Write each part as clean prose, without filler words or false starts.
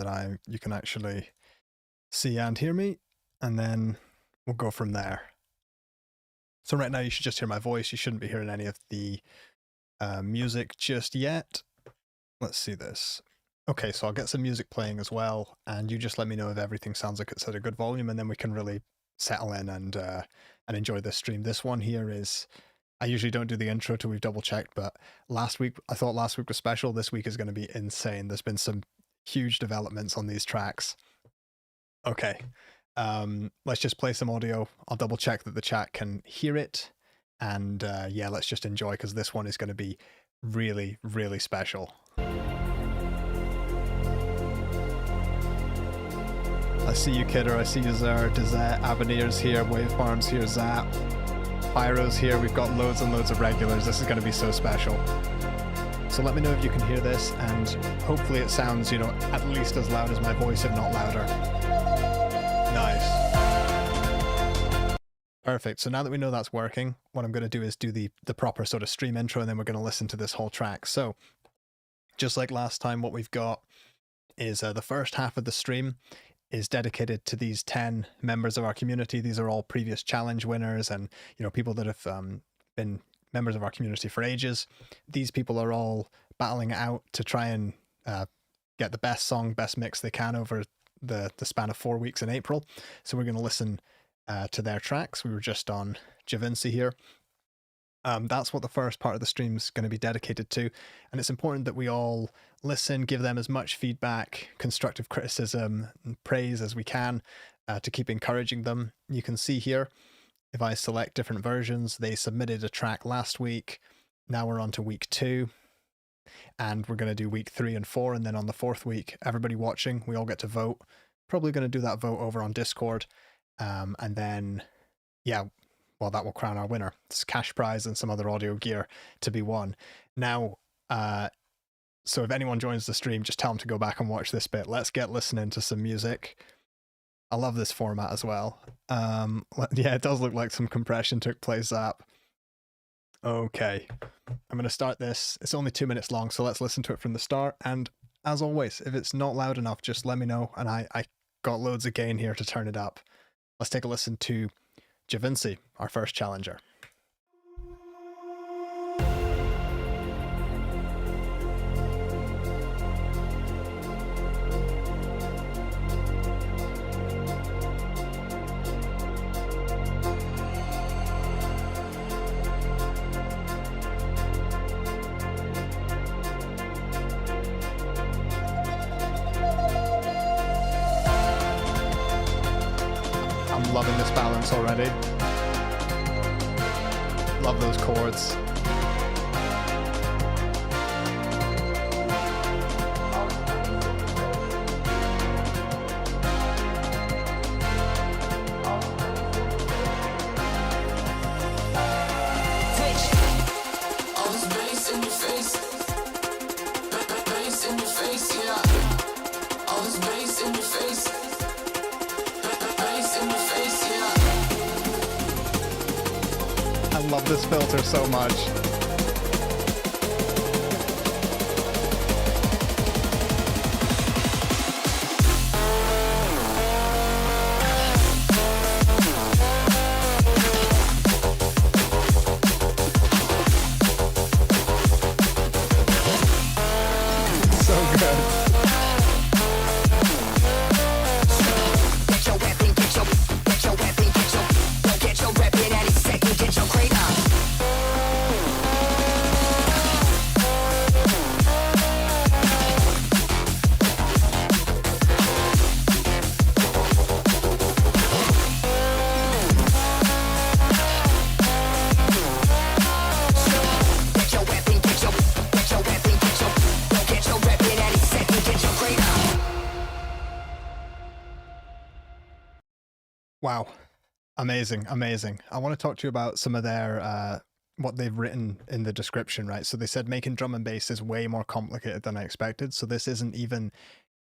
that you can actually see and hear me, and then we'll go from there. So right now you should just hear my voice. You shouldn't be hearing any of the music just yet. Let's see this. Okay, so I'll get some music playing as well, and you just let me know if everything sounds like it's at a good volume, and then we can really settle in and enjoy this stream. This one here is, I usually don't do the intro till we've double checked, but I thought last week was special. This week is going to be insane. There's been some huge developments on these tracks. Okay, let's just play some audio. I'll double check that the chat can hear it, and yeah, let's just enjoy, because this one is going to be really, really special. I see you, Kidder. I see you, Zer, Dizet, Aanir's here, Wave Farm's here, Zap, Pyro's here. We've got loads and loads of regulars. This is going to be so special. So let me know if you can hear this, and hopefully it sounds, you know, at least as loud as my voice, if not louder. Nice. Perfect. So now that we know that's working, what I'm going to do is do the proper sort of stream intro, and then we're going to listen to this whole track. So just like last time, what we've got is the first half of the stream is dedicated to these 10 members of our community. These are all previous challenge winners and, you know, people that have been members of our community for ages. These people are all battling it out to try and get the best song, best mix they can over the span of 4 weeks in April. So we're going to listen to their tracks. We were just on Javinci here. That's what the first part of the stream is going to be dedicated to. And it's important that we all listen, give them as much feedback, constructive criticism, and praise as we can to keep encouraging them. You can see here, if I select different versions, they submitted a track last week. Now we're on to week 2. And we're going to do week 3 and 4. And then on the 4th week, everybody watching, we all get to vote. Probably going to do that vote over on Discord. And then, yeah, well, that will crown our winner. It's cash prize and some other audio gear to be won. Now, so if anyone joins the stream, just tell them to go back and watch this bit. Let's get listening to some music. I love this format as well. Yeah, it does look like some compression took place up. Okay, I'm going to start this. It's only 2 minutes long, so let's listen to it from the start. And as always, if it's not loud enough, just let me know. And I got loads of gain here to turn it up. Let's take a listen to Javinci, our first challenger. I'm loving this balance already. Love those chords. I love this filter so much. So good. Wow. Amazing, amazing. I want to talk to you about some of their, what they've written in the description, right? So they said making drum and bass is way more complicated than I expected. So this isn't even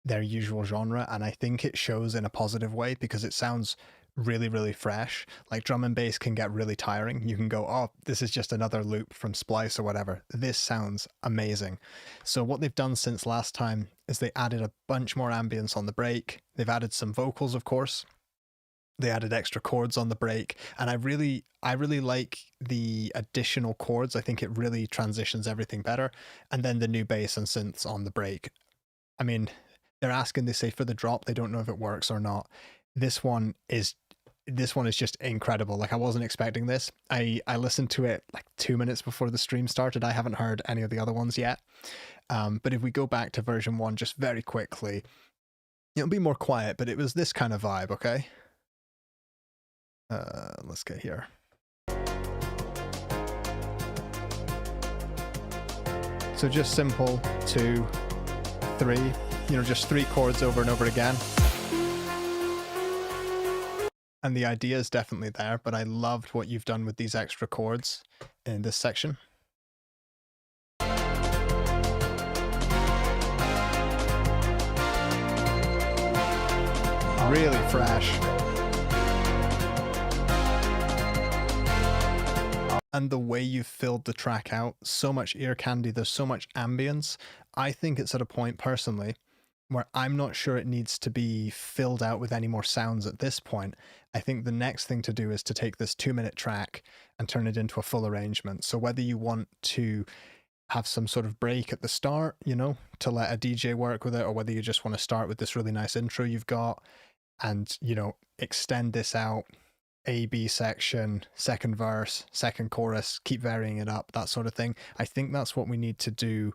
their usual genre. And I think it shows in a positive way because it sounds really, really fresh. Like drum and bass can get really tiring. You can go, oh, this is just another loop from Splice or whatever. This sounds amazing. So what they've done since last time is they added a bunch more ambience on the break. They've added some vocals, of course. They added extra chords on the break, and I really like the additional chords. I think it really transitions everything better. And then the new bass and synths on the break. I mean, they're asking, they say for the drop, they don't know if it works or not. This one is just incredible. Like I wasn't expecting this. I listened to it like 2 minutes before the stream started. I haven't heard any of the other ones yet. But if we go back to version 1 just very quickly, it'll be more quiet, but it was this kind of vibe, okay? Let's get here. So just simple 2, 3, you know, just 3 chords over and over again. And the idea is definitely there, but I loved what you've done with these extra chords in this section. Really fresh. And the way you've filled the track out, so much ear candy, there's so much ambience. I think it's at a point personally where I'm not sure it needs to be filled out with any more sounds at this point. I think the next thing to do is to take this 2-minute track and turn it into a full arrangement. So whether you want to have some sort of break at the start, you know, to let a DJ work with it, or whether you just want to start with this really nice intro you've got and, you know, extend this out, A, B section, second verse, second chorus, keep varying it up, that sort of thing. I think that's what we need to do.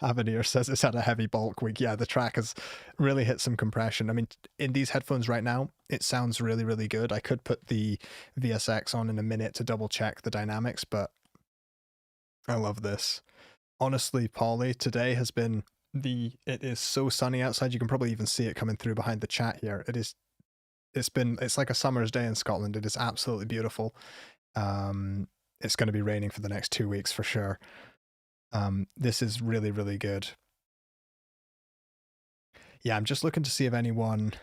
Aanir says it's had a heavy bulk week. Yeah, the track has really hit some compression. I mean, in these headphones right now, it sounds really, really good. I could put the VSX on in a minute to double check the dynamics, but I love this. Honestly, Polly, today has been it is so sunny outside. You can probably even see it coming through behind the chat here. It's like a summer's day in Scotland. It is absolutely beautiful. It's going to be raining for the next 2 weeks for sure. This is really, really good. Yeah, I'm just looking to see if anyone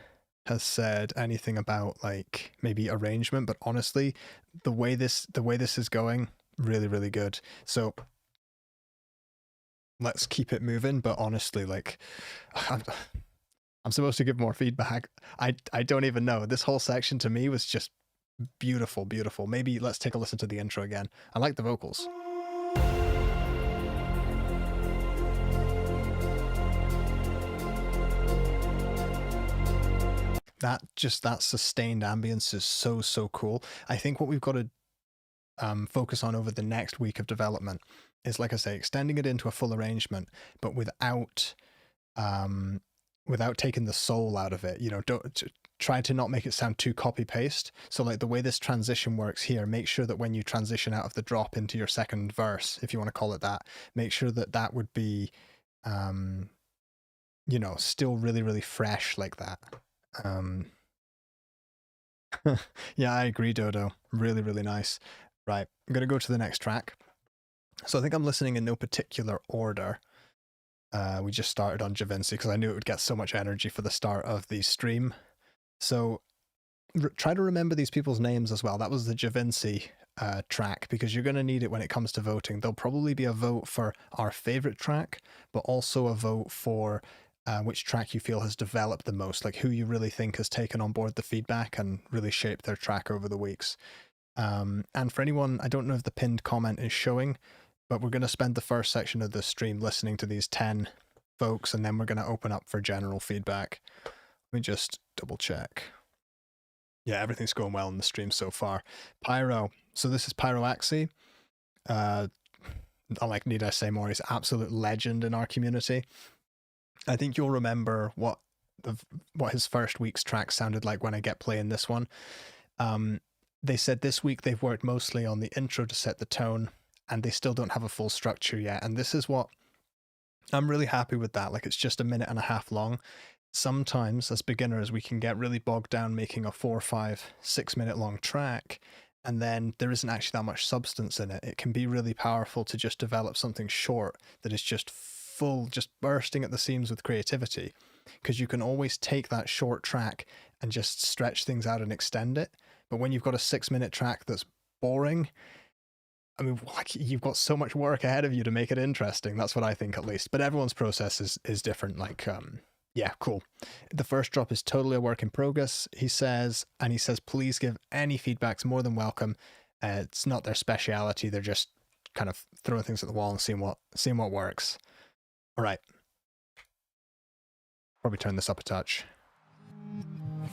has said anything about like maybe arrangement, but honestly, the way this is going, really, really good. So let's keep it moving, but honestly, like I'm supposed to give more feedback. I don't even know. This whole section to me was just beautiful, beautiful. Maybe let's take a listen to the intro again. I like the vocals. That sustained ambience is so cool. I think what we've got to focus on over the next week of development is, like I say, extending it into a full arrangement, but without taking the soul out of it. You know, try to not make it sound too copy paste. So like the way this transition works here, make sure that when you transition out of the drop into your second verse, if you want to call it that, make sure that would be, you know, still really, really fresh like that. Yeah, I agree, Dodo. Really, really nice. Right, I'm going to go to the next track. So I think I'm listening in no particular order. We just started on Javinci because I knew it would get so much energy for the start of the stream. So try to remember these people's names as well. That was the Javinci track, because you're going to need it when it comes to voting. There'll probably be a vote for our favorite track, but also a vote for which track you feel has developed the most, like who you really think has taken on board the feedback and really shaped their track over the weeks. And for anyone, I don't know if the pinned comment is showing, but we're going to spend the first section of the stream listening to these 10 folks, and then we're going to open up for general feedback. Let me just double check. Yeah, everything's going well in the stream so far. Pyro. So this is Pyroaxi. Like, need I say more? He's an absolute legend in our community. I think you'll remember what his first week's track sounded like when I get playing this one. They said this week they've worked mostly on the intro to set the tone, and they still don't have a full structure yet. And this is what I'm really happy with that. Like, it's just 1.5 minutes long. Sometimes as beginners, we can get really bogged down making a 4, 5, 6 minute long track, and then there isn't actually that much substance in it. It can be really powerful to just develop something short that is just full, just bursting at the seams with creativity. because you can always take that short track and just stretch things out and extend it. But when you've got a 6-minute track that's boring, I mean, like, you've got so much work ahead of you to make it interesting. That's what I think, at least. But everyone's process is different. Like, yeah, cool. The first drop is totally a work in progress, he says, and he says, please give any feedbacks, more than welcome. It's not their speciality. They're just kind of throwing things at the wall and seeing what works. All right. Probably turn this up a touch.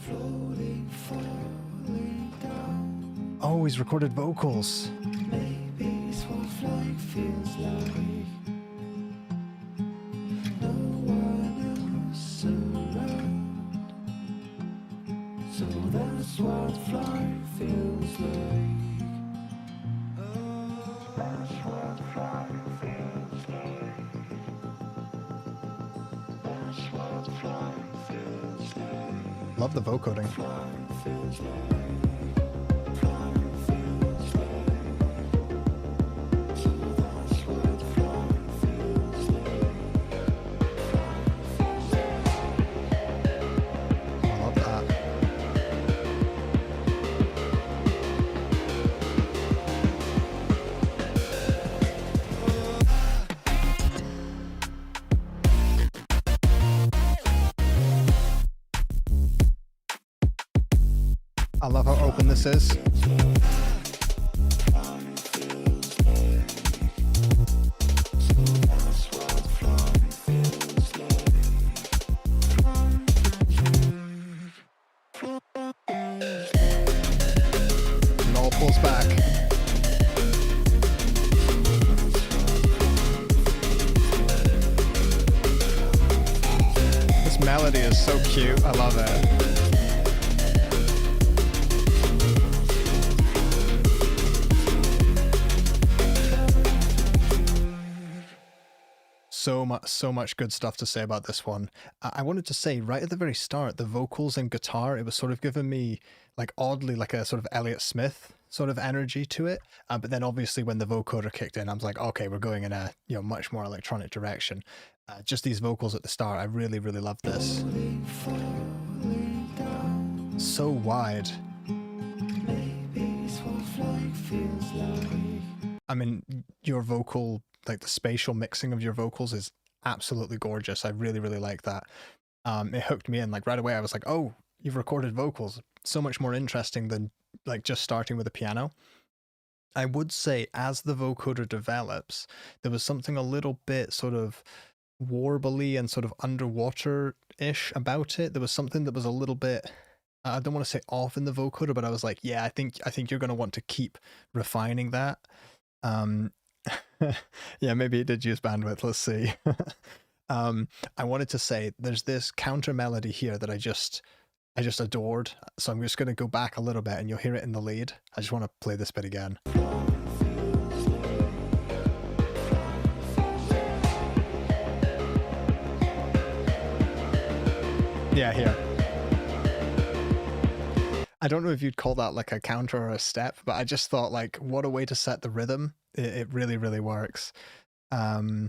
Floating, falling down. Oh, he's recorded vocals. Maybe it's what flying feels like. No one else around. So that's what flying feels like. That's what flying feels like. That's what flying feels like. Love the vocoding. Flying feels like. Flying feels like. So that's what flying feels like. Flying feels like. I love that. I love how open this is. And all pulls back. This melody is so cute. I love it. So much good stuff to say about this one. I wanted to say right at the very start, the vocals and guitar, it was sort of giving me like oddly like a sort of Elliott Smith sort of energy to it. But then obviously when the vocoder kicked in, I was like, okay, we're going in a, you know, much more electronic direction. Just these vocals at the start, I really, really love this. So wide. I mean, your vocal, like the spatial mixing of your vocals is absolutely gorgeous. I really, really like that. It hooked me in like right away. I was like, oh, you've recorded vocals. So much more interesting than like just starting with a piano. I would say as the vocoder develops, there was something a little bit sort of warbly and sort of underwater-ish about it. There was something that was a little bit, I don't want to say off in the vocoder, but I was like, yeah, I think you're going to want to keep refining that. Yeah, maybe it did use bandwidth. Let's see. I wanted to say there's this counter melody here that I just adored. So I'm just going to go back a little bit and you'll hear it in the lead. I just want to play this bit again. Yeah, here. I don't know if you'd call that like a counter or a step, but I just thought like, what a way to set the rhythm. It really, really works. Yeah,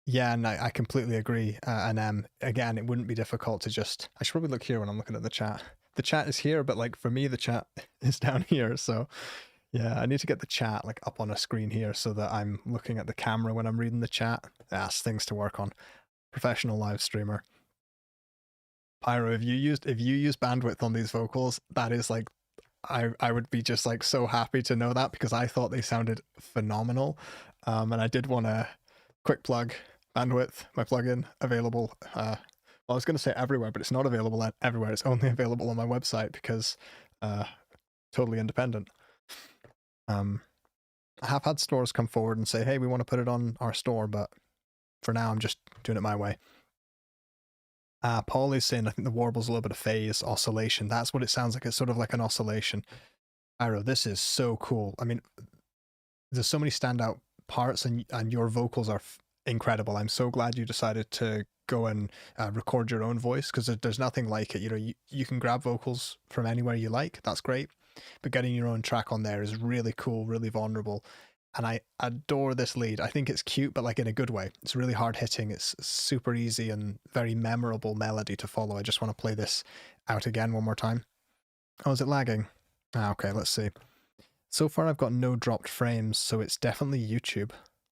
and I completely agree. And again, it wouldn't be difficult to just, I should probably look here when I'm looking at the chat. The chat is here, but like for me, the chat is down here. So yeah, I need to get the chat like up on a screen here so that I'm looking at the camera when I'm reading the chat. That's things to work on. Professional live streamer. Pyro, if you use bandwidth on these vocals, that is like, I would be just like so happy to know that because I thought they sounded phenomenal. And I did want to quick plug bandwidth, my plugin available. Well, I was going to say everywhere, but it's not available everywhere. It's only available on my website because totally independent. I have had stores come forward and say, hey, we want to put it on our store, but for now I'm just doing it my way. Paul is saying, I think the warble's a little bit of phase oscillation. That's what it sounds like. It's sort of like an oscillation. Pyro, this is so cool. I mean, there's so many standout parts and your vocals are incredible. I'm so glad you decided to go and record your own voice because there's nothing like it. You know, you can grab vocals from anywhere you like. That's great. But getting your own track on there is really cool, really vulnerable. and I adore this lead. I think it's cute, but like in a good way. It's really hard hitting. It's super easy and very memorable melody to follow. I just want to play this out again one more time. Oh, is it lagging? Ah, okay, let's see. So far I've got no dropped frames, so it's definitely YouTube.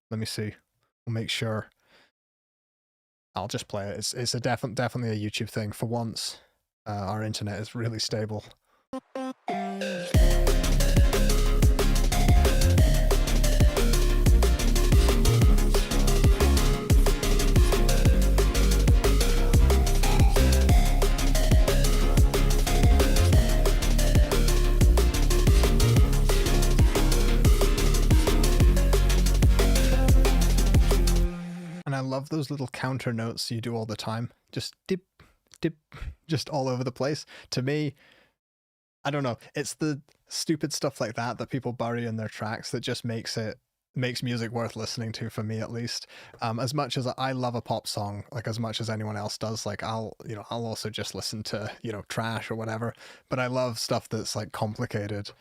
Let me see. We'll make sure. I'll just play it. It's a definitely a YouTube thing. For once, our internet is really stable. I love those little counter notes you do all the time. Just dip, dip, just all over the place. To me, I don't know. It's the stupid stuff like that that people bury in their tracks that just makes music worth listening to, for me at least. As much as I love a pop song, like as much as anyone else does, like I'll also just listen to, trash or whatever. But I love stuff that's like complicated.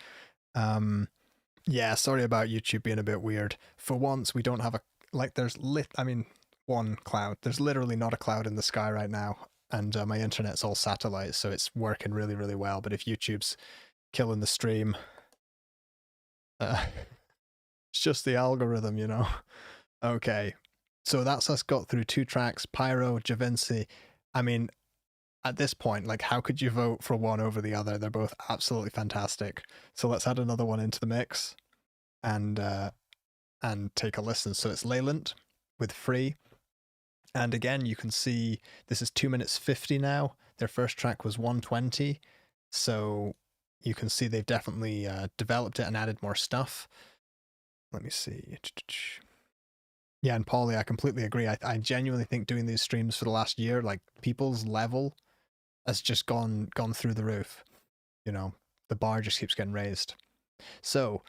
Yeah, sorry about YouTube being a bit weird. For once, we don't have one cloud. There's literally not a cloud in the sky right now, and my internet's all satellite, so it's working really, really well. But if YouTube's killing the stream, it's just the algorithm, Okay, so that's us got through 2 tracks, Pyro, Javinci. I mean, at this point, like, how could you vote for one over the other? They're both absolutely fantastic. So let's add another one into the mix and take a listen. So it's Leelent with Free. And again, you can see this is 2 minutes 50 now. Their first track was 120. So you can see they've definitely developed it and added more stuff. Let me see. Yeah, and Paulie, I completely agree. I genuinely think doing these streams for the last year, like, people's level has just gone through the roof. The bar just keeps getting raised. So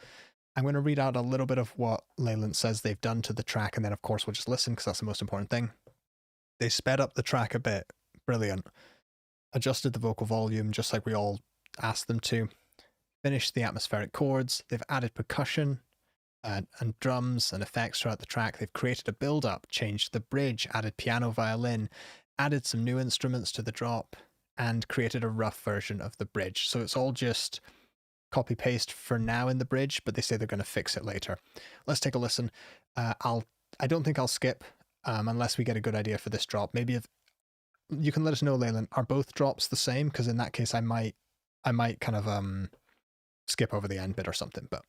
I'm going to read out a little bit of what Leelent says they've done to the track, and then of course we'll just listen because that's the most important thing. They sped up the track a bit. Brilliant. Adjusted the vocal volume just like we all asked them to. Finished the atmospheric chords. They've added percussion and drums and effects throughout the track. They've created a build-up, changed the bridge, added piano, violin, added some new instruments to the drop, and created a rough version of the bridge. So it's all just copy-paste for now in the bridge, but they say they're going to fix it later. Let's take a listen. I don't think I'll skip unless we get a good idea for this drop. Maybe if you can let us know, Leelent, are both drops the same? Because in that case, I might kind of skip over the end bit or something. But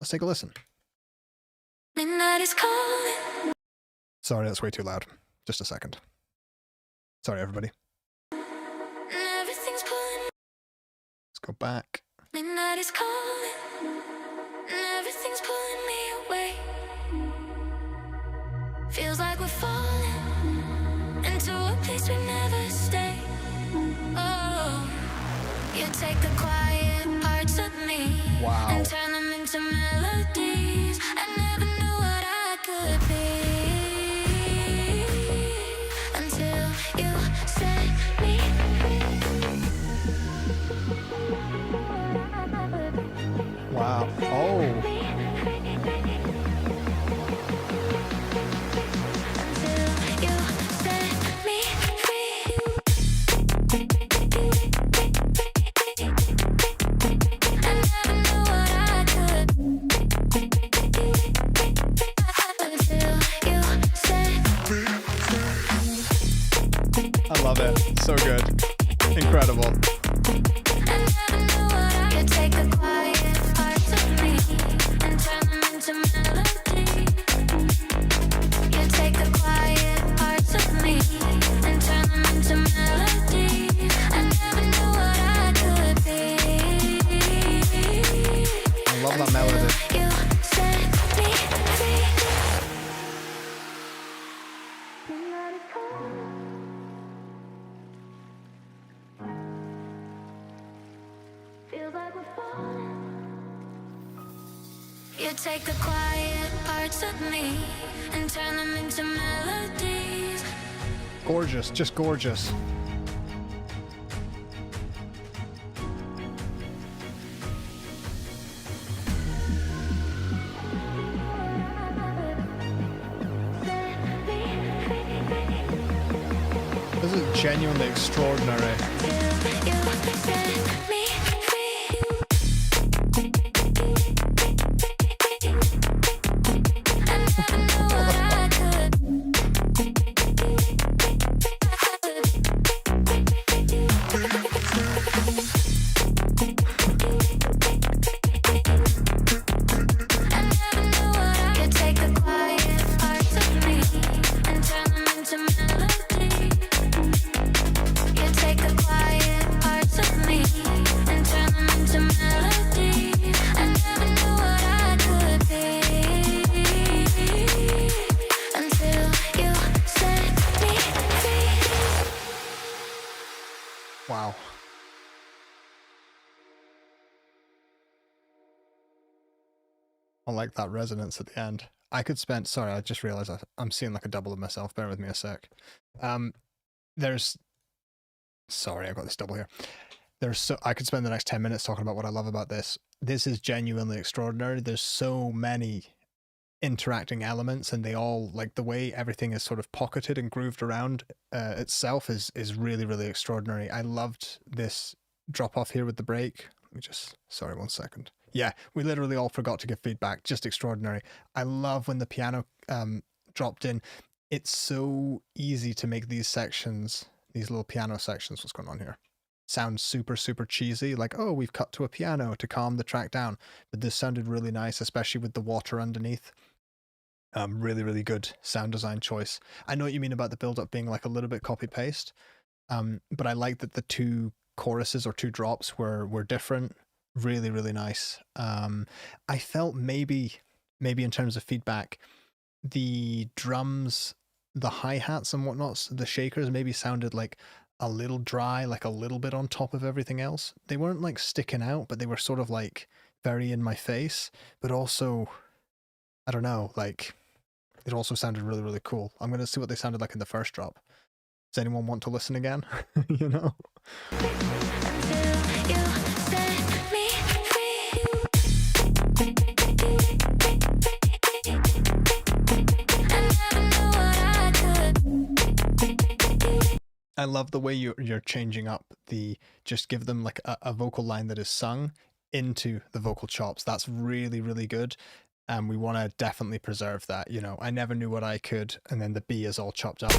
let's take a listen. Sorry, that's way too loud. Just a second. Sorry, everybody. Let's go back. Midnight is calling, everything's pulling me away. Feels like we're falling into a place we never stay. Oh, you take the quiet parts of me and turn them into melodies. I never knew what I could be until you set me free. Wow. Oh. I love it. So good. Incredible. I love that melody. Take the quiet parts of me and turn them into melodies. Gorgeous, just gorgeous. This is genuinely extraordinary. Wow. I like that resonance at the end. I could spend, sorry, I just realized I'm seeing like a double of myself. Bear with me a sec. Sorry, I've got this double here. I could spend the next 10 minutes talking about what I love about this. This is genuinely extraordinary. There's so many interacting elements, and they all, like, the way everything is sort of pocketed and grooved around itself is really, really extraordinary. I loved this drop off here with the break. Let me just, sorry, 1 second. Yeah, we literally all forgot to give feedback. Just extraordinary. I love when the piano dropped in. It's so easy to make these sections, these little piano sections, what's going on here, sound super, super cheesy. Like, oh, we've cut to a piano to calm the track down. But this sounded really nice, especially with the water underneath. Really, really good sound design choice. I know what you mean about the build-up being like a little bit copy-paste, but I like that the two choruses or two drops were different. Really, really nice. I felt maybe in terms of feedback, the drums, the hi-hats and whatnot, the shakers maybe sounded like a little dry, like a little bit on top of everything else. They weren't like sticking out, but they were sort of like very in my face, but also, I don't know, like, it also sounded really, really cool. I'm going to see what they sounded like in the first drop. Does anyone want to listen again? You know? I love the way you're changing up just give them like a vocal line that is sung into the vocal chops. That's really, really good. And we want to definitely preserve that. You know, I never knew what I could, and then the B is all chopped up.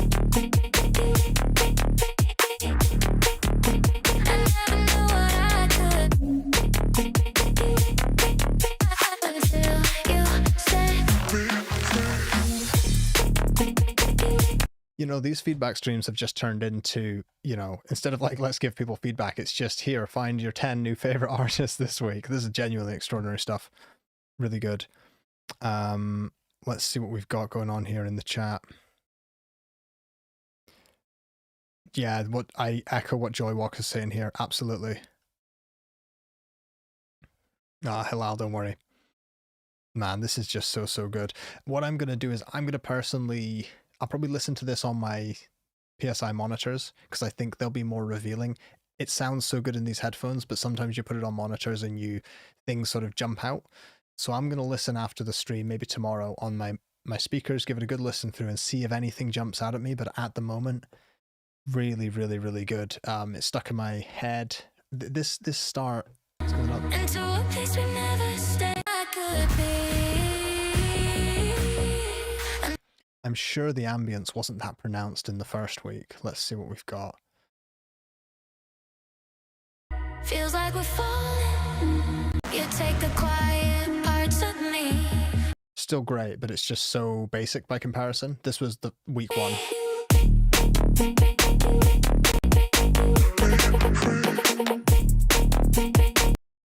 You know, these feedback streams have just turned into, you know, instead of like, let's give people feedback, it's just here, find your 10 new favorite artists this week. This is genuinely extraordinary stuff. Really good. Let's see what we've got going on here in the chat. Yeah, I echo what Joywalk is saying here. Absolutely. Halal, don't worry. Man, this is just so, so good. What I'm going to do is I'm going to personally, I'll probably listen to this on my PSI monitors because I think they'll be more revealing. It sounds so good in these headphones, but sometimes you put it on monitors and things sort of jump out. So I'm going to listen after the stream, maybe tomorrow, on my speakers, give it a good listen through and see if anything jumps out at me. But at the moment, really, really, really good. It's stuck in my head. This start is going up. Into a place we never stay, I could be. I'm sure the ambience wasn't that pronounced in the first week. Let's see what we've got. Feels like we're falling. You take the quiet parts of me. Still great, but it's just so basic by comparison. This was the week one.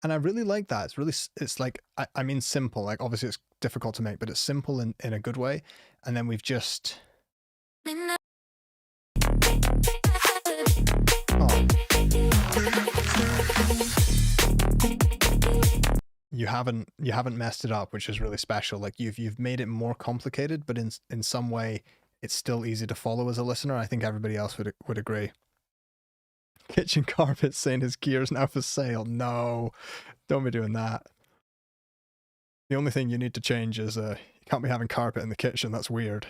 And I really like that. It's like, I mean, simple. Like, obviously it's difficult to make, but it's simple in a good way. And then we've just... Oh. You haven't messed it up, which is really special. Like, you've made it more complicated, but in some way it's still easy to follow as a listener. I think everybody else would agree. Kitchen carpet saying his gear's now for sale. No, don't be doing that. The only thing you need to change is you can't be having carpet in the kitchen. That's weird.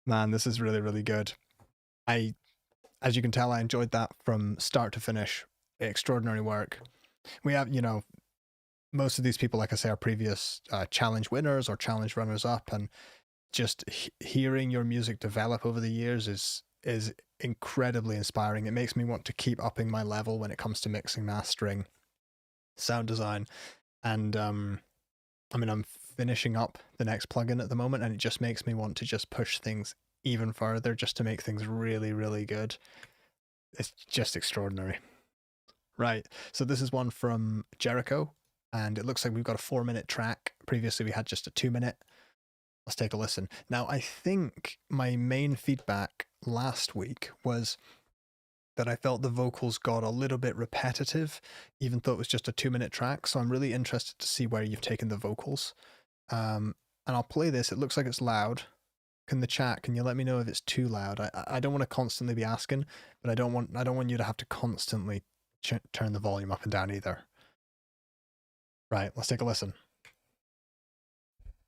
Man, this is really, really good. As you can tell, I enjoyed that from start to finish. Extraordinary work. We have, you know, most of these people, like I say, are previous challenge winners or challenge runners up, and just hearing your music develop over the years is incredibly inspiring. It makes me want to keep upping my level when it comes to mixing, mastering, sound design, and I mean, I'm finishing up the next plugin at the moment, and it just makes me want to just push things even further, just to make things really, really good. It's just extraordinary. Right, so this is one from Jericho, and it looks like we've got a 4-minute track. Previously we had just a 2-minute. Let's take a listen. Now, I think my main feedback last week was that I felt the vocals got a little bit repetitive, even though it was just a 2-minute track. So I'm really interested to see where you've taken the vocals. And I'll play this. It looks like it's loud. Can you let me know if it's too loud? I don't want to constantly be asking, but I don't want you to have to constantly turn the volume up and down either. Right, let's take a listen.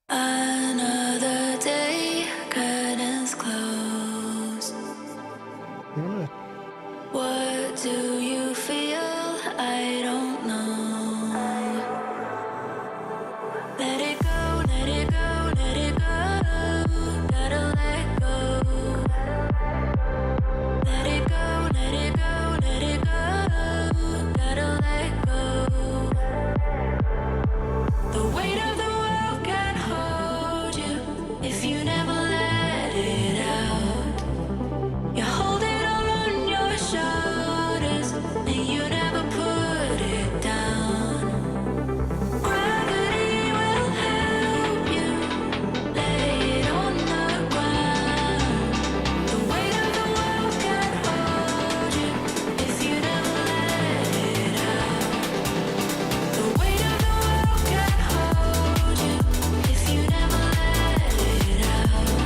Another day, curtains closed. What do you feel? I don't know. Let it go, let it go, let it go. Gotta let go. Let it go, let it go, let it go. Gotta let go. The weight of the world can't hold you if you never let it out. You hold it all on your shoulders and you never put it down. Gravity will help you lay it on the ground. The weight of the world can't hold you if you never let it out. The weight of the world can't hold you if you never let it out.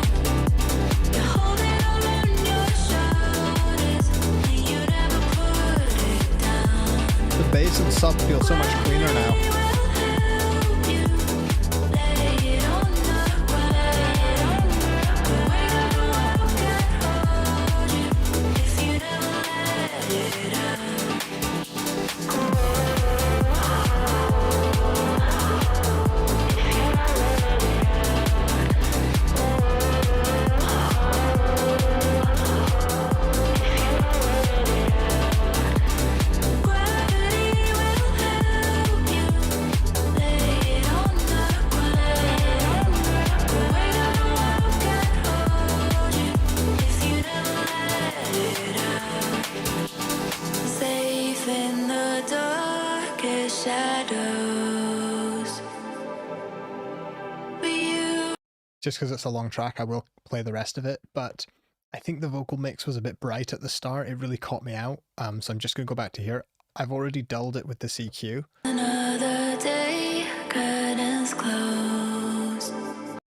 You hold it all on your shoulders and you never put it down. The bass and sub feel so much cleaner now. Will help you lay it on the ground. The weight of the world can't hold you if you never let it out. Gravity will help you lay it on the ground. The weight of the world can't hold you if you never let it out. Safe in the darkest shadows. But you Just because it's a long track, I will play the rest of it, but I think the vocal mix was a bit bright at the start. It really caught me out. So I'm just going to go back to here. I've already dulled it with the CQ. another day, curtains closed.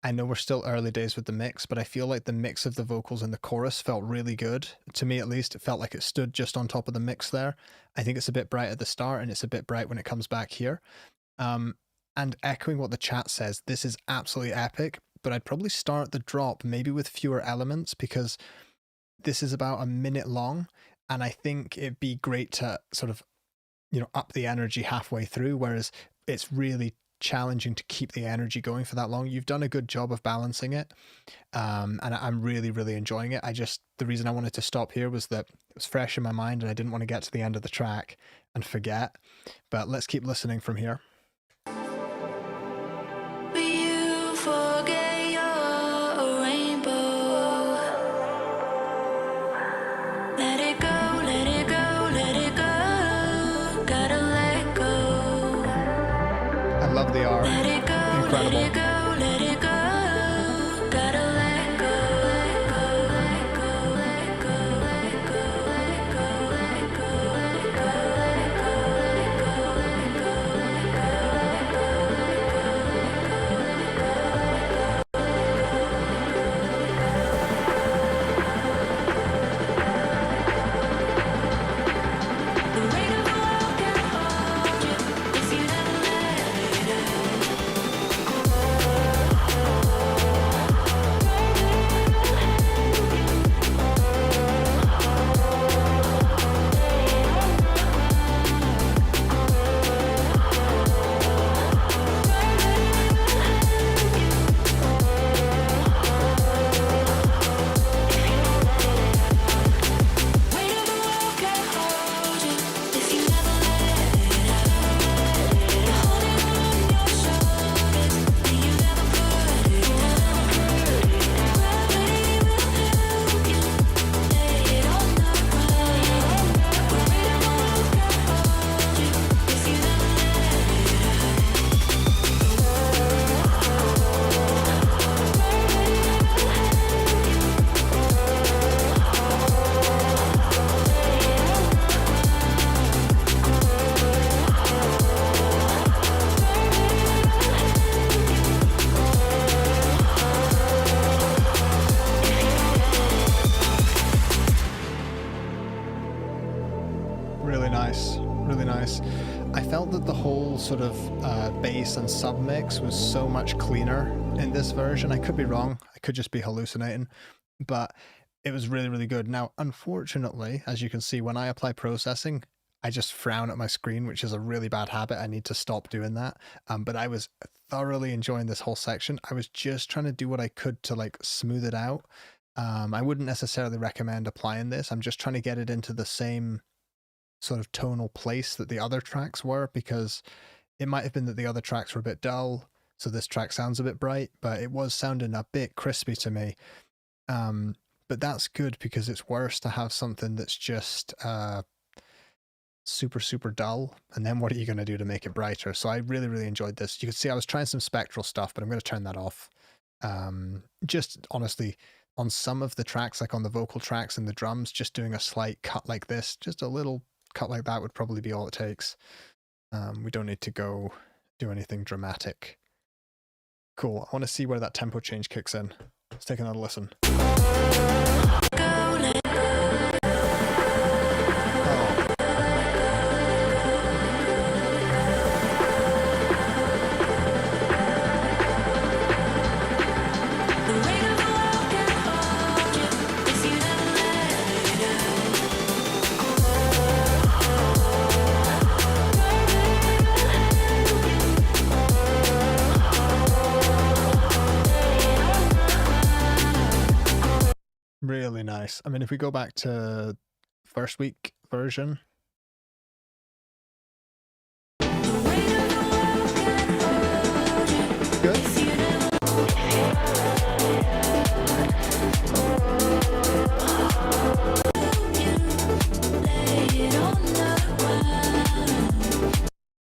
I know we're still early days with the mix, but I feel like the mix of the vocals in the chorus felt really good. To me, at least, it felt like it stood just on top of the mix there. I think it's a bit bright at the start, and it's a bit bright when it comes back here. And echoing what the chat says, this is absolutely epic, but I'd probably start the drop maybe with fewer elements, because this is about a minute long, and I think it'd be great to sort of, you know, up the energy halfway through, whereas it's really challenging to keep the energy going for that long. You've done a good job of balancing it, and I'm really, really enjoying it. The reason I wanted to stop here was that it was fresh in my mind, and I didn't want to get to the end of the track and forget. But let's keep listening from here. But you forget you're a rainbow. Let it go, let it go, let it go. Gotta let go. I love the R. Let it go, let Incredible. it go, let it go. Gotta let go, let go, let go, let go, let go, let go, let go, let go, let go, let go, let go, let go, the weight of the world can't hold you if you never let it out. nice, really nice. I felt that the whole sort of bass and sub mix was so much cleaner in this version. I could be wrong, I could just be hallucinating, but it was really, really good. Now, unfortunately, as you can see, when I apply processing, I just frown at my screen, which is a really bad habit. I need to stop doing that. But I was thoroughly enjoying this whole section. I was just trying to do what I could to like smooth it out. I wouldn't necessarily recommend applying this. I'm just trying to get it into the same sort of tonal place that the other tracks were, because it might have been that the other tracks were a bit dull, so this track sounds a bit bright, but it was sounding a bit crispy to me. But that's good, because it's worse to have something that's just super, super dull, and then what are you going to do to make it brighter? So I really, really enjoyed this. You can see I was trying some spectral stuff, but I'm going to turn that off. Just honestly, on some of the tracks, like on the vocal tracks and the drums, just doing a slight cut like this, just a little cut like that would probably be all it takes. We don't need to go do anything dramatic. Cool. I want to see where that tempo change kicks in. Let's take another listen. Really nice. I mean, if we go back to first week version. Good.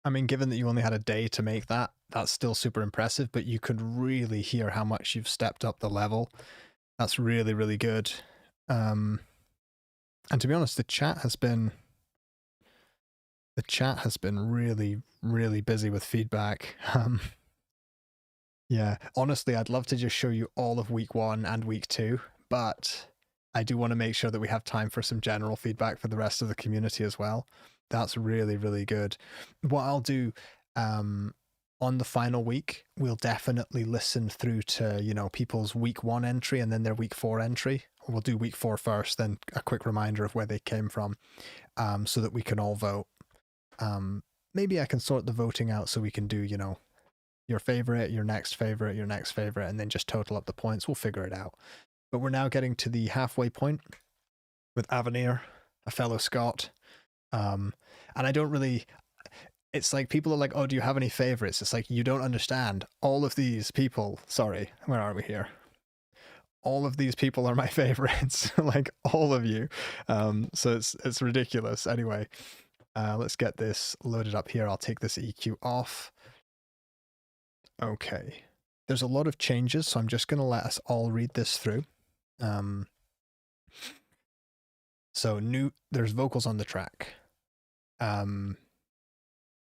I mean, given that you only had a day to make that, that's still super impressive, but you could really hear how much you've stepped up the level. That's really, really good. And to be honest, the chat has been really, really busy with feedback. Yeah, honestly, I'd love to just show you all of week 1 and week 2, but I do want to make sure that we have time for some general feedback for the rest of the community as well. That's really, really good. What I'll do, on the final week, we'll definitely listen through to, you know, people's week 1 entry and then their week 4 entry. We'll do week 4 first, then a quick reminder of where they came from, so that we can all vote. Maybe I can sort the voting out so we can do, you know, your favorite, your next favorite, your next favorite, and then just total up the points. We'll figure it out. But we're now getting to the halfway point with Aanir, a fellow Scot. And I don't really... It's like people are like, oh, do you have any favorites? It's like, you don't understand. All of these people, sorry, where are we here? All of these people are my favorites, like all of you. So it's ridiculous. Anyway, let's get this loaded up here. I'll take this EQ off. Okay. There's a lot of changes, so I'm just going to let us all read this through. So there's vocals on the track.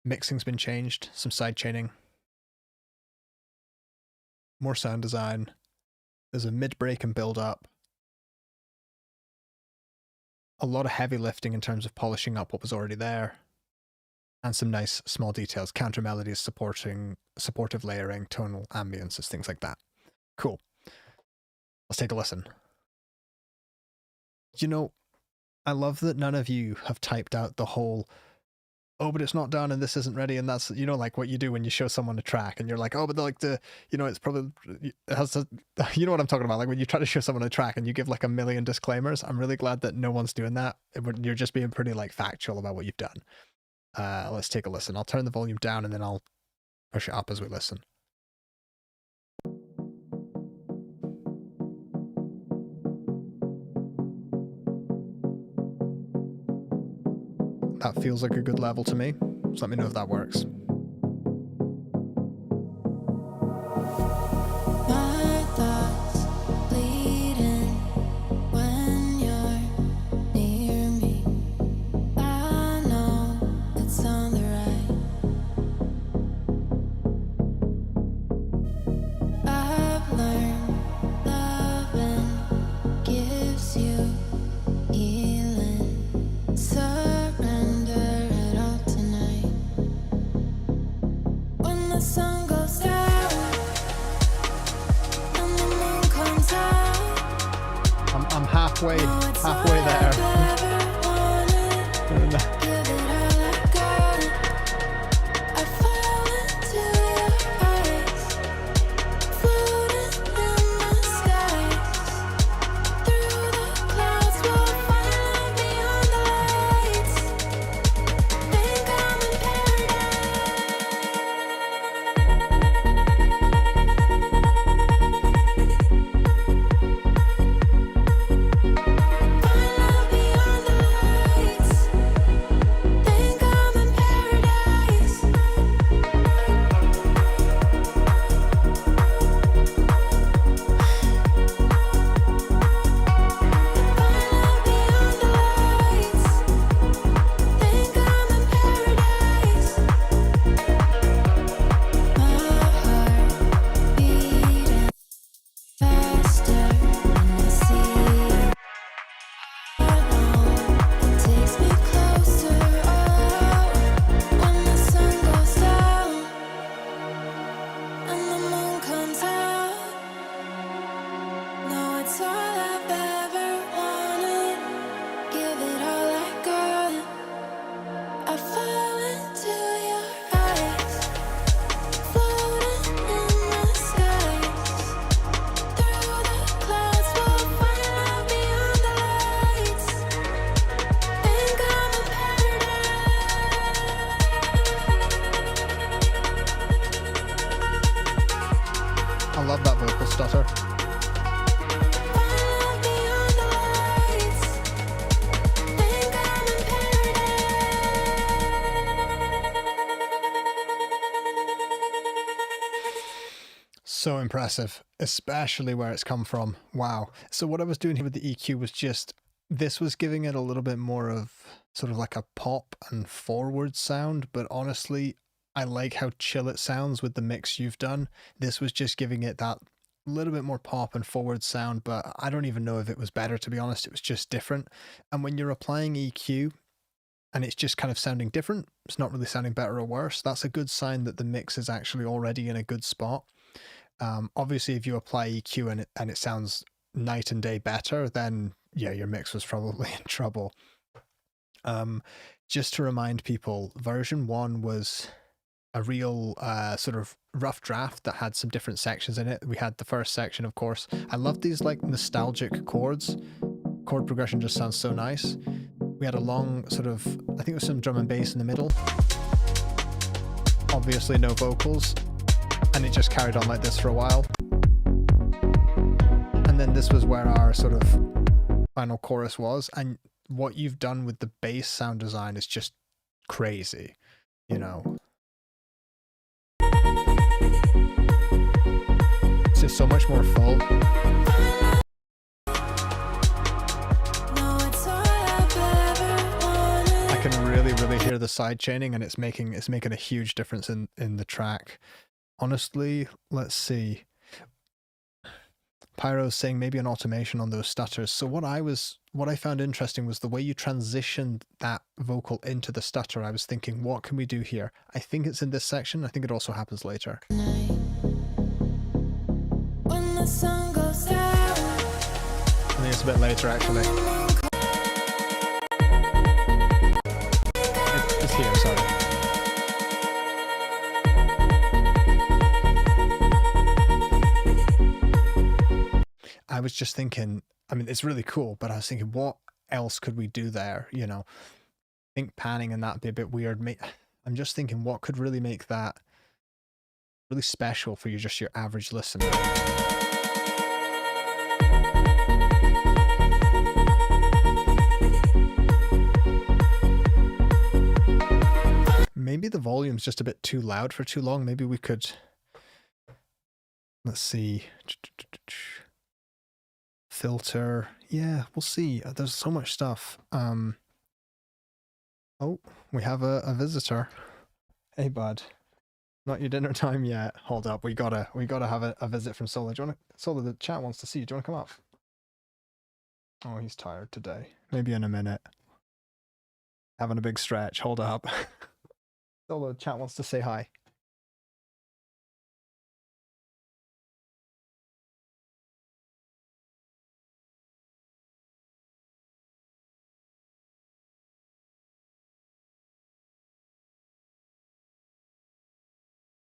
Mixing's been changed, some side chaining, more sound design. There's a mid break and build up. A lot of heavy lifting in terms of polishing up what was already there, and some nice small details, counter melodies, supportive layering, tonal ambiances, things like that. Cool. Let's take a listen. You know, I love that none of you have typed out the whole, oh, but it's not done and this isn't ready, and that's, you know, like what you do when you show someone a track and you're like, oh, but like you know, it's probably, it has to, you know what I'm talking about, like when you try to show someone a track and you give like a million disclaimers. I'm really glad that no one's doing that. You're just being pretty like factual about what you've done. Let's take a listen. I'll turn the volume down and then I'll push it up as we listen. That feels like a good level to me, so let me know if that works. Surrender halfway there. So impressive, especially where it's come from. Wow. So what I was doing here with the EQ was just, this was giving it a little bit more of sort of like a pop and forward sound, but honestly, I like how chill it sounds with the mix you've done. This was just giving it that little bit more pop and forward sound, but I don't even know if it was better, to be honest. It was just different. And when you're applying EQ and it's just kind of sounding different, it's not really sounding better or worse, that's a good sign that the mix is actually already in a good spot. Obviously, if you apply EQ and it sounds night and day better, then yeah, your mix was probably in trouble. Just to remind people, version 1 was a real sort of rough draft that had some different sections in it. We had the first section, of course. I love these like nostalgic chords. Chord progression just sounds so nice. We had a long sort of, I think it was some drum and bass in the middle. Obviously no vocals. And it just carried on like this for a while. And then this was where our sort of final chorus was. And what you've done with the bass sound design is just crazy, you know. It's just so much more full. I can really hear the side chaining, and it's making a huge difference in the track. Honestly, let's see. Pyro's saying maybe an automation on those stutters. So what I found interesting was the way you transitioned that vocal into the stutter. I was thinking, what can we do here? I think it's in this section. I think it also happens later. When the sun goes down. I think it's a bit later, actually. It's here, sorry. I was just thinking, I mean, it's really cool, but I was thinking, what else could we do there? You know, I think panning and that'd be a bit weird. I'm just thinking, what could really make that really special for you, just your average listener? Maybe the volume's just a bit too loud for too long. Maybe we could, let's see. Filter, yeah, we'll see. There's so much stuff. Oh, we have a visitor. Hey, bud. Not your dinner time yet. Hold up, we gotta have a visit from Solar. Do you wanna, Solar, the chat wants to see you. Do you wanna come up? Oh, he's tired today. Maybe in a minute. Having a big stretch. Hold up. Solar, the chat wants to say hi.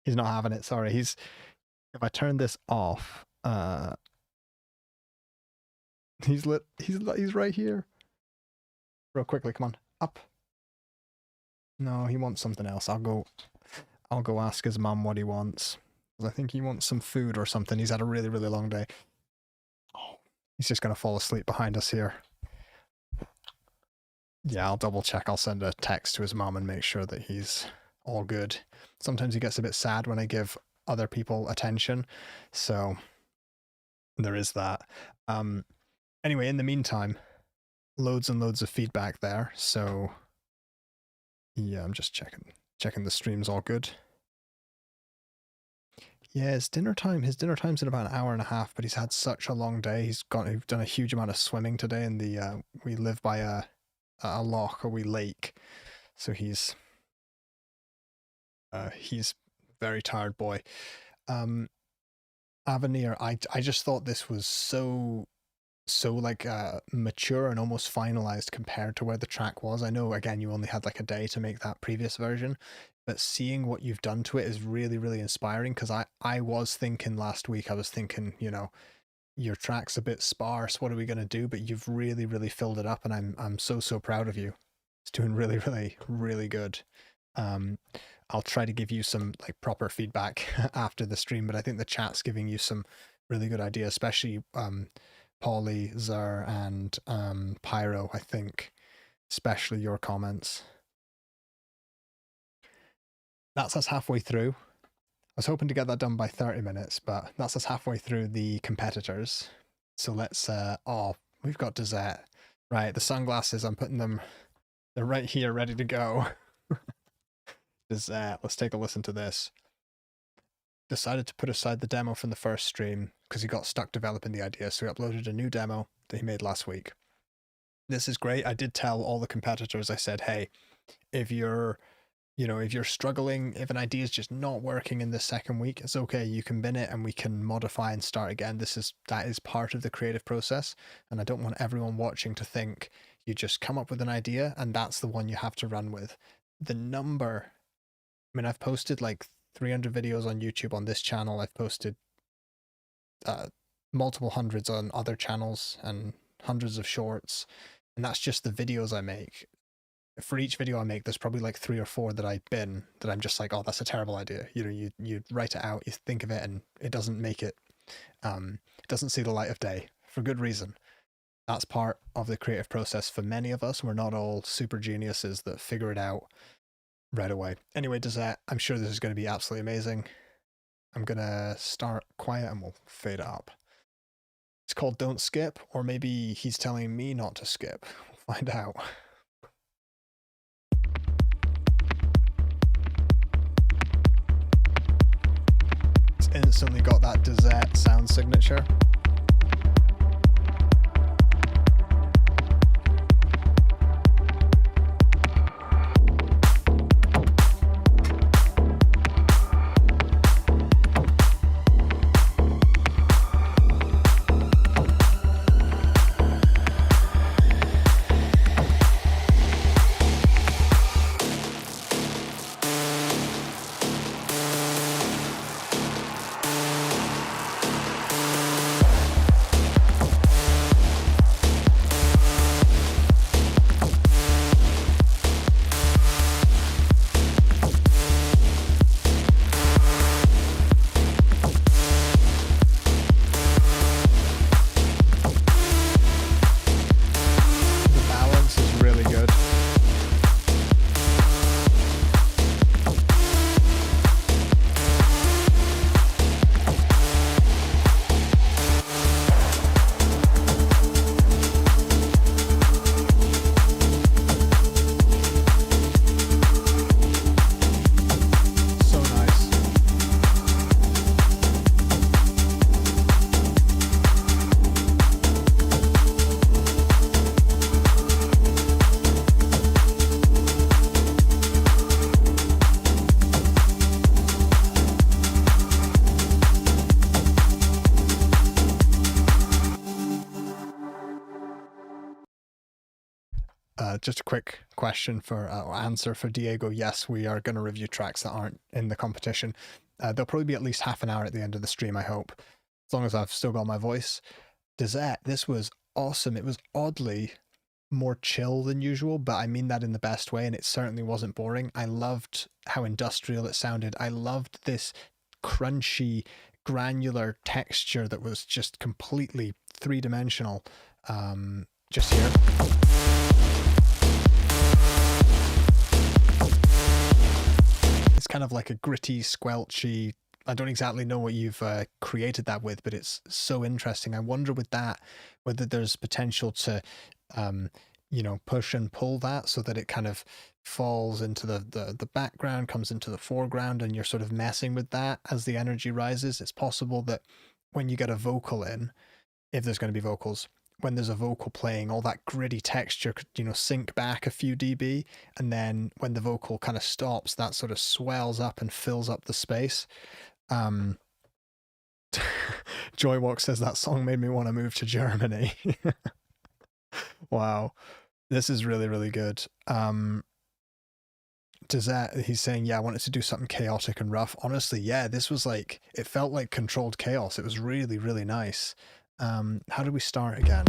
He's not having it. Sorry. If I turn this off, he's right here. Real quickly, come on, up. No, he wants something else. I'll go ask his mum what he wants. I think he wants some food or something. He's had a really, really long day. Oh, he's just gonna fall asleep behind us here. Yeah, I'll double check. I'll send a text to his mum and make sure that he's all good. Sometimes he gets a bit sad when I give other people attention, so there is that. Anyway, in the meantime, loads and loads of feedback there, so yeah, I'm just checking the stream's all good. Yeah, his dinner time's in about an hour and a half, but he's had such a long day. He's done a huge amount of swimming today, and we live by a loch, a wee lake, so he's very tired boy. Aanir, I just thought this was so like mature and almost finalized compared to where the track was. I know, again, you only had like a day to make that previous version, but seeing what you've done to it is really, really inspiring, because I was thinking last week, I was thinking, you know, your track's a bit sparse, what are we going to do? But you've really, really filled it up, and I'm so proud of you. It's doing really, really, really good. I'll try to give you some like proper feedback after the stream, but I think the chat's giving you some really good ideas, especially Polly, Zer, and Pyro, I think, especially your comments. That's us halfway through. I was hoping to get that done by 30 minutes, but that's us halfway through the competitors. So let's, oh, we've got Dizet. Right, the sunglasses, I'm putting them, they're right here, ready to go. Dizet, let's take a listen to this. Decided to put aside the demo from the first stream because he got stuck developing the idea, so he uploaded a new demo that he made last week. This is great. I did tell all the competitors, I said, hey, if you're struggling, if an idea is just not working in the second week, it's okay. You can bin it and we can modify and start again. That is part of the creative process. And I don't want everyone watching to think you just come up with an idea and that's the one you have to run with. I've posted like 300 videos on YouTube on this channel. I've posted multiple hundreds on other channels and hundreds of shorts. And that's just the videos I make. For each video I make, there's probably like 3 or 4 that I bin that I'm just like, oh, that's a terrible idea. You know, you write it out, you think of it, and it doesn't make it, it doesn't see the light of day for good reason. That's part of the creative process for many of us. We're not all super geniuses that figure it out right away. Anyway, Dizet, I'm sure this is going to be absolutely amazing. I'm going to start quiet and we'll fade it up. It's called Don't Skip, or maybe he's telling me not to skip. We'll find out. It's instantly got that Dizet sound signature. Just a quick question or answer for Diego. Yes, we are going to review tracks that aren't in the competition. There'll probably be at least half an hour at the end of the stream, I hope, as long as I've still got my voice. Dizet, this was awesome. It was oddly more chill than usual, but I mean that in the best way, and it certainly wasn't boring. I loved how industrial it sounded. I loved this crunchy, granular texture that was just completely three-dimensional. Just here. It's kind of like a gritty, squelchy, I don't exactly know what you've created that with, but it's so interesting. I wonder with that, whether there's potential to, you know, push and pull that so that it kind of falls into the background, comes into the foreground, and you're sort of messing with that as the energy rises. It's possible that when you get a vocal in, if there's going to be vocals, when there's a vocal playing, all that gritty texture could, you know, sink back a few dB, and then when the vocal kind of stops, that sort of swells up and fills up the space. Joywalk says that song made me want to move to Germany. Wow, this is really, really good. Dizet, he's saying, yeah, I wanted to do something chaotic and rough. Honestly, yeah, this was like, it felt like controlled chaos. It was really, really nice. How do we start again?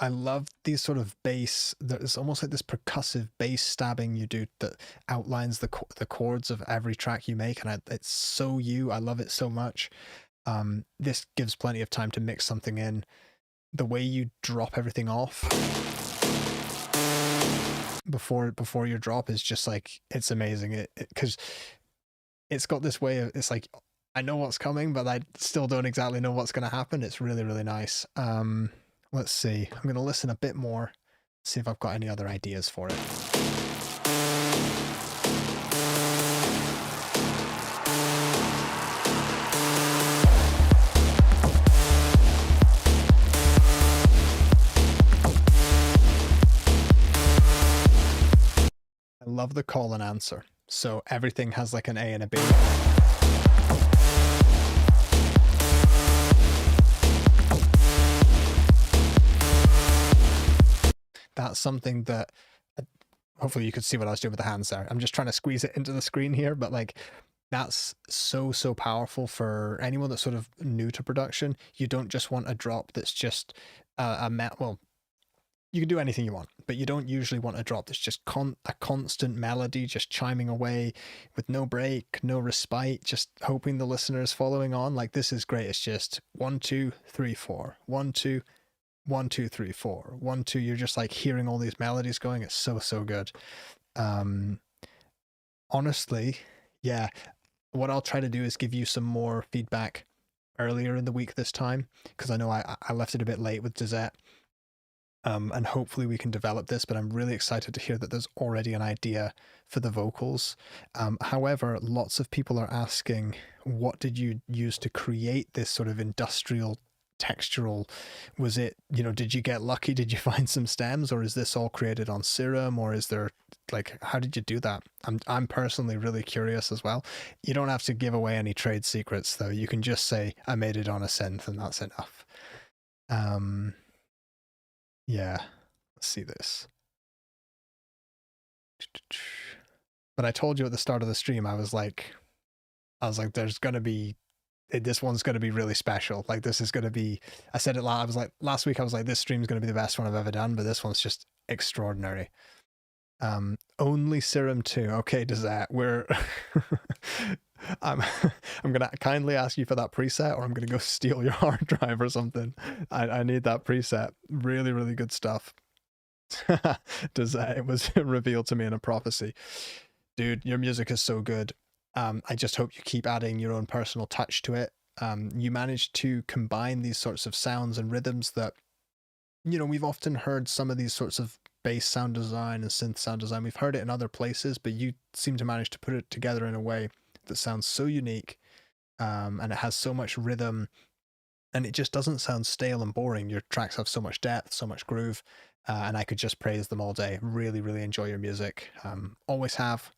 I love these sort of bass, there's almost like this percussive bass stabbing you do that outlines the chords of every track you make, and it's so you. I love it so much. This gives plenty of time to mix something in. The way you drop everything off before your drop is just like, it's amazing. Because it's got this way of, it's like, I know what's coming, but I still don't exactly know what's going to happen. It's really, really nice. Let's see. I'm going to listen a bit more, see if I've got any other ideas for it. I love the call and answer. So everything has like an A and a B. That's something that hopefully you could see what I was doing with the hands there. I'm just trying to squeeze it into the screen here, but like that's so powerful for anyone that's sort of new to production. You don't just want a drop that's just well, you can do anything you want, but you don't usually want a drop that's just a constant melody just chiming away with no break, no respite, just hoping the listener is following on. Like, this is great. It's just 1 2 3 4 1 2 1 2 3 4 1 2. You're just like hearing all these melodies going. It's so good. Honestly, yeah, what I'll try to do is give you some more feedback earlier in the week this time, because I know I left it a bit late with Dizet. And hopefully we can develop this, but I'm really excited to hear that there's already an idea for the vocals. However, lots of people are asking, what did you use to create this sort of industrial textural? Was it, you know, did you get lucky? Did you find some stems, or is this all created on Serum, or is there, like, how did you do that? I'm personally really curious as well. You don't have to give away any trade secrets though. You can just say I made it on a synth and that's enough. Yeah, let's see this. But I told you at the start of the stream, I was like, there's gonna be, this one's gonna be really special. Like, this is gonna be, I said it I was like, last week I was like, this stream's gonna be the best one I've ever done, but this one's just extraordinary. Only Serum 2. Okay, Dizet, we're I'm gonna kindly ask you for that preset, or I'm gonna go steal your hard drive or something. I need that preset. Really good stuff. Dizet, it was revealed to me in a prophecy. Dude, your music is so good. I just hope you keep adding your own personal touch to it. You managed to combine these sorts of sounds and rhythms that, you know, we've often heard some of these sorts of bass sound design and synth sound design. We've heard it in other places, but you seem to manage to put it together in a way that sounds so unique, and it has so much rhythm, and it just doesn't sound stale and boring. Your tracks have so much depth, so much groove, and I could just praise them all day. Really enjoy your music. Always have.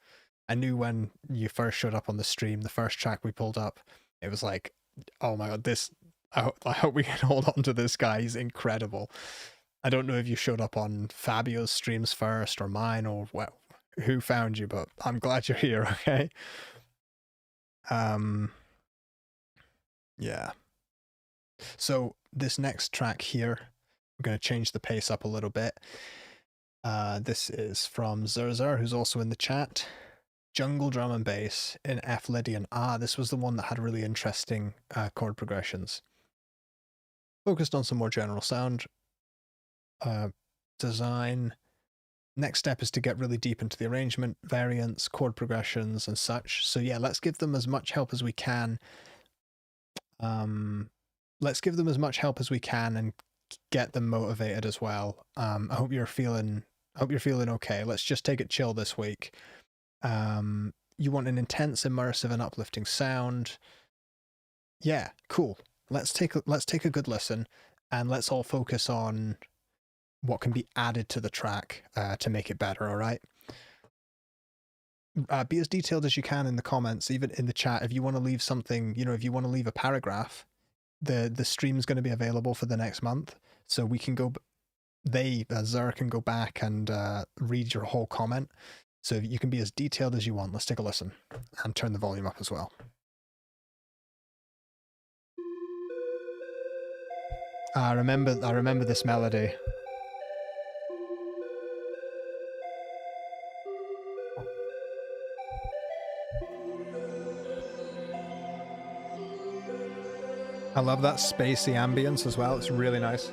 I knew when you first showed up on the stream, the first track we pulled up, it was like, oh my god, this, I hope we can hold on to this guy. He's incredible. I don't know if you showed up on Fabio's streams first or mine, or who found you, but I'm glad you're here, okay? Yeah. So this next track here, I'm going to change the pace up a little bit. This is from Xerxer, who's also in the chat. Jungle drum and bass in F Lydian. This was the one that had really interesting chord progressions. Focused on some more general sound design. Next step is to get really deep into the arrangement, variants, chord progressions, and such. So yeah, let's give them as much help as we can. Let's give them as much help as we can and get them motivated as well. I hope you're feeling okay. Let's just take it chill this week. You want an intense, immersive, and uplifting sound. Yeah, cool. Let's take a good listen, and let's all focus on what can be added to the track to make it better. All right. Be as detailed as you can in the comments, even in the chat. If you want to leave something, if you want to leave a paragraph, the stream's going to be available for the next month, so we can go. Zer can go back and read your whole comment. So you can be as detailed as you want. Let's take a listen and turn the volume up as well. I remember this melody. I love that spacey ambience as well. It's really nice.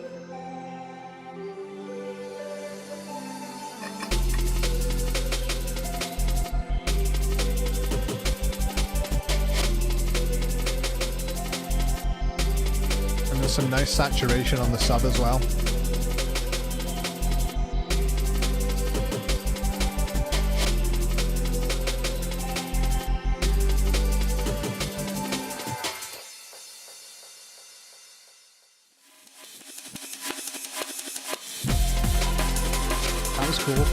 Some nice saturation on the sub as well. That was cool.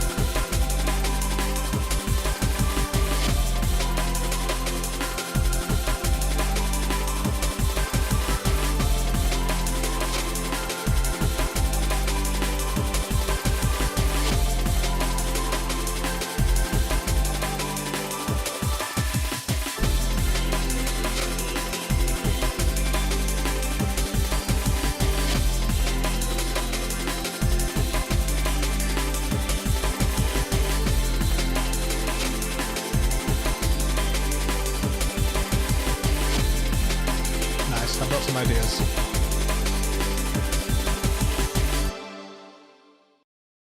Ideas.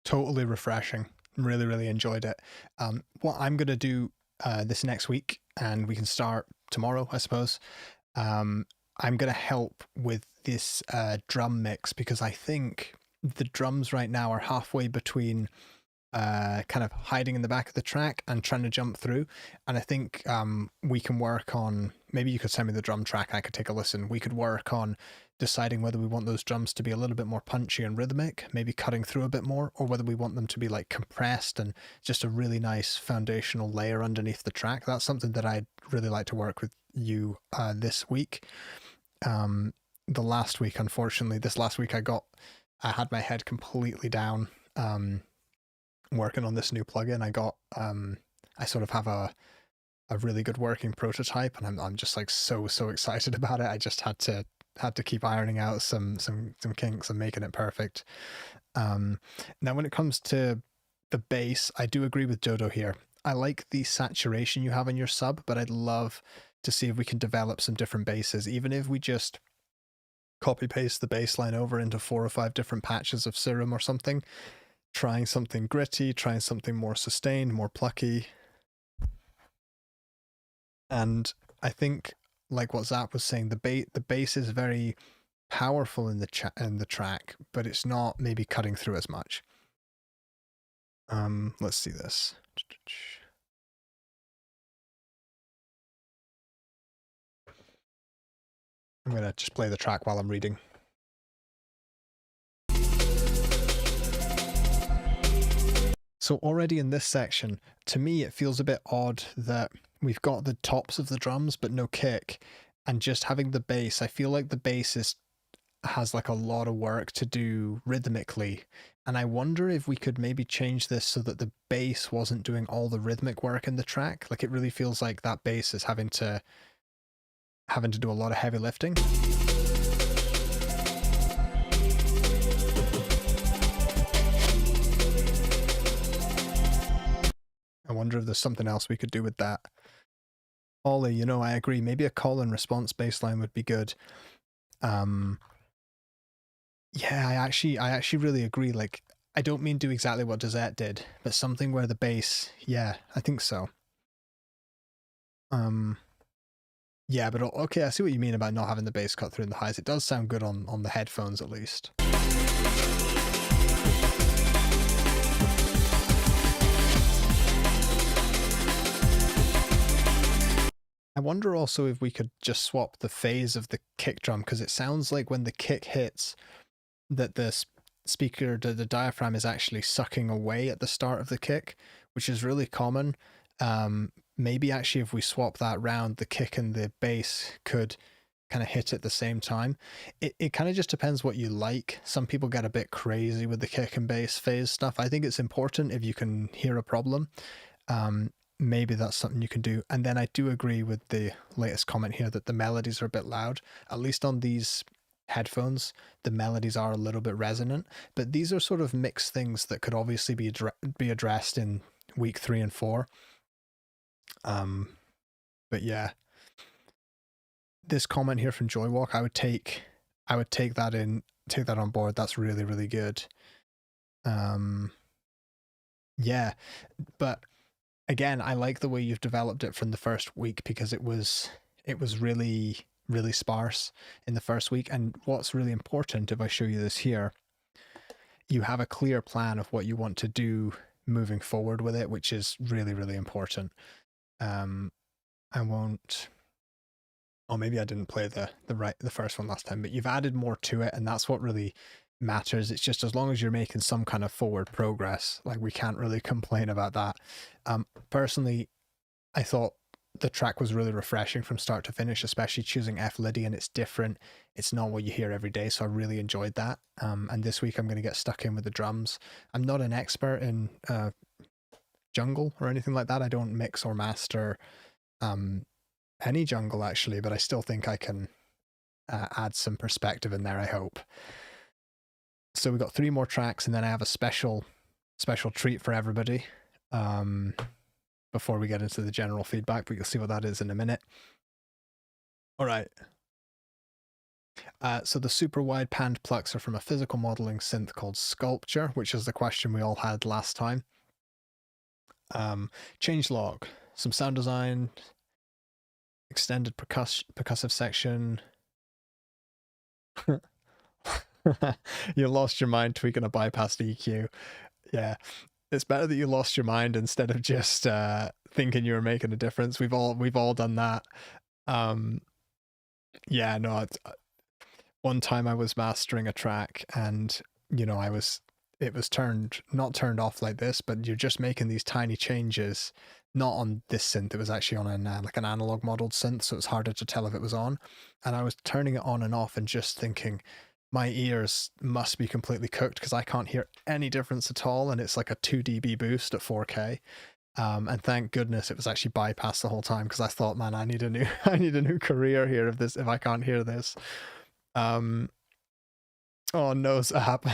Totally refreshing. Really enjoyed it. What I'm gonna do this next week, and we can start tomorrow, I suppose. I'm gonna help with this drum mix, because I think the drums right now are halfway between kind of hiding in the back of the track and trying to jump through. And I think we can work on, maybe you could send me the drum track, I could take a listen. We could work on deciding whether we want those drums to be a little bit more punchy and rhythmic, maybe cutting through a bit more, or whether we want them to be like compressed and just a really nice foundational layer underneath the track. That's something that I'd really like to work with you this week. The last week, unfortunately, this last week I had my head completely down working on this new plugin. I sort of have a really good working prototype, and I'm just like so excited about it. I just had to keep ironing out some kinks and making it perfect. Now when it comes to the bass, I do agree with Dodo here. I like the saturation you have in your sub, but I'd love to see if we can develop some different basses, even if we just copy paste the bass line over into 4 or 5 different patches of Serum or something. Trying something gritty, trying something more sustained, more plucky. And I think, like what Zap was saying, the bass is very powerful in the track, but it's not maybe cutting through as much. Let's see this. I'm gonna just play the track while I'm reading. So already in this section, to me, it feels a bit odd that we've got the tops of the drums, but no kick, and just having the bass. I feel like the bass has like a lot of work to do rhythmically, And I wonder if we could maybe change this so that the bass wasn't doing all the rhythmic work in the track. Like, it really feels like that bass is having to do a lot of heavy lifting. I wonder if there's something else we could do with that. Ollie, you know, I agree. Maybe a call and response bass line would be good. Yeah, I actually really agree. Like, I don't mean do exactly what Dizet did, but something where the bass, yeah, I think so. Yeah, but okay, I see what you mean about not having the bass cut through in the highs. It does sound good on the headphones at least. I wonder also if we could just swap the phase of the kick drum, because it sounds like when the kick hits that the speaker, the diaphragm is actually sucking away at the start of the kick, which is really common. Maybe actually if we swap that round, the kick and the bass could kind of hit at the same time. It kind of just depends what you like. Some people get a bit crazy with the kick and bass phase stuff. I think it's important if you can hear a problem. Maybe that's something you can do. And then I do agree with the latest comment here that the melodies are a bit loud. At least on these headphones, the melodies are a little bit resonant, but these are sort of mixed things that could obviously be addressed in week 3 and 4. But yeah, this comment here from Joywalk, I would take that on board. That's really, really good. Yeah, but again, I like the way you've developed it from the first week, because it was really, really sparse in the first week. And what's really important, if I show you this here, you have a clear plan of what you want to do moving forward with it, which is really, really important. I won't, oh, maybe I didn't play the first one last time, but you've added more to it, and that's what really matters. It's just as long as you're making some kind of forward progress, like, we can't really complain about that. Personally, I thought the track was really refreshing from start to finish, especially choosing F Lydian. It's different. It's not what you hear every day, so I really enjoyed that. And this week I'm going to get stuck in with the drums. I'm not an expert in jungle or anything like that. I don't mix or master any jungle, actually, but I still think I can add some perspective in there, I hope. So we've got 3 more tracks, and then I have a special treat for everybody before we get into the general feedback, but you'll see what that is in a minute. All right. So the super wide panned plucks are from a physical modeling synth called Sculpture, which is the question we all had last time. Changelog, some sound design, extended percussive section. You lost your mind tweaking a bypass EQ. Yeah, it's better that you lost your mind instead of just thinking you were making a difference. We've all done that. Yeah, no. One time I was mastering a track, and you know, it was not turned off like this, but you're just making these tiny changes. Not on this synth, it was actually on like an analog modeled synth, so it's harder to tell if it was on. And I was turning it on and off and just thinking, my ears must be completely cooked because I can't hear any difference at all, and it's like a 2 dB boost at 4K. And thank goodness it was actually bypassed the whole time, because I thought, man, I need a new career here if I can't hear this. Oh no, Zap.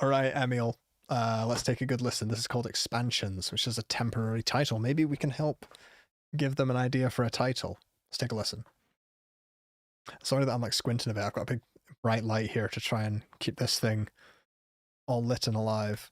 All right, Emiel. Let's take a good listen. This is called Expansions, which is a temporary title. Maybe we can help give them an idea for a title. Let's take a listen. Sorry that I'm like squinting a bit. I've got a big bright light here to try and keep this thing all lit and alive.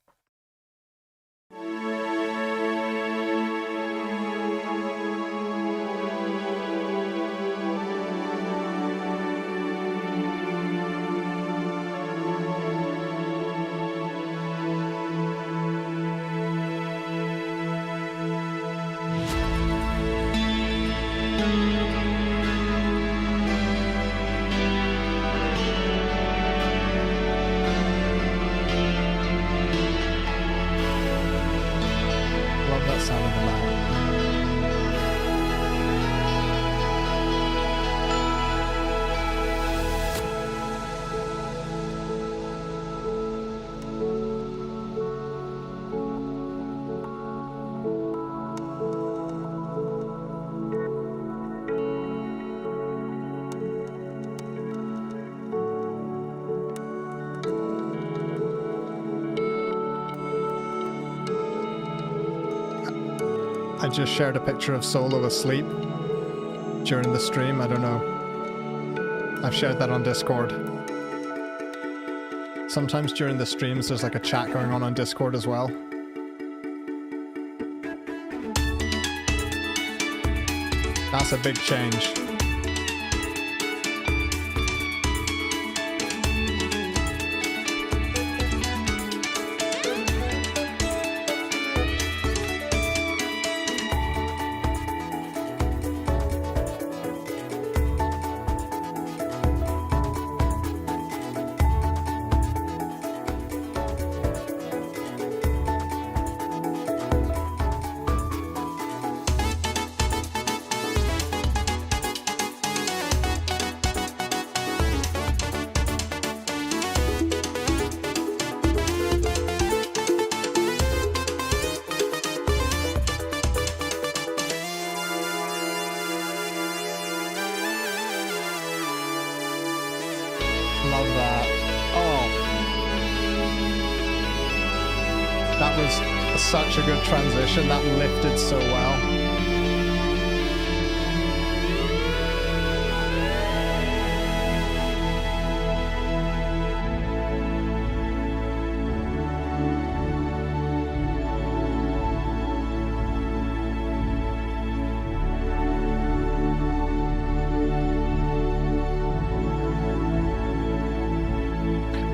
I just shared a picture of Solo asleep during the stream. I don't know. I've shared that on Discord. Sometimes during the streams there's like a chat going on Discord as well. That's a big change. Such a good transition, that lifted so well.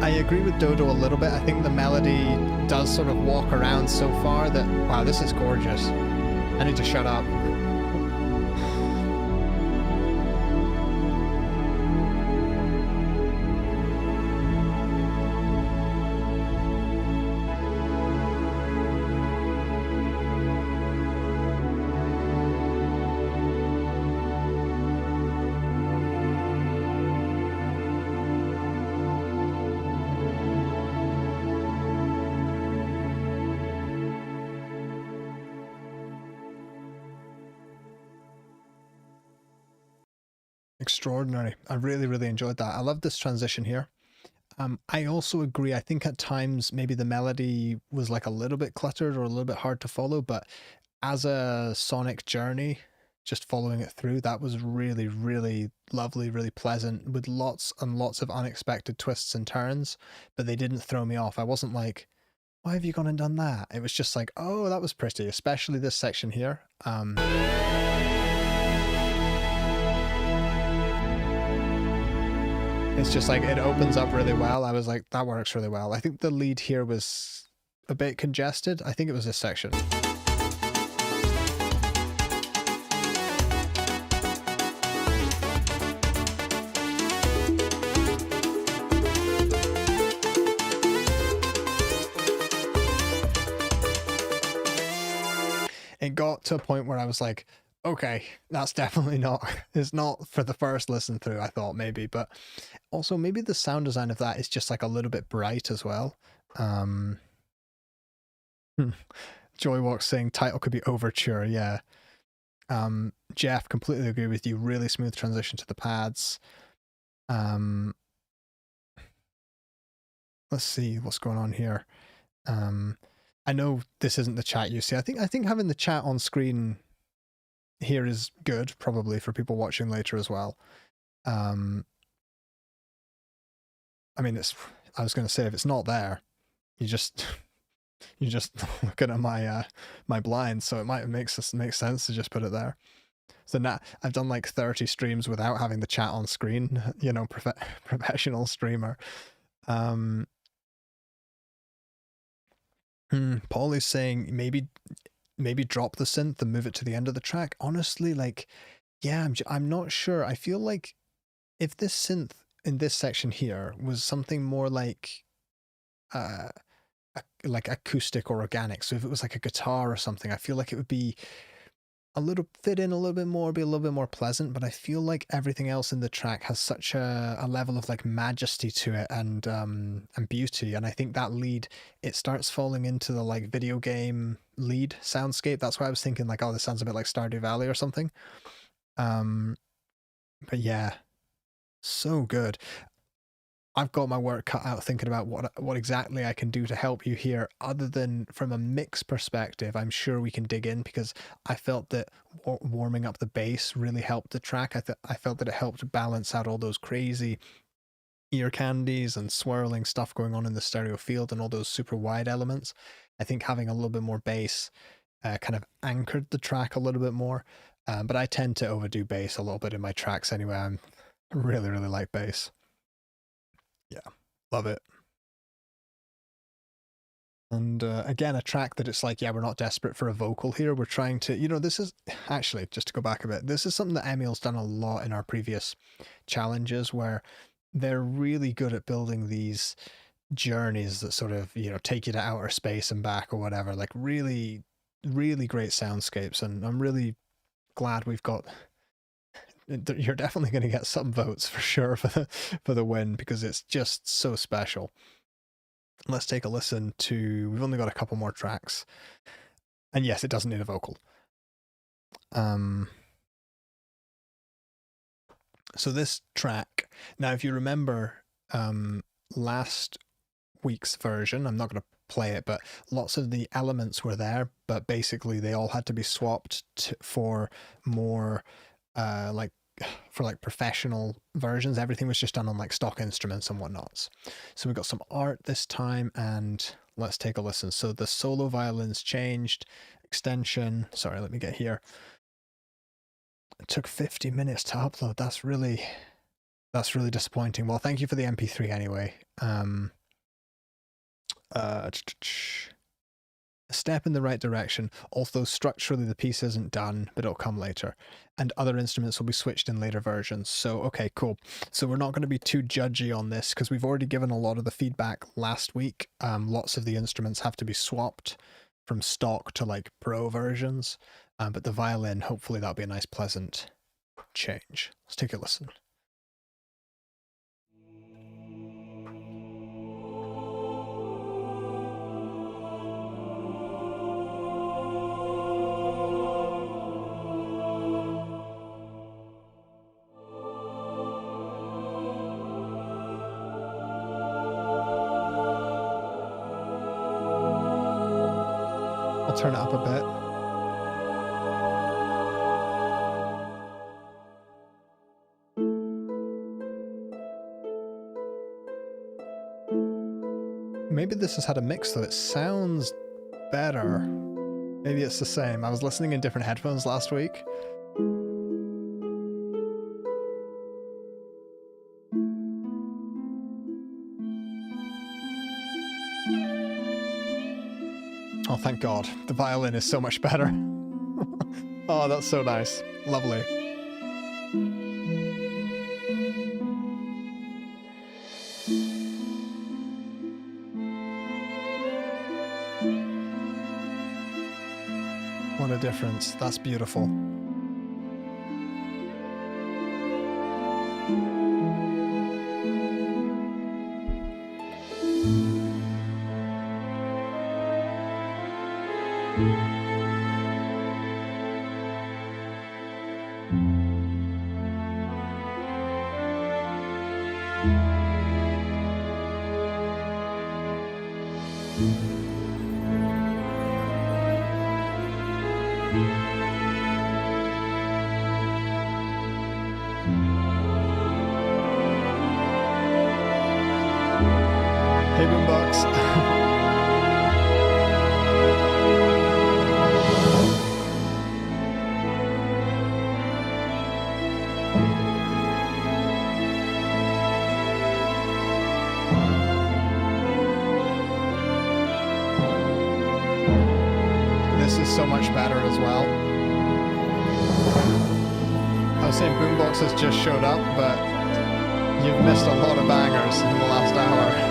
I agree with Dodo a little bit. I think the melody does sort of walk around so far that, wow, this is gorgeous. I need to shut up. Extraordinary. I really, really enjoyed that. I love this transition here. I also agree. I think at times maybe the melody was like a little bit cluttered or a little bit hard to follow, but as a sonic journey, just following it through, that was really, really lovely, really pleasant, with lots and lots of unexpected twists and turns, but they didn't throw me off. I wasn't like, why have you gone and done that? It was just like, oh, that was pretty, especially this section here. It's just like, it opens up really well. I was like, that works really well. I think the lead here was a bit congested. I think it was this section. It got to a point where I was like, okay, that's definitely not, it's not for the first listen through, I thought maybe, but also maybe the sound design of that is just like a little bit bright as well. Joywalk saying title could be Overture, yeah. Jeff, completely agree with you, really smooth transition to the pads. Let's see what's going on here. I know this isn't the chat you see. I think having the chat on screen here is good, probably for people watching later as well. I mean, I was going to say, if it's not there, you're just looking at my my blinds, so it might make sense to just put it there. So now I've done like 30 streams without having the chat on screen, you know, professional streamer. Paul is saying maybe drop the synth and move it to the end of the track. Honestly, like, yeah, I'm not sure. I feel like if this synth in this section here was something more like acoustic or organic, so if it was like a guitar or something, I feel like it would be fit in a little bit more, be a little bit more pleasant. But I feel like everything else in the track has such a level of like majesty to it and beauty, and I think that lead, it starts falling into the like video game lead soundscape. That's why I was thinking like, oh, this sounds a bit like Stardew Valley or something. But yeah, so good. I've got my work cut out thinking about what exactly I can do to help you here, other than from a mix perspective. I'm sure we can dig in, because I felt that warming up the bass really helped the track. I felt that it helped balance out all those crazy ear candies and swirling stuff going on in the stereo field and all those super wide elements. I think having a little bit more bass kind of anchored the track a little bit more. But I tend to overdo bass a little bit in my tracks anyway. I really, really like bass. Yeah, love it. And again, a track that it's like, yeah, we're not desperate for a vocal here. We're trying to, this is actually, just to go back a bit, this is something that Emiel's done a lot in our previous challenges, where they're really good at building these journeys that sort of, take you to outer space and back or whatever, like really, really great soundscapes. And I'm really glad we've got, you're definitely going to get some votes for sure for the win, because it's just so special. Let's take a listen to, we've only got a couple more tracks. And yes, it doesn't need a vocal. So this track, now if you remember last week's version, I'm not going to play it, but lots of the elements were there, but basically they all had to be swapped for more for professional versions. Everything was just done on like stock instruments and whatnots. So we got some art this time, and let's take a listen. So the solo violins changed, extension, sorry, let me get here. It took 50 minutes to upload. That's really disappointing. Well, thank you for the MP3 anyway. A step in the right direction, although structurally the piece isn't done, but it'll come later. And other instruments will be switched in later versions. So, okay, cool. So we're not going to be too judgy on this, because we've already given a lot of the feedback last week. Lots of the instruments have to be swapped from stock to like pro versions. But the violin, hopefully that'll be a nice, pleasant change. Let's take a listen. I'll turn it up a bit. Maybe this has had a mix though. It sounds better. Maybe it's the same. I was listening in different headphones last week. Oh, thank God. The violin is so much better. Oh, that's so nice. Lovely. What a difference. That's beautiful. Hey, Boombox. This is so much better as well. I was saying Boombox has just showed up, but you've missed a lot of bangers in the last hour.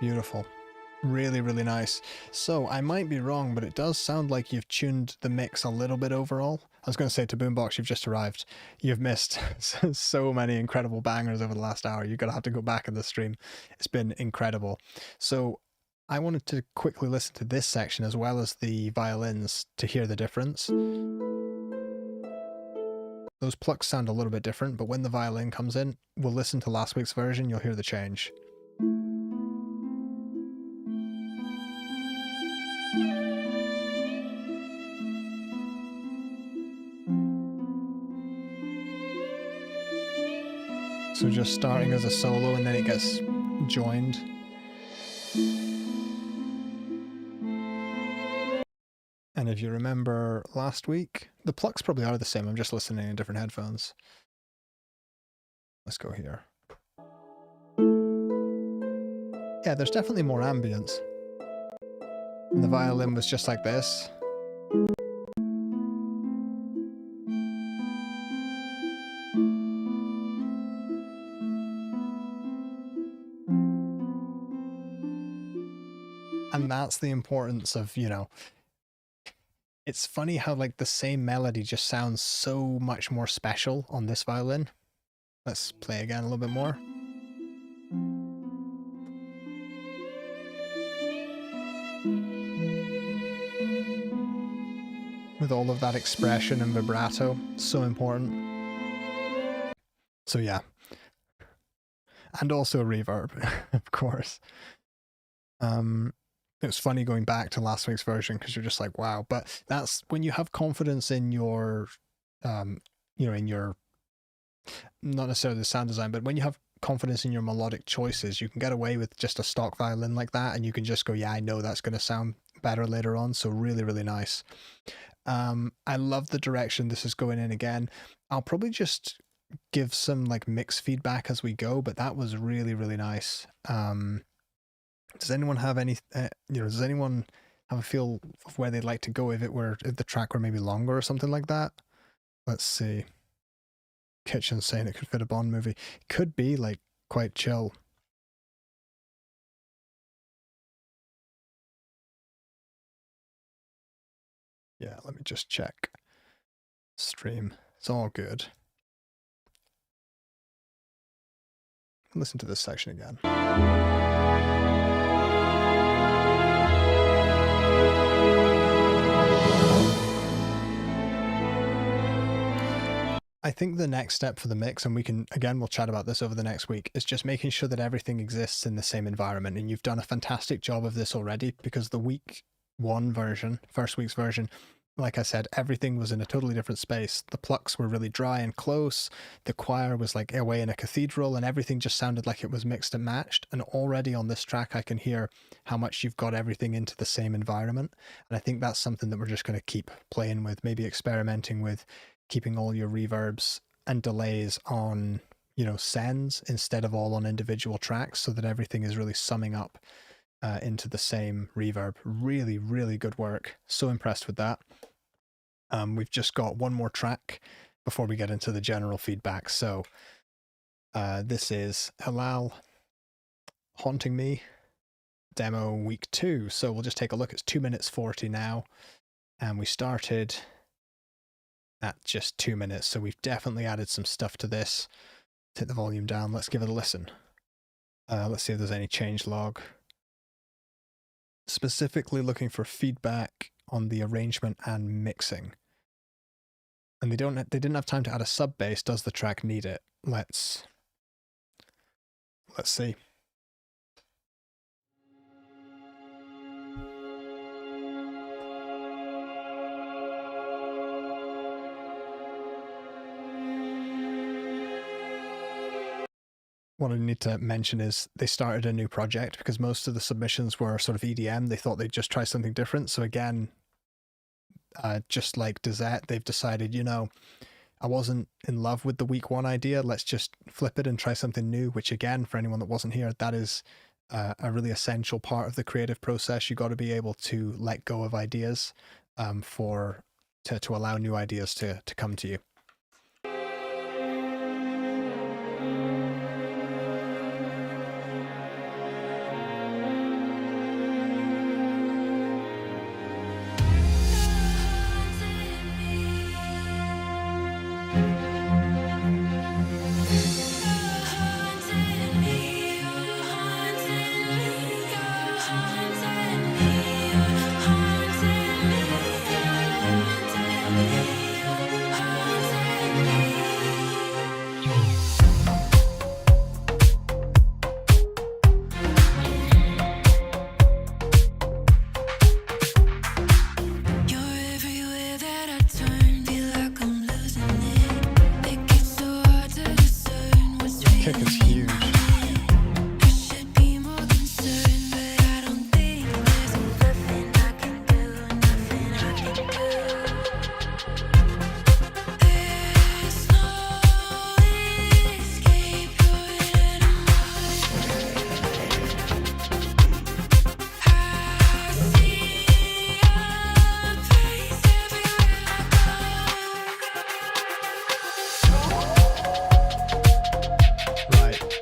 Beautiful. Really, really nice. So I might be wrong, but it does sound like you've tuned the mix a little bit overall. I was going to say to Boombox, you've just arrived. You've missed so many incredible bangers over the last hour. You're going to have to go back in the stream. It's been incredible. So I wanted to quickly listen to this section as well as the violins to hear the difference. Those plucks sound a little bit different, but when the violin comes in, we'll listen to last week's version, you'll hear the change. So just starting as a solo and then it gets joined. And if you remember last week, the plucks probably are the same. I'm just listening in different headphones. Let's go here. Yeah, there's definitely more ambience. And the violin was just like this. And that's the importance of, you know, it's funny how like the same melody just sounds so much more special on this violin. Let's play again a little bit more. With all of that expression and vibrato, so important. So yeah. And also reverb, of course. It was funny going back to last week's version because you're just like, wow. But that's when you have confidence in your, you know, in your, not necessarily the sound design, but when you have confidence in your melodic choices, you can get away with just a stock violin like that, and you can just go, yeah, I know that's going to sound better later on. So really, really nice. I love the direction this is going in again. I'll probably just give some like mix feedback as we go, but that was really, really nice. Does anyone have any, you know, does anyone have a feel of where they'd like to go if the track were maybe longer or something like that? Let's see. Kitchen saying it could fit a Bond movie. It could be like quite chill. Yeah, let me just check. Stream. It's all good. Listen to this section again. I think the next step for the mix, and we'll chat about this over the next week, is just making sure that everything exists in the same environment. And you've done a fantastic job of this already, because the week one version, first week's version, like I said, everything was in a totally different space. The plucks were really dry and close. The choir was like away in a cathedral, and everything just sounded like it was mixed and matched. And already on this track, I can hear how much you've got everything into the same environment. And I think that's something that we're just going to keep playing with, maybe experimenting with, keeping all your reverbs and delays on, you know, sends instead of all on individual tracks, so that everything is really summing up into the same reverb. Really, really good work. So impressed with that. We've just got one more track before we get into the general feedback. So this is Halal, Haunting Me, demo week 2. So we'll just take a look. It's 2 minutes 40 now, and we started at just 2 minutes. So we've definitely added some stuff to this. Take the volume down. Let's give it a listen. Let's see if there's any change log. Specifically looking for feedback on the arrangement and mixing. And they didn't have time to add a sub bass. Does the track need it? Let's see. What I need to mention is they started a new project, because most of the submissions were sort of EDM. They thought they'd just try something different. So again, just like Dizet, they've decided, you know, I wasn't in love with the week 1 idea. Let's just flip it and try something new, which again, for anyone that wasn't here, that is a really essential part of the creative process. You got to be able to let go of ideas to allow new ideas to come to you.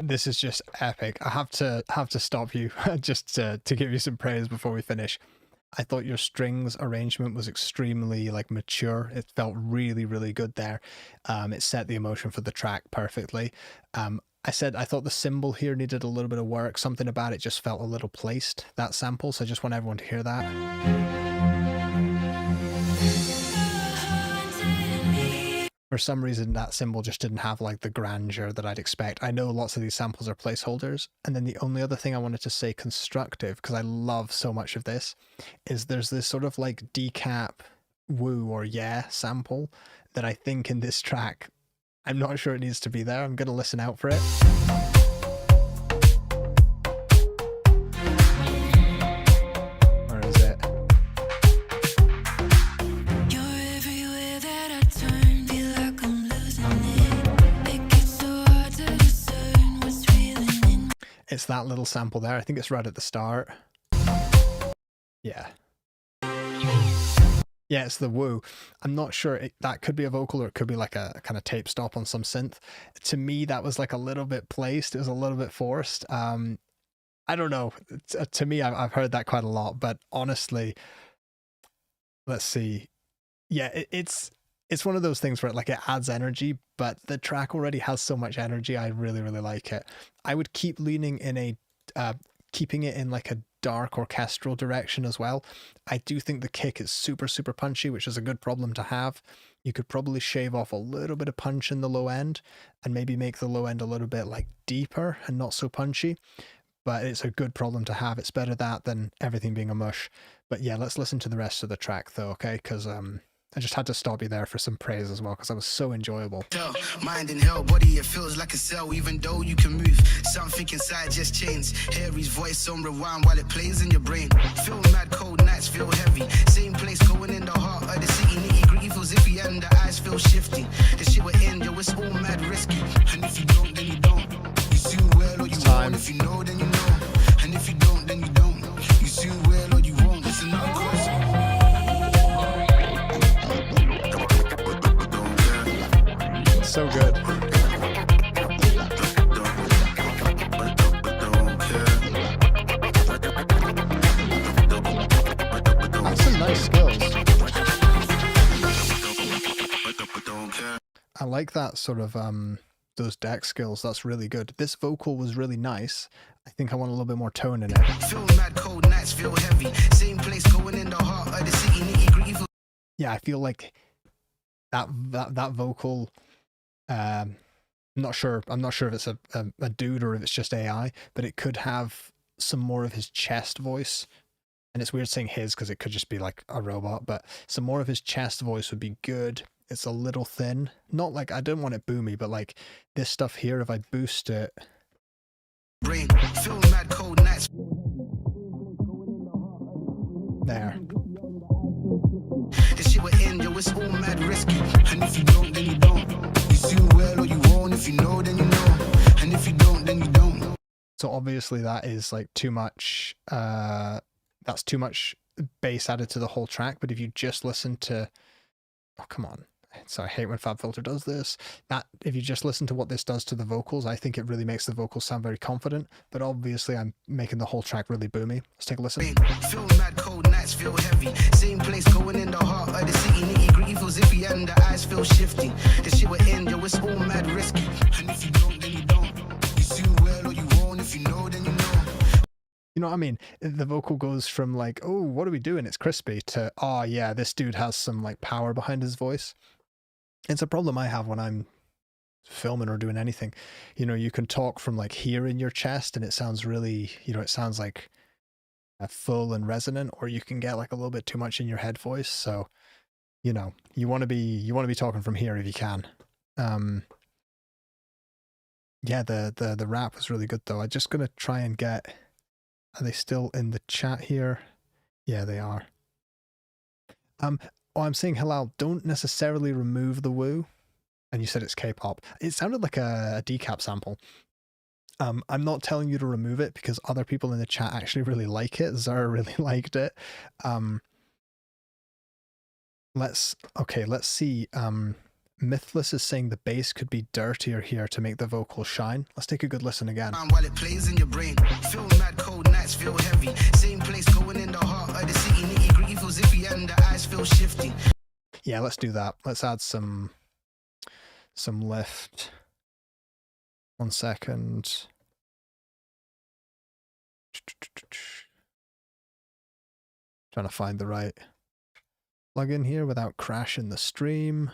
This is just epic. I have to stop you just to give you some praise before we finish. I thought your strings arrangement was extremely like mature. It felt really, really good there. It set the emotion for the track perfectly. I said I thought the cymbal here needed a little bit of work. Something about it just felt a little placed, that sample. So I just want everyone to hear that. For some reason, that cymbal just didn't have like the grandeur that I'd expect. I know lots of these samples are placeholders. And then the only other thing I wanted to say constructive, because I love so much of this, is there's this sort of like decap woo or yeah sample that I think in this track, I'm not sure it needs to be there. I'm going to listen out for it. It's that little sample there. I think it's right at the start. Yeah. Yeah, it's the woo. I'm not sure. That could be a vocal or it could be like a kind of tape stop on some synth. To me, that was like a little bit placed. It was a little bit forced. I don't know. To me, I've heard that quite a lot. But honestly, let's see. Yeah, it's one of those things where like it adds energy, but the track already has so much energy. I really, really like it. I would keep leaning in keeping it in like a dark orchestral direction as well. I do think the kick is super, super punchy, which is a good problem to have. You could probably shave off a little bit of punch in the low end and maybe make the low end a little bit like deeper and not so punchy, but it's a good problem to have. It's better that than everything being a mush. But yeah, let's listen to the rest of the track though, okay? Because I just had to stop you there for some praise as well, because that was so enjoyable. Mind in hell, body, it feels like a cell, even though you can move. Something inside just changed. Harry's voice on rewind while it plays in your brain. Feel mad, cold nights feel heavy. Same place going in the heart of the city. Nitty gritty feels iffy and the eyes feel shifty. The shit we're in, yo, it's all mad risky. And if you don't, then you don't. You soon will or you won't. If you know, then you know. And if you don't, then you don't. You soon will or you won't. It's another question. So good. That's some nice skills. I like that sort of those deck skills. That's really good. This vocal was really nice. I think I want a little bit more tone in it. Feel mad, cold nights feel heavy. Same place going in the heart of the city. Nitty gritty. Yeah, I feel like that vocal. I'm not sure if it's a dude or if it's just AI, but it could have some more of his chest voice. And it's weird saying his because it could just be like a robot, but some more of his chest voice would be good. It's a little thin. Not like, I don't want it boomy, but like this stuff here, if I boost it. Brain, feel mad, cold nights. There. The shit we're in, yo, it's all mad risky. And if you don't, then you don't. You soon will or you won't. If you know, then you know. And if you don't, then you don't. So obviously that is like too much, that's too much bass added to the whole track. But if you just listen to, oh, come on. So I hate when FabFilter does this. That if you just listen to what this does to the vocals, I think it really makes the vocals sound very confident. But obviously I'm making the whole track really boomy. Let's take a listen. Feel mad, cold nights feel heavy. Same place going in the heart of the city. Nitty gritty feels iffy and the eyes feel shifty. The shit we're in, yo, it's all mad risky. And if you don't, then you don't. You soon will or you won't. If you know, then you know. You know what I mean? The vocal goes from like, oh, what are we doing? It's crispy to, oh yeah, this dude has some like power behind his voice. It's a problem I have when I'm filming or doing anything. You know, you can talk from like here in your chest and it sounds really, you know, it sounds like full and resonant, or you can get like a little bit too much in your head voice. So, you know, you want to be talking from here if you can. Yeah, the rap was really good though. I'm just gonna try and get, are they still in the chat here? Yeah, they are. Oh, I'm saying Halal, don't necessarily remove the woo. And you said it's K-pop. It sounded like a decap sample. I'm not telling you to remove it because other people in the chat actually really like it. Zara really liked it. Let's see. Mythless is saying the bass could be dirtier here to make the vocals shine. Let's take a good listen again. While it plays in your brain, feel mad, cold nights feel heavy. Same place going in the heart of the city. Nitty gritty feels iffy and the eyes feel shifty. Yeah, let's do that. Let's add some lift. 1 second. Trying to find the right plugin here without crashing the stream.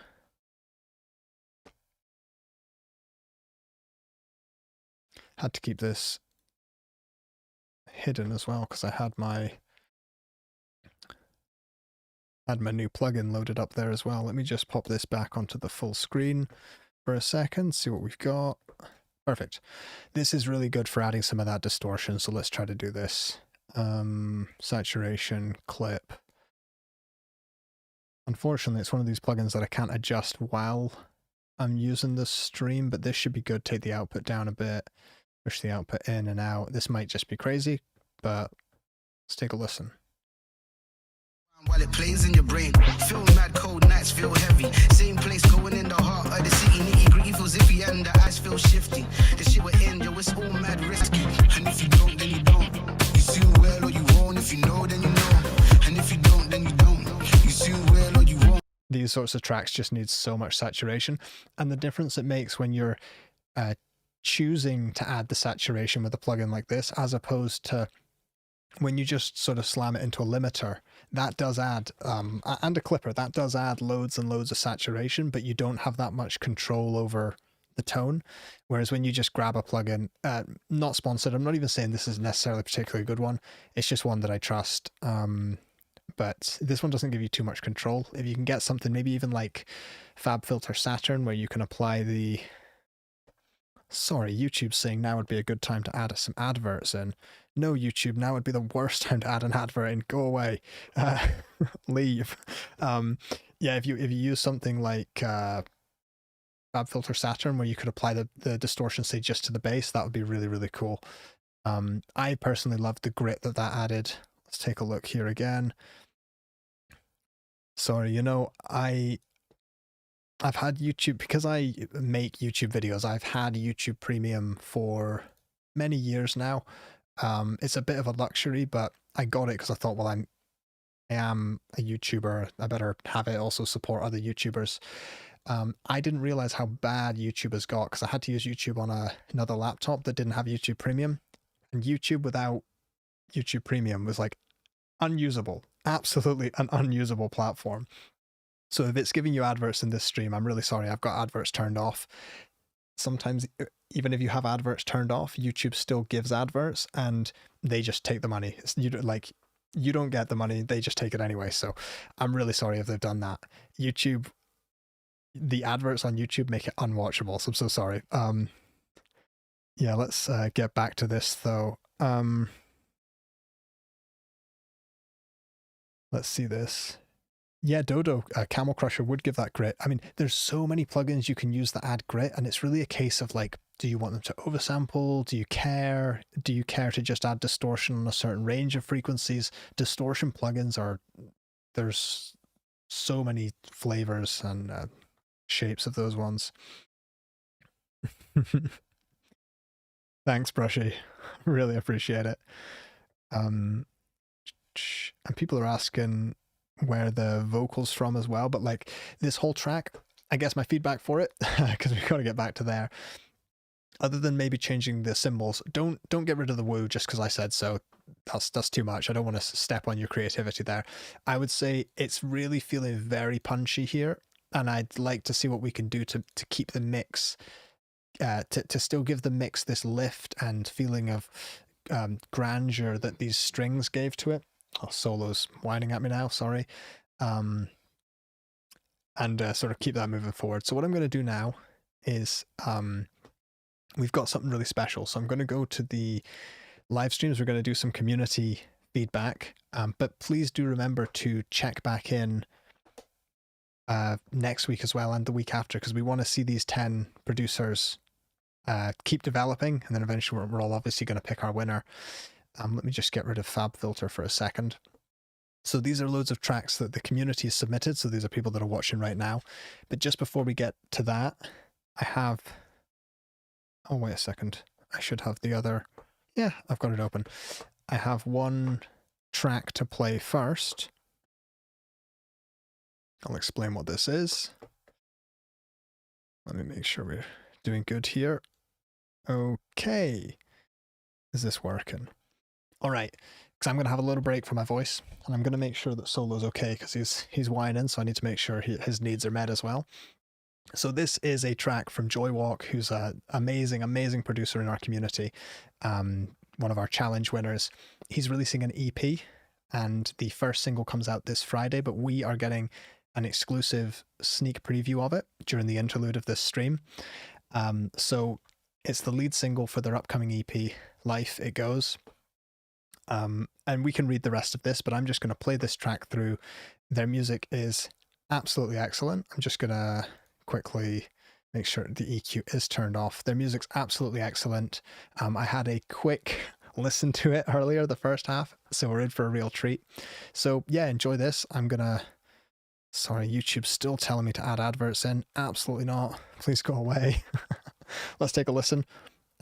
Had to keep this hidden as well because I had my new plugin loaded up there as well. Let me just pop this back onto the full screen for a second, see what we've got. Perfect. This is really good for adding some of that distortion, so let's try to do this. Saturation, clip. Unfortunately, it's one of these plugins that I can't adjust while I'm using the stream, but this should be good. Take the output down a bit, push the output in and out. This might just be crazy, but let's take a listen. While it plays in your brain, feel mad, cold nights feel heavy. Same place going in the heart of the city. Nitty gritty feels iffy and the eyes feel shifty. The shit we're in, yo, it's all mad risky. And if you don't, then you don't. You soon well or you won't. If you know, then you know. And if you don't, then you don't. You soon well or you won't. These sorts of tracks just need so much saturation, and the difference it makes when you're choosing to add the saturation with a plugin like this, as opposed to when you just sort of slam it into a limiter, that does add, and a clipper, that does add loads and loads of saturation, but you don't have that much control over the tone. Whereas when you just grab a plugin, not sponsored, I'm not even saying this is necessarily a particularly good one, it's just one that I trust, but this one doesn't give you too much control. If you can get something, maybe even like FabFilter Saturn, where you can apply the... Sorry, YouTube's saying now would be a good time to add some adverts in. No, YouTube, now would be the worst time to add an advert in. Go away. Leave. Yeah, if you use something like FabFilter Saturn, where you could apply the distortion, say, just to the bass, that would be really, really cool. I personally love the grit that added. Let's take a look here again. Sorry, you know, I've had YouTube, because I make YouTube videos, I've had YouTube Premium for many years now. It's a bit of a luxury, but I got it because I thought, well, I am a YouTuber, I better have it also support other YouTubers. I didn't realize how bad YouTube has got, because I had to use YouTube on another laptop that didn't have YouTube Premium, and YouTube without YouTube Premium was like unusable, absolutely an unusable platform. So if it's giving you adverts in this stream, I'm really sorry, I've got adverts turned off. Sometimes, even if you have adverts turned off, YouTube still gives adverts and they just take the money. You don't get the money, they just take it anyway. So I'm really sorry if they've done that. YouTube, the adverts on YouTube make it unwatchable. So I'm so sorry. Yeah, let's get back to this though. Let's see this. Yeah, Dodo, Camel Crusher would give that grit. I mean, there's so many plugins you can use that add grit, and it's really a case of like, do you want them to oversample? Do you care? Do you care to just add distortion on a certain range of frequencies? Distortion plugins there's so many flavors and shapes of those ones. Thanks, Brushy. Really appreciate it. And people are asking where the vocals from as well, but like this whole track, I guess my feedback for it, because we've got to get back to there, other than maybe changing the cymbals, don't get rid of the woo just because I said so. That's too much. I don't want to step on your creativity there. I would say it's really feeling very punchy here, and I'd like to see what we can do to keep the mix, to still give the mix this lift and feeling of grandeur that these strings gave to it. Oh, Solo's whining at me now, sorry. And sort of keep that moving forward. So what I'm going to do now is we've got something really special. So I'm going to go to the live streams. We're going to do some community feedback, but please do remember to check back in next week as well and the week after, because we want to see these 10 producers keep developing, and then eventually we're all obviously going to pick our winner. Let me just get rid of FabFilter for a second. So these are loads of tracks that the community has submitted. So these are people that are watching right now. But just before we get to that, I have... Oh, wait a second. I should have the other... Yeah, I've got it open. I have one track to play first. I'll explain what this is. Let me make sure we're doing good here. Okay. Is this working? All right. Because I'm going to have a little break for my voice, and I'm going to make sure that Solo's okay, because he's whining, so I need to make sure his needs are met as well. So this is a track from Joywalk, who's an amazing, amazing producer in our community, one of our challenge winners. He's releasing an EP, and the first single comes out this Friday, but we are getting an exclusive sneak preview of it during the interlude of this stream. So it's the lead single for their upcoming EP, Life It Goes. And we can read the rest of this, but I'm just going to play this track through. Their music is absolutely excellent. I'm just going to quickly make sure the EQ is turned off. Their music's absolutely excellent. I had a quick listen to it earlier, the first half, so we're in for a real treat. So yeah, enjoy this. I'm going to... Sorry, YouTube's still telling me to add adverts in. Absolutely not. Please go away. Let's take a listen,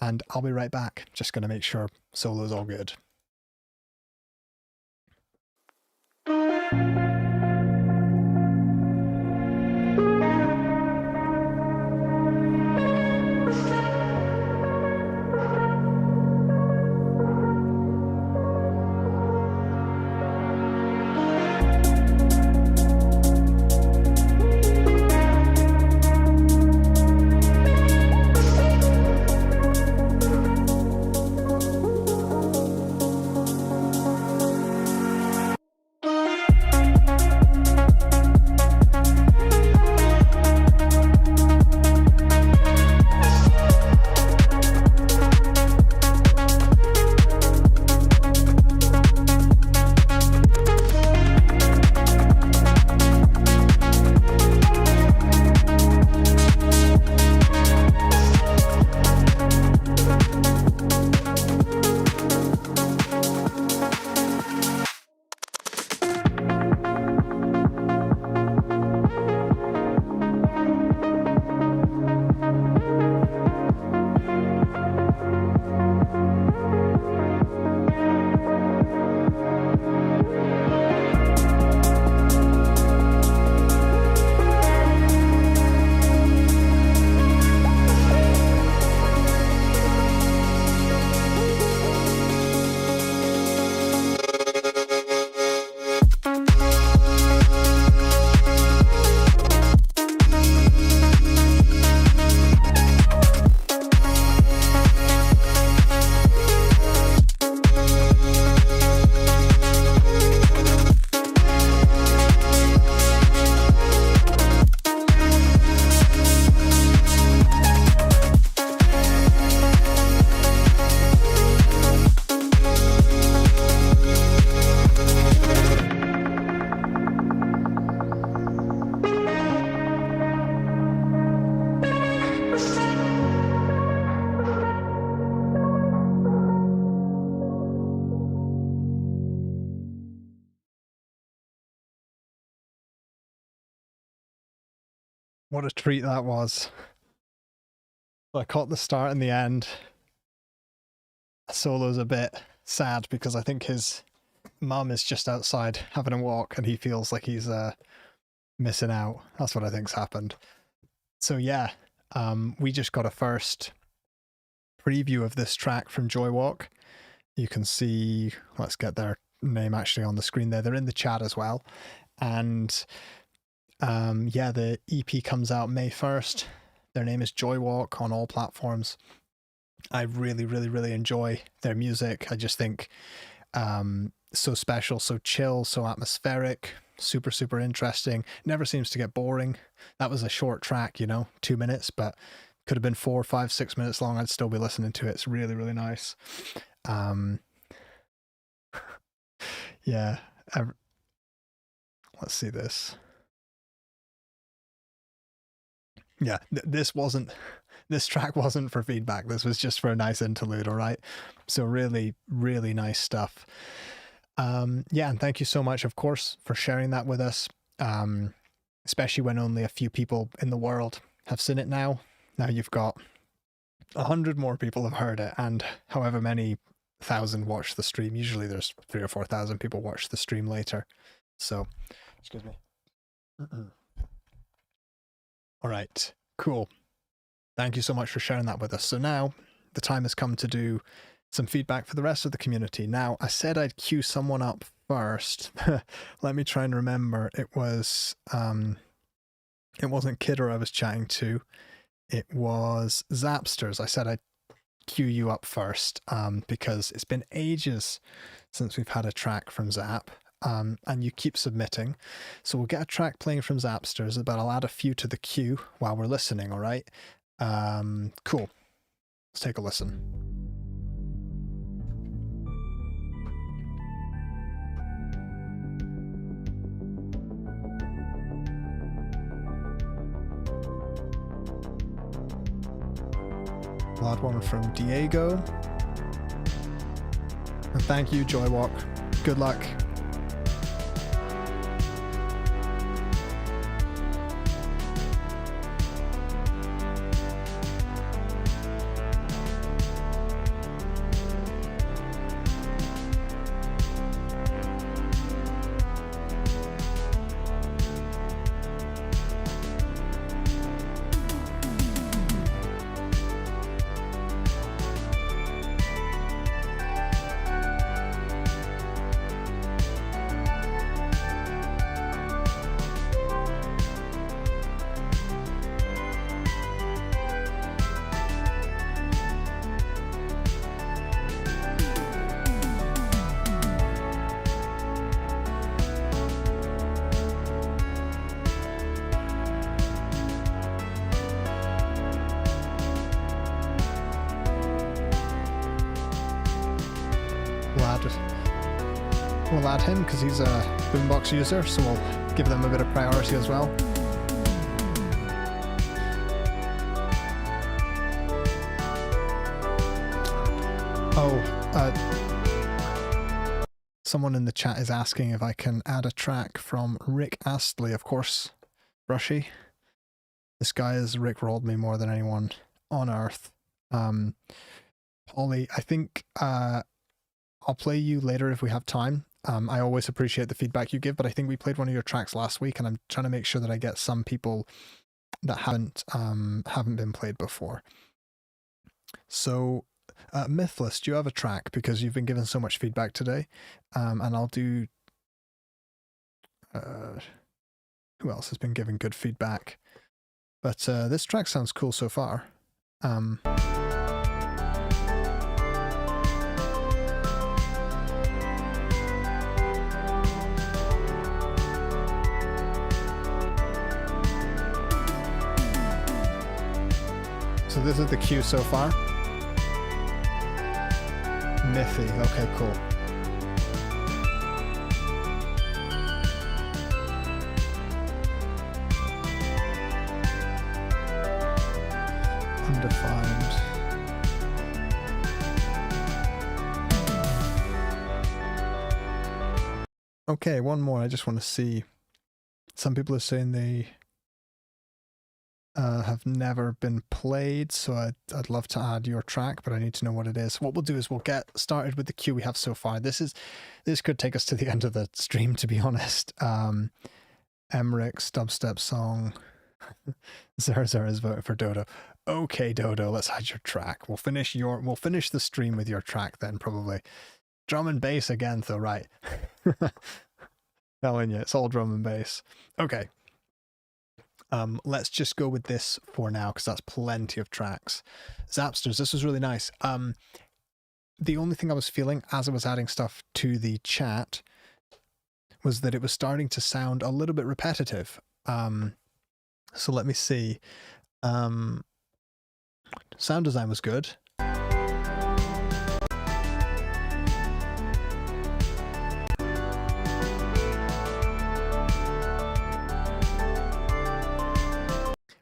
and I'll be right back. Just going to make sure Solo's all good. What a treat that was. I caught the start and the end. Solo's a bit sad because I think his mum is just outside having a walk and he feels like he's missing out. That's what I think's happened. So yeah, we just got a first preview of this track from Joywalk. You can see, let's get their name actually on the screen there. They're in the chat as well. And yeah, the EP comes out May 1st. Their name is Joywalk on all platforms. I really, really, really enjoy their music. I just think so special, so chill, so atmospheric, super, super interesting. Never seems to get boring. That was a short track, you know, 2 minutes, but could have been 4, 5, 6 minutes long. I'd still be listening to it. It's really, really nice. Yeah. Let's see this. Yeah, this track wasn't for feedback. This was just for a nice interlude, all right? So really, really nice stuff. Yeah, and thank you so much, of course, for sharing that with us, especially when only a few people in the world have seen it now. Now you've got 100 more people have heard it, and however many thousand watch the stream. Usually there's 3,000 or 4,000 people watch the stream later. So, excuse me. All right, cool. Thank you so much for sharing that with us. So now the time has come to do some feedback for the rest of the community. Now, I said I'd queue someone up first. Let me try and remember. It was, it wasn't Kidder I was chatting to. It was Zapsters. I said I'd queue you up first because it's been ages since we've had a track from Zap. And you keep submitting. So we'll get a track playing from Zapsters, but I'll add a few to the queue while we're listening, all right? Cool. Let's take a listen. We'll add one from Diego. And thank you, Joywalk. Good luck. We'll add him because he's a Boombox user, so we'll give them a bit of priority as well. Someone in the chat is asking if I can add a track from Rick Astley, of course. Brushy. This guy has rickrolled me more than anyone on earth. Holly, I think I'll play you later if we have time. I always appreciate the feedback you give, but I think we played one of your tracks last week, and I'm trying to make sure that I get some people that haven't been played before. So, Mythless, do you have a track? Because you've been given so much feedback today, and I'll do... who else has been giving good feedback? But this track sounds cool so far. So this is the queue so far. Miffy, okay, cool. Undefined. Okay, one more. I just want to see. Some people are saying they have never been played, so I'd love to add your track, but I need to know what it is. What we'll do is we'll get started with the queue we have so far. This could take us to the end of the stream, to be honest. Emmerich's dubstep song. Zerzer is voting for Dodo. Okay, Dodo, let's add your track. We'll finish the stream with your track then, probably. Drum and bass again, though, right? Telling you, it's all drum and bass. Okay. Let's just go with this for now, because that's plenty of tracks. Zapsters, this was really nice. The only thing I was feeling as I was adding stuff to the chat was that it was starting to sound a little bit repetitive. So let me see. Sound design was good.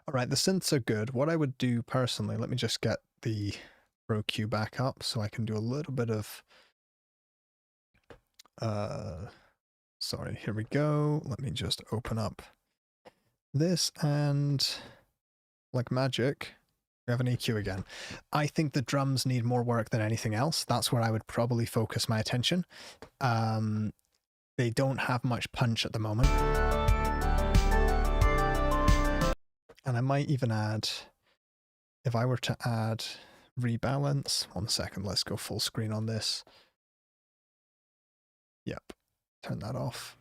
All right, the synths are good. What I would do personally, let me just get the Pro Q back up so I can do a little bit of Sorry, here we go. Let me just open up this and like magic, we have an EQ again. I think the drums need more work than anything else. That's where I would probably focus my attention. They don't have much punch at the moment. And I might even add, if I were to add rebalance, 1 second, let's go full screen on this. Yep, turn that off.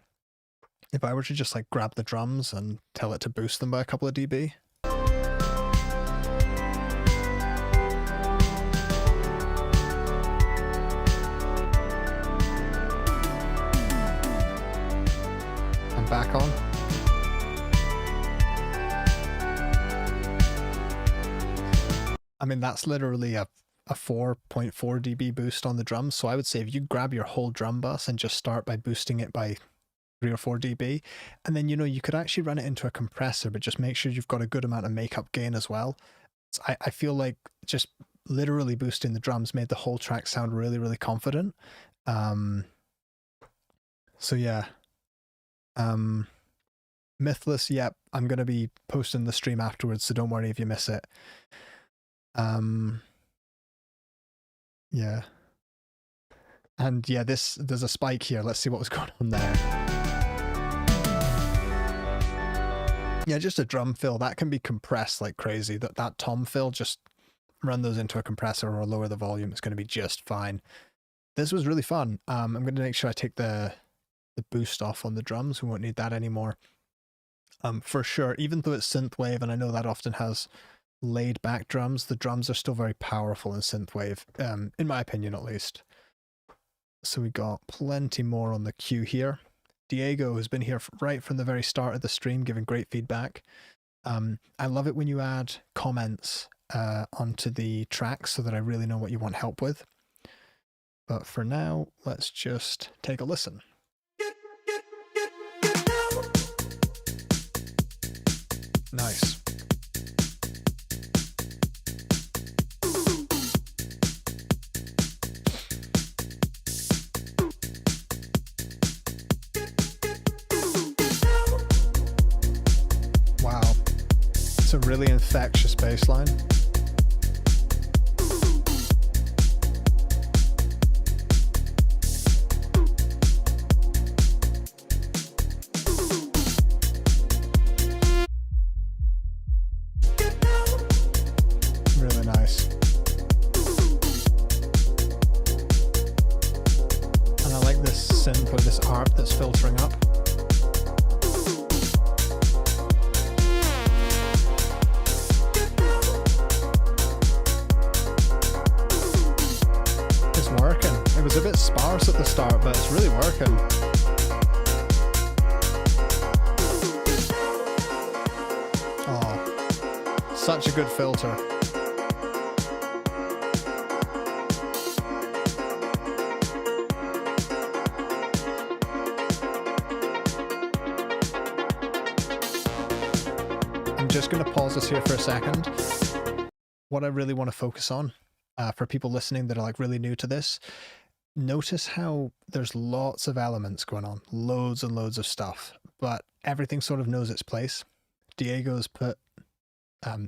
If I were to just like grab the drums and tell it to boost them by a couple of dB. I'm back on. I mean, that's literally a 4.4 dB boost on the drums. So I would say if you grab your whole drum bus and just start by boosting it by 3 or 4 dB, and then, you know, you could actually run it into a compressor, but just make sure you've got a good amount of makeup gain as well. I feel like just literally boosting the drums made the whole track sound really, really confident. So yeah. Mythless, yep, I'm going to be posting the stream afterwards, so don't worry if you miss it. Yeah. And yeah, there's a spike here. Let's see what was going on there. Yeah, just a drum fill. That can be compressed like crazy. That tom fill, just run those into a compressor or lower the volume. It's going to be just fine. This was really fun. I'm going to make sure I take the boost off on the drums. We won't need that anymore. For sure, even though it's synthwave, and I know that often has laid back drums, the drums are still very powerful in synthwave, in my opinion at least. So we got plenty more on the queue here. Diego has been here right from the very start of the stream, giving great feedback. I love it when you add comments onto the tracks so that I really know what you want help with. But for now, let's just take a listen. Nice. Wow. It's a really infectious bass line. Really nice. And I like this synth with this ARP that's filtering up. It's working. It was a bit sparse at the start, but it's really working. Oh, such a good filter. I'm just going to pause this here for a second. What I really want to focus on for people listening that are like really new to this, notice how there's lots of elements going on, loads and loads of stuff, but everything sort of knows its place. Diego's put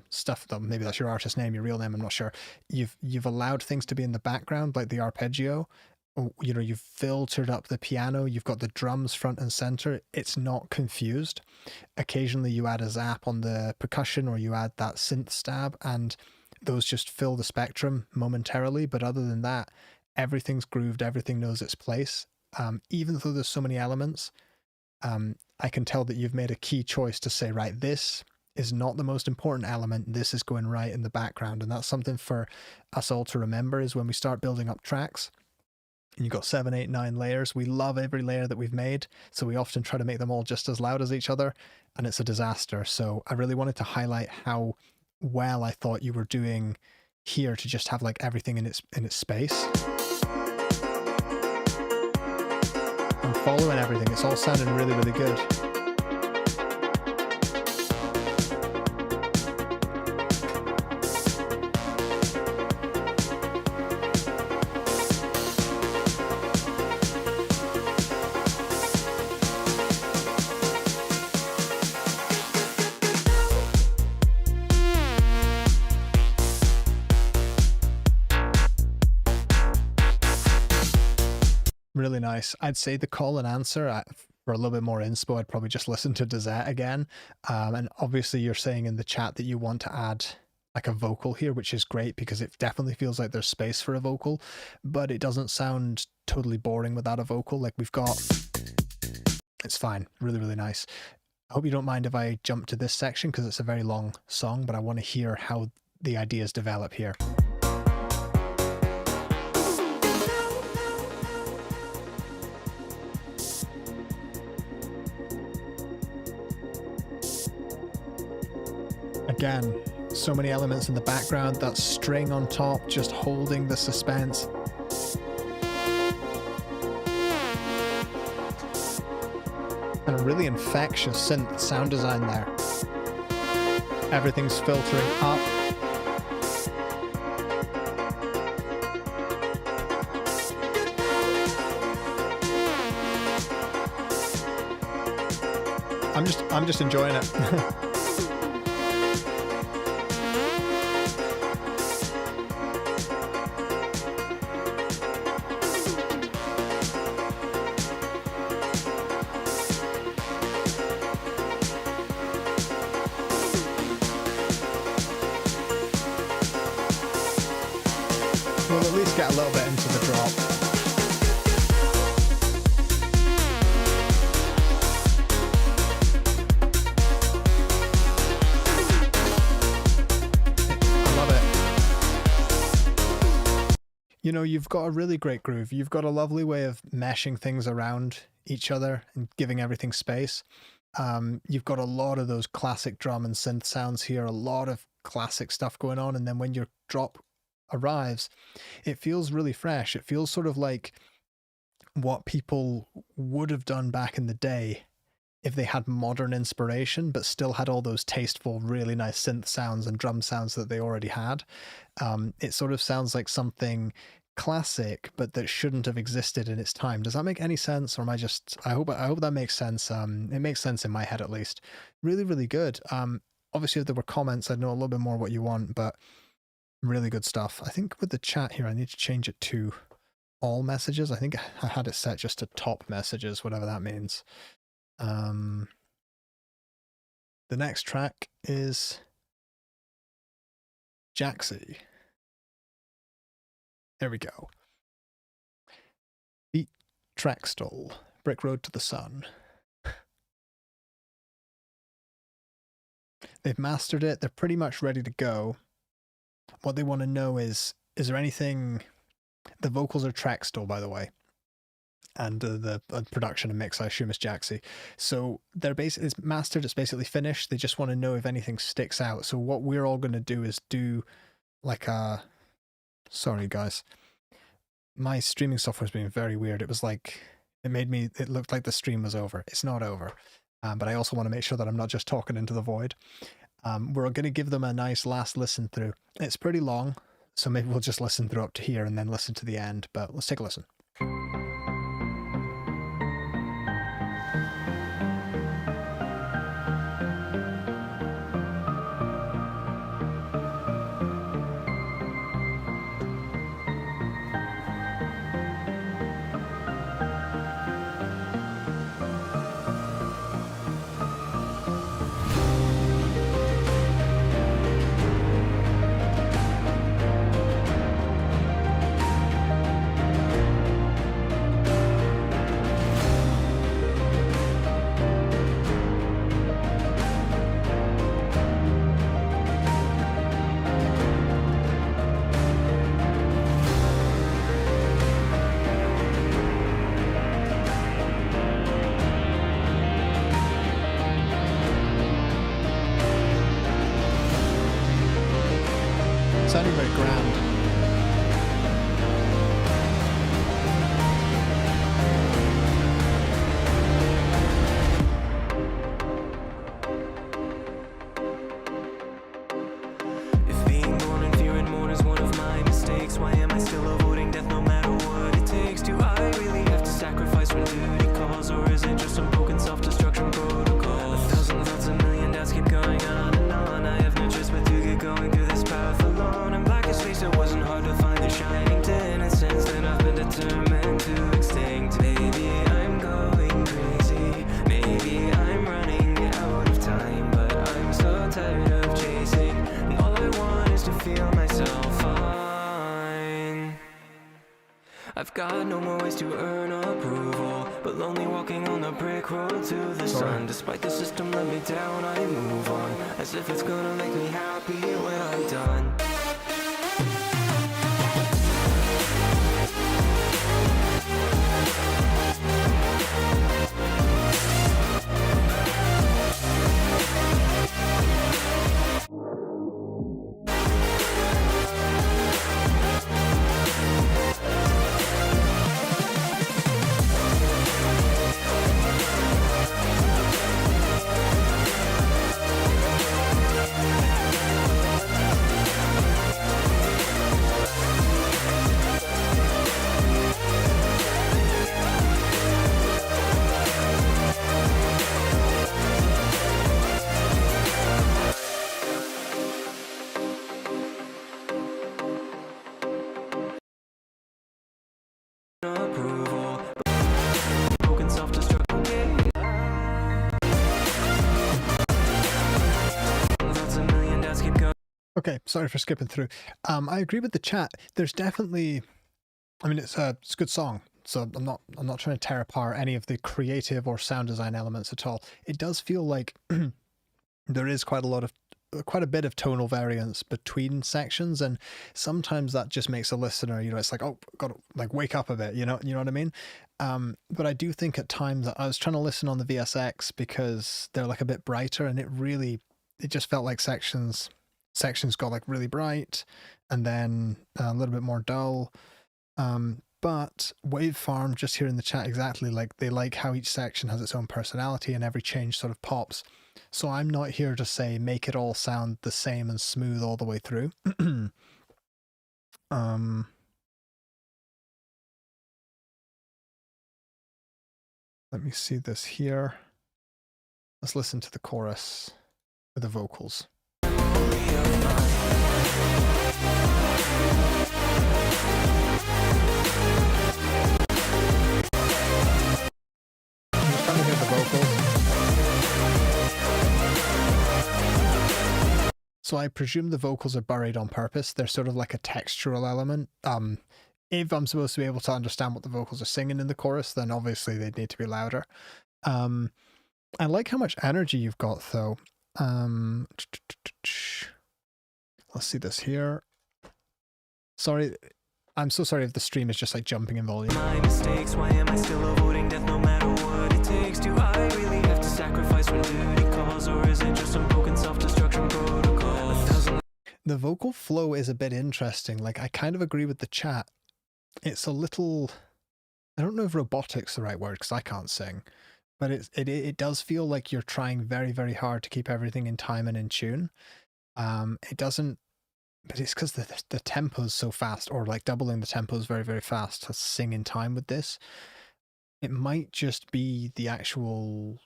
stuff, maybe that's your artist name, your real name, I'm not sure. You've allowed things to be in the background, like the arpeggio. You know, you've filtered up the piano, you've got the drums front and center. It's not confused. Occasionally you add a zap on the percussion or you add that synth stab, and those just fill the spectrum momentarily. But other than that, everything's grooved, everything knows its place. Even though there's so many elements, I can tell that you've made a key choice to say, right, this is not the most important element, this is going right in the background. And that's something for us all to remember, is when we start building up tracks, and you've got 7, 8, 9 layers. We love every layer that we've made, so we often try to make them all just as loud as each other, and it's a disaster. So I really wanted to highlight how well I thought you were doing here to just have like everything in its space. I'm following everything. It's all sounding really, really good. Really nice. I'd say the call and answer, for a little bit more inspo, I'd probably just listen to Dizet again. And obviously you're saying in the chat that you want to add like a vocal here, which is great because it definitely feels like there's space for a vocal, but it doesn't sound totally boring without a vocal. Like we've got, it's fine. Really, really nice. I hope you don't mind if I jump to this section because it's a very long song, but I want to hear how the ideas develop here. Again, so many elements in the background, that string on top just holding the suspense. And a really infectious synth sound design there. Everything's filtering up. I'm just enjoying it. We'll at least get a little bit into the drop. I love it. You know, you've got a really great groove. You've got a lovely way of meshing things around each other and giving everything space. You've got a lot of those classic drum and synth sounds here, a lot of classic stuff going on, and then when your drop arrives, it feels really fresh. It feels sort of like what people would have done back in the day if they had modern inspiration but still had all those tasteful, really nice synth sounds and drum sounds that they already had. It sort of sounds like something classic but that shouldn't have existed in its time. Does that make any sense, or am I just, I hope that makes sense. It makes sense in my head at least. Really, really good. Obviously if there were comments I'd know a little bit more what you want, but really good stuff. I think with the chat here, I need to change it to all messages. I think I had it set just to top messages, whatever that means. The next track is Jaxi. There we go. Beat track stall. Brick Road to the Sun. They've mastered it. They're pretty much ready to go. What they want to know is there anything... The vocals are track stall, by the way. And the production and mix, I assume, is Jaxi. So they're basically, it's mastered, it's basically finished. They just want to know if anything sticks out. So what we're all going to do is do like a... Sorry, guys. My streaming software's been very weird. It was like... It looked like the stream was over. It's not over. But I also want to make sure that I'm not just talking into the void. We're going to give them a nice last listen through. It's pretty long, so maybe we'll just listen through up to here and then listen to the end, but let's take a listen. got no more ways to earn approval, but lonely walking on the brick road to the sun. Despite the system let me down, I move on, as if it's gonna make me happy when I'm done. Okay, sorry for skipping through. I agree with the chat. There's definitely, I mean, it's a good song, so I'm not trying to tear apart any of the creative or sound design elements at all. It does feel like there is quite a bit of tonal variance between sections, and sometimes that just makes a listener, you know, it's like, oh, gotta like wake up a bit, you know what I mean? But I do think at times I was trying to listen on the VSX because they're like a bit brighter, and it just felt like sections got like really bright and then a little bit more dull. But Wavefarm just here in the chat exactly like they like how each section has its own personality and every change sort of pops. So I'm not here to say make it all sound the same and smooth all the way through. Let me see this here. Let's listen to the chorus with the vocals. I'm just trying to hear the vocals. So I presume the vocals are buried on purpose. They're sort of like a textural element. If I'm supposed to be able to understand what the vocals are singing in the chorus, then obviously they'd need to be louder. I like how much energy you've got though. Let's see this here. Sorry, I'm so sorry if the stream is just like jumping in volume. My mistakes, why am I still avoiding death no matter what it takes? Do I really have to sacrifice when duty calls, or is it just some broken self-destruction protocol? The vocal flow is a bit interesting. Like, I kind of agree with the chat. It's a little, I don't know if robotic's the right word because I can't sing, but it does feel like you're trying very, very hard to keep everything in time and in tune. It doesn't, but it's because the tempo's so fast, or like doubling the tempo is very, very fast to sing in time with this. It might just be the actual,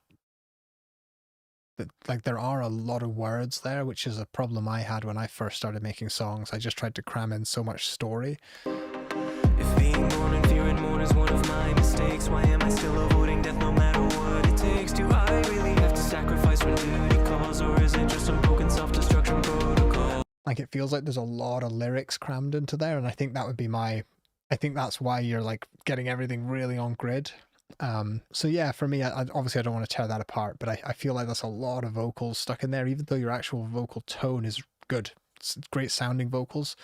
like there are a lot of words there, which is a problem I had when I first started making songs. I just tried to cram in so much story. If being born in fear and mourn is one of my mistakes, why am I still avoiding death no matter what it takes? Do I really have to sacrifice when duty calls, or is it just some broken self-destruction protocol? Like, it feels like there's a lot of lyrics crammed into there, and I think that would be I think that's why you're like getting everything really on grid. So yeah, for me, obviously I don't want to tear that apart, but I feel like that's a lot of vocals stuck in there, even though your actual vocal tone is good. It's great sounding vocals.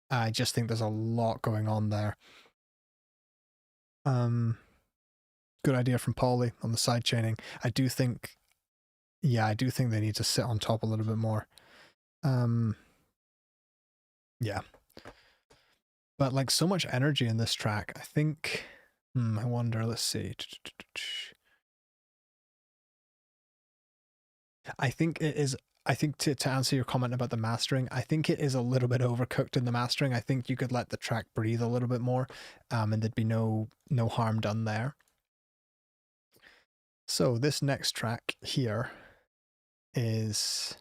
I just think there's a lot going on there. Good idea from Paulie on the side chaining. I do think they need to sit on top a little bit more. Yeah. But like, so much energy in this track. I think, I wonder, let's see. I think it is, I think to answer your comment about the mastering, I think it is a little bit overcooked in the mastering. I think you could let the track breathe a little bit more, and there'd be no harm done there. So this next track here is,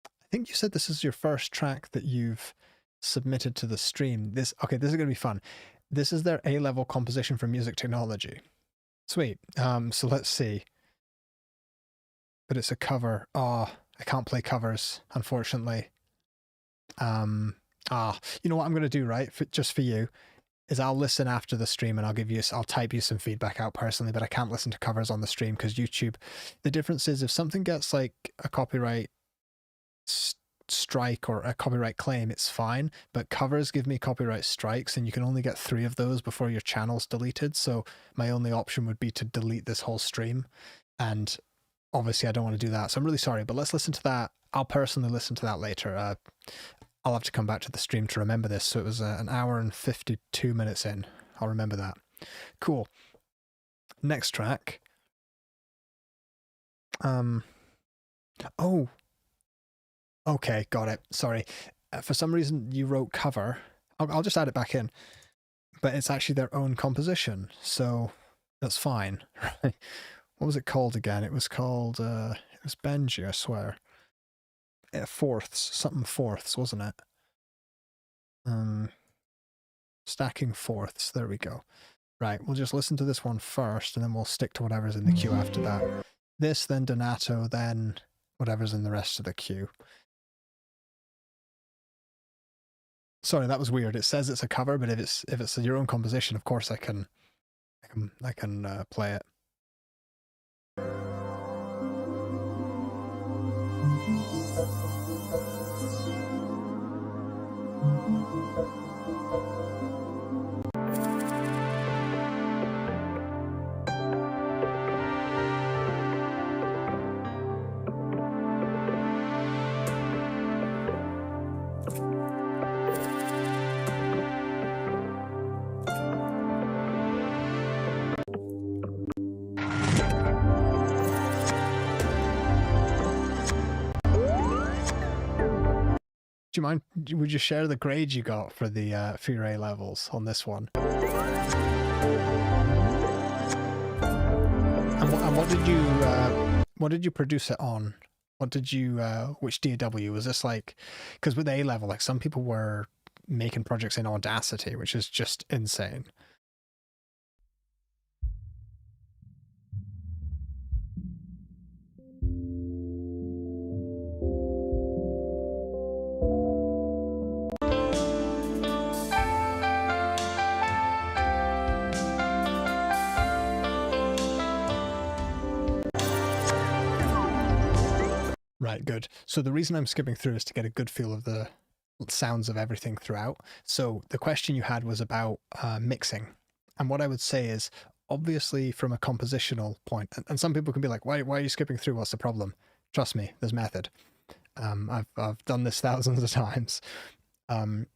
I think you said this is your first track that you've submitted to the stream. Okay, this is going to be fun. This is their A-level composition for music technology. Sweet. So let's see. But it's a cover. Oh, I can't play covers, unfortunately. You know what I'm going to do, right? Just for you. is I'll listen after the stream and I'll type you some feedback out personally, but I can't listen to covers on the stream because YouTube, the difference is if something gets like a copyright strike or a copyright claim, it's fine, but covers give me copyright strikes and you can only get 3 of those before your channel's deleted. So my only option would be to delete this whole stream. And obviously I don't want to do that. So I'm really sorry, but let's listen to that. I'll personally listen to that later. I'll have to come back to the stream to remember this. So it was an hour and 52 minutes in. I'll remember that. Cool. Next track. Oh, okay, got it. Sorry. For some reason you wrote cover. I'll just add it back in. But it's actually their own composition. So that's fine. Right? What was it called again? It was called, it was Benji, I swear. Fourths, something fourths, wasn't it? Stacking fourths, there we go. Right, we'll just listen to this one first and then we'll stick to whatever's in the queue after that. This, then Donato, then whatever's in the rest of the queue. Sorry, that was weird. It says it's a cover, but if it's your own composition, of course I can play it. Do you mind, would you share the grade you got for the for your A levels on this one? And what did you produce it on? What did you which DAW was this like? Because with A level, like some people were making projects in Audacity, which is just insane. Right, good. So the reason I'm skipping through is to get a good feel of the sounds of everything throughout. So the question you had was about mixing. And what I would say is, obviously from a compositional point, and some people can be like, why are you skipping through? What's the problem? Trust me, there's method. I've done this thousands of times. From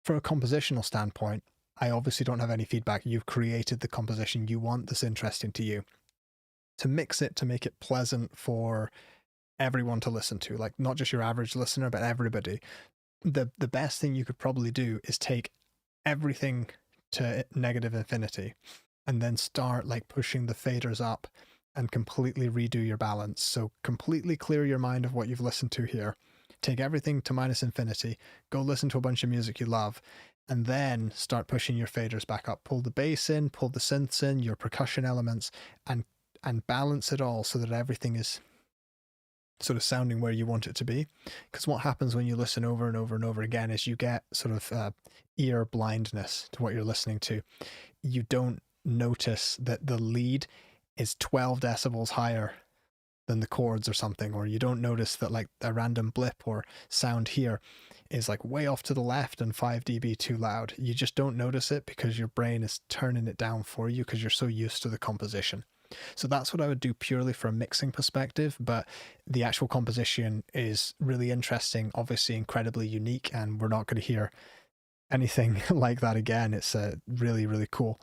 a compositional standpoint, I obviously don't have any feedback. You've created the composition you want that's interesting to you. To mix it, to make it pleasant for everyone to listen to, like not just your average listener, but everybody. The best thing you could probably do is take everything to negative infinity and then start like pushing the faders up and completely redo your balance. So completely clear your mind of what you've listened to here. Take everything to minus infinity, go listen to a bunch of music you love, and then start pushing your faders back up. Pull the bass in, pull the synths in, your percussion elements, and balance it all so that everything is sort of sounding where you want it to be. Because what happens when you listen over and over and over again is you get sort of ear blindness to what you're listening to. You don't notice that the lead is 12 decibels higher than the chords or something, or you don't notice that like a random blip or sound here is like way off to the left and 5 dB too loud. You just don't notice it because your brain is turning it down for you because you're so used to the composition. So that's what I would do purely from a mixing perspective, but the actual composition is really interesting, obviously incredibly unique, and we're not going to hear anything like that again. It's really, really cool.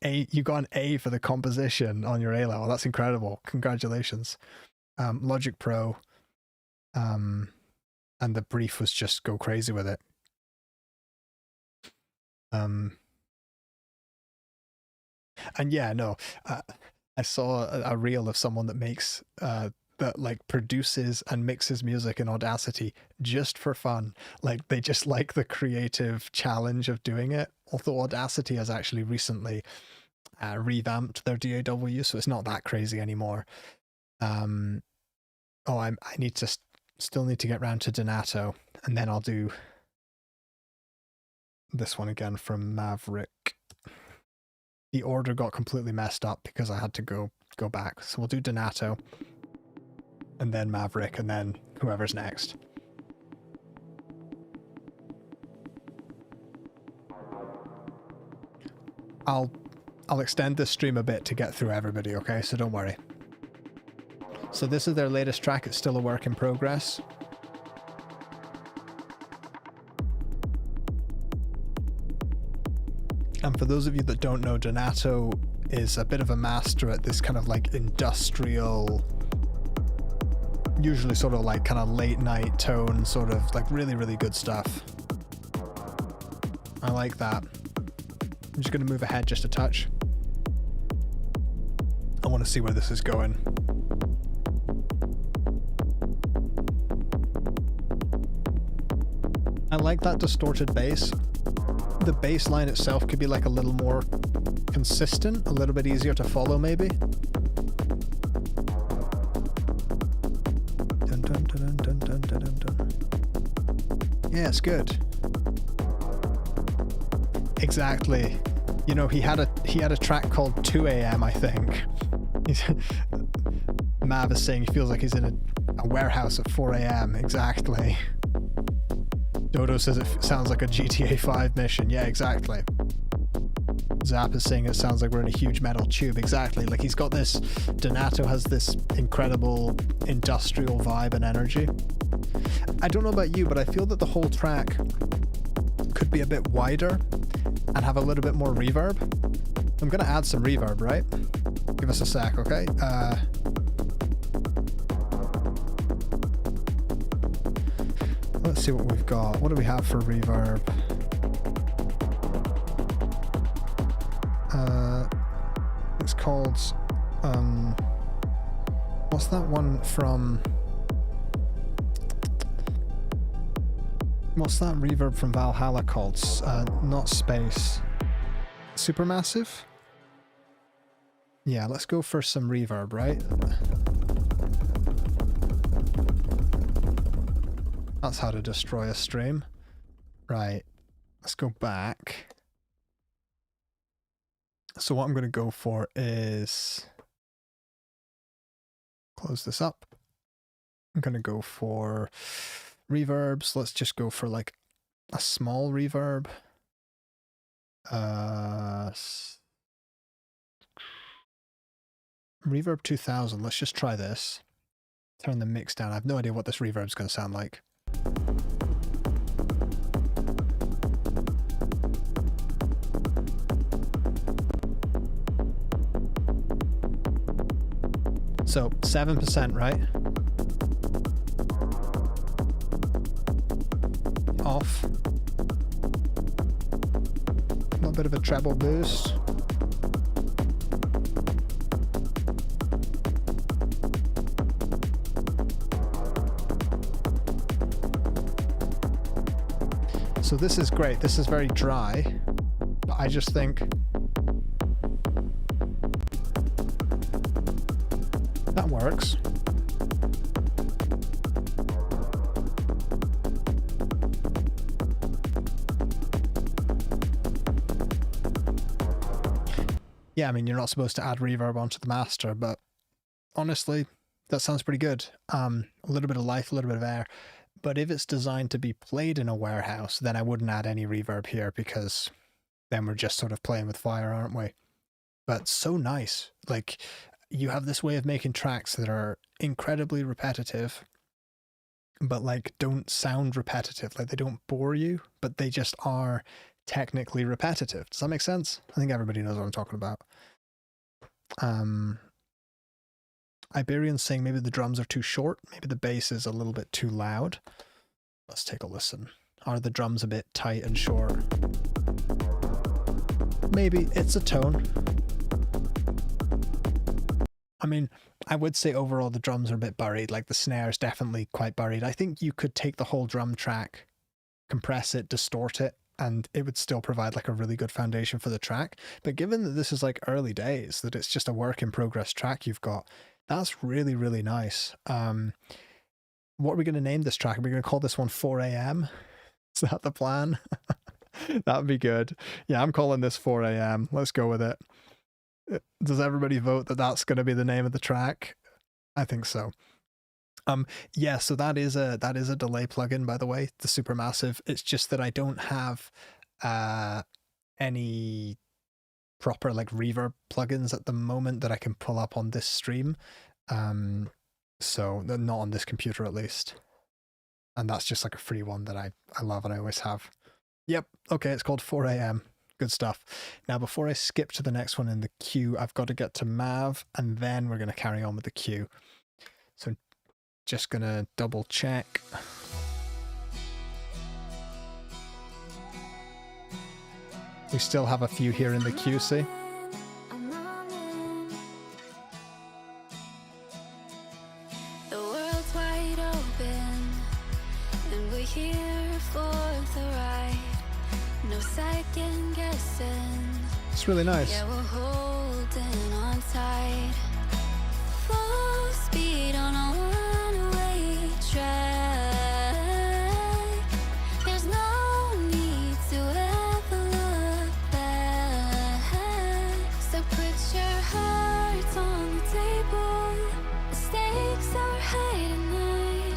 You got an A for the composition on your A level. That's incredible. Congratulations. Logic Pro, and the brief was just go crazy with it. And yeah, no, I saw a reel of someone that makes, that like produces and mixes music in Audacity just for fun. Like they just like the creative challenge of doing it. Although Audacity has actually recently revamped their DAW, so it's not that crazy anymore. I need to still need to get round to Donato, and then I'll do this one again from Maverick. The order got completely messed up because I had to go back. So we'll do Donato, and then Maverick, and then whoever's next. I'll extend this stream a bit to get through everybody, okay? So don't worry. So this is their latest track. It's still a work in progress. And for those of you that don't know, Donato is a bit of a master at this kind of like industrial, usually sort of like kind of late night tone, sort of like really, really good stuff. I like that. I'm just going to move ahead just a touch. I want to see where this is going. I like that distorted bass. The bass line itself could be like a little more consistent, a little bit easier to follow maybe. Dun, dun, dun, dun, dun, dun, dun, dun. Yeah, it's good. Exactly. You know, he had a track called 2 a.m. I think. Mav is saying he feels like he's in a warehouse at 4 a.m. Exactly. Dodo says it sounds like a GTA 5 mission. Yeah, exactly. Zap is saying it sounds like we're in a huge metal tube. Exactly. Like he's got this, Donato has this incredible industrial vibe and energy. I don't know about you, but I feel that the whole track could be a bit wider and have a little bit more reverb. I'm going to add some reverb, right? Give us a sec, okay? Let's see what we've got. What do we have for reverb? It's called, what's that one from, what's that reverb from Valhalla called? Not Space. Supermassive? Yeah, let's go for some reverb, right? That's how to destroy a stream. Right, let's go back. So what I'm going to go for is, close this up. I'm going to go for reverbs. Let's just go for like a small reverb. Reverb 2000. Let's just try this. Turn the mix down. I have no idea what this reverb's going to sound like. So 7%, right? Off. A little bit of a treble boost. So this is great. This is very dry, but I just think that works. Yeah, I mean, you're not supposed to add reverb onto the master, but honestly, that sounds pretty good. A little bit of life, a little bit of air. But if it's designed to be played in a warehouse, then I wouldn't add any reverb here because then we're just sort of playing with fire, aren't we? But so nice. Like, you have this way of making tracks that are incredibly repetitive, but like don't sound repetitive. Like they don't bore you, but they just are technically repetitive. Does that make sense? I think everybody knows what I'm talking about. Iberian's saying maybe the drums are too short. Maybe the bass is a little bit too loud. Let's take a listen. Are the drums a bit tight and short? Maybe. It's a tone. I mean, I would say overall the drums are a bit buried. Like the snare is definitely quite buried. I think you could take the whole drum track, compress it, distort it, and it would still provide like a really good foundation for the track. But given that this is like early days, that it's just a work in progress track you've got, that's really, really nice. What are we going to name this track? Are we going to call this one 4 a.m.? Is that the plan? That'd be good. Yeah, I'm calling this 4 a.m. Let's go with it. Does everybody vote that that's going to be the name of the track? I think so. Yeah, so that is a delay plugin, by the way, the Supermassive. It's just that I don't have any proper like reverb plugins at the moment that I can pull up on this stream. So not on this computer at least. And that's just like a free one that I love and I always have. Yep, okay, it's called 4 a.m. Good stuff. Now, before I skip to the next one in the queue, I've got to get to Mav, and then we're going to carry on with the queue. So just going to double check. We still have a few here in the queue, see? The world's wide open, and we're here for the ride. No second guessing. It's really nice. Yeah, we're holding on tight. Full speed on a one-way track. There's no need to ever look back. So put your hearts on the table. The stakes are high tonight.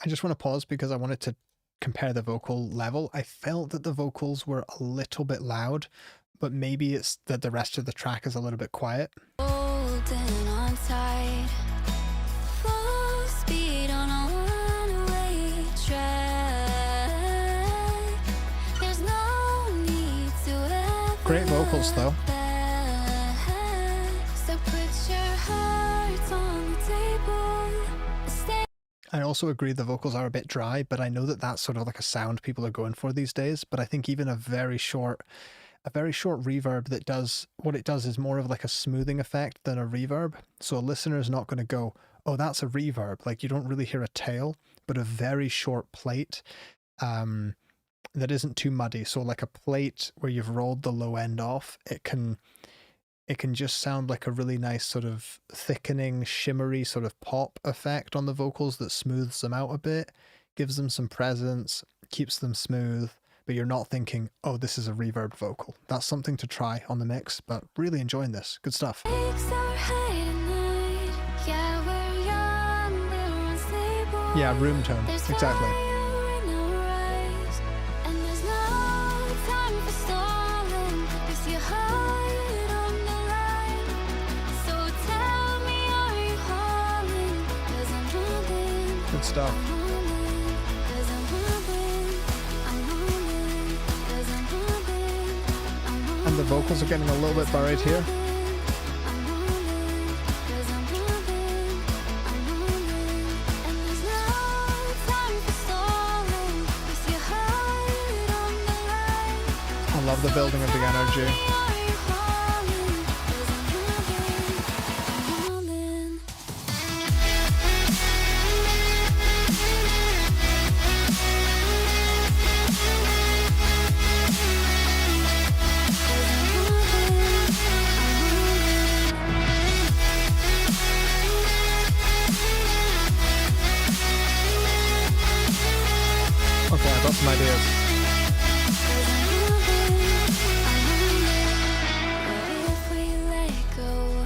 I just want to pause because I wanted to compare the vocal level. I felt that the vocals were a little bit loud, but maybe it's that the rest of the track is a little bit quiet. Holding on tight. Full speed on a one-way track. There's no need to ever Great vocals though. look back. So put your hearts on the table. Stay. I also agree the vocals are a bit dry, but I know that that's sort of like a sound people are going for these days. But I think even a very short reverb that does what it does is more of like a smoothing effect than a reverb. So a listener is not going to go, oh, that's a reverb. Like you don't really hear a tail, but a very short plate that isn't too muddy. So like a plate where you've rolled the low end off, it can just sound like a really nice sort of thickening, shimmery sort of pop effect on the vocals that smooths them out a bit, gives them some presence, keeps them smooth, but you're not thinking, oh, this is a reverb vocal. That's something to try on the mix, but really enjoying this. Good stuff. Stakes are high tonight. Yeah, we're young, we're unstable. Yeah, room tone. There's Exactly. fire in our eyes, and there's no time for stalling. With your heart on the line. So tell me, are you hauling? 'Cause I'm hauling. Good stuff. I'm hauling. 'Cause I'm hauling. I'm hauling. 'Cause I'm hauling. I'm hauling. And the vocals are getting a little bit buried here. I'm hauling. 'Cause I'm hauling. I'm hauling. And there's no time for stalling. With your heart on the line. I love the building of the energy. Are you hauling? 'Cause I'm hauling. I'm Okay, I got some ideas. if we let go,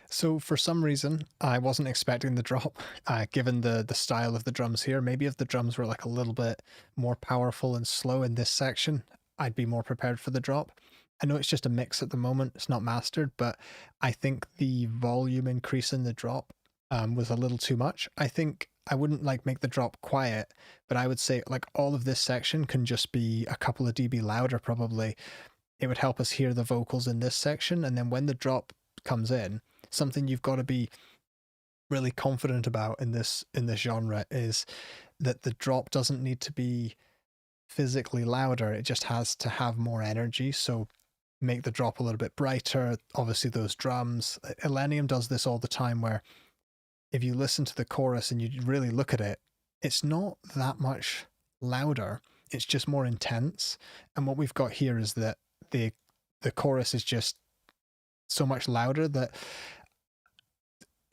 So for some reason, I wasn't expecting the drop, given the style of the drums here. Maybe if the drums were like a little bit more powerful and slow in this section, I'd be more prepared for the drop. I know it's just a mix at the moment, it's not mastered, but I think the volume increase in the drop was a little too much. I think I wouldn't like make the drop quiet, but I would say like all of this section can just be a couple of dB louder probably. It would help us hear the vocals in this section, and then when the drop comes in, something you've got to be really confident about in this genre is that the drop doesn't need to be physically louder, it just has to have more energy. So make the drop a little bit brighter. Obviously those drums, Illenium does this all the time, where if you listen to the chorus and you really look at it, it's not that much louder, it's just more intense. And what we've got here is that the chorus is just so much louder that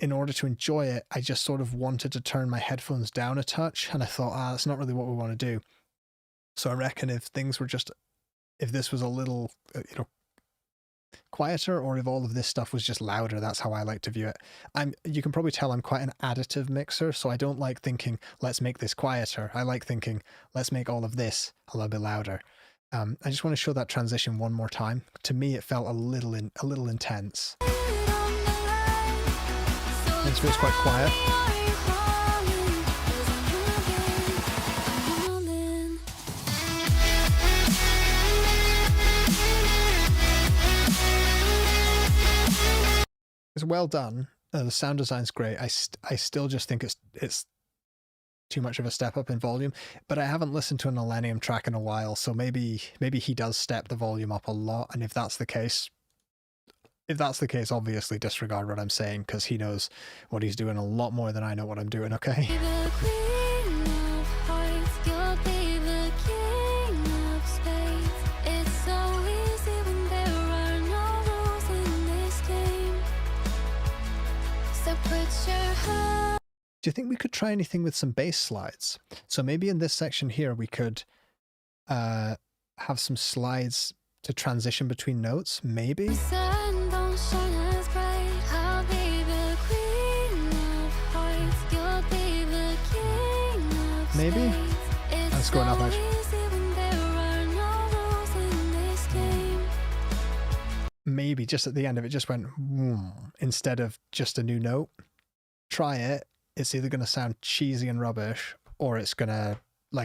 in order to enjoy it, I just sort of wanted to turn my headphones down a touch, and I thought, that's not really what we want to do. So I reckon if this was a little, quieter, or if all of this stuff was just louder, that's how I like to view it. You can probably tell I'm quite an additive mixer, so I don't like thinking, let's make this quieter. I like thinking, let's make all of this a little bit louder. I just want to show that transition one more time. To me, it felt a little intense. This feels quite quiet. It's well done. The sound design's great. I still just think it's too much of a step up in volume, but I haven't listened to an Millennium track in a while, so maybe he does step the volume up a lot, and if that's the case, obviously disregard what I'm saying, because he knows what he's doing a lot more than I know what I'm doing, okay? Do you think we could try anything with some bass slides? So maybe in this section here, we could have some slides to transition between notes, maybe? Maybe? Let's go up actually. Maybe just at the end, if it just went instead of just a new note. Try it. It's either going to sound cheesy and rubbish, or it's going to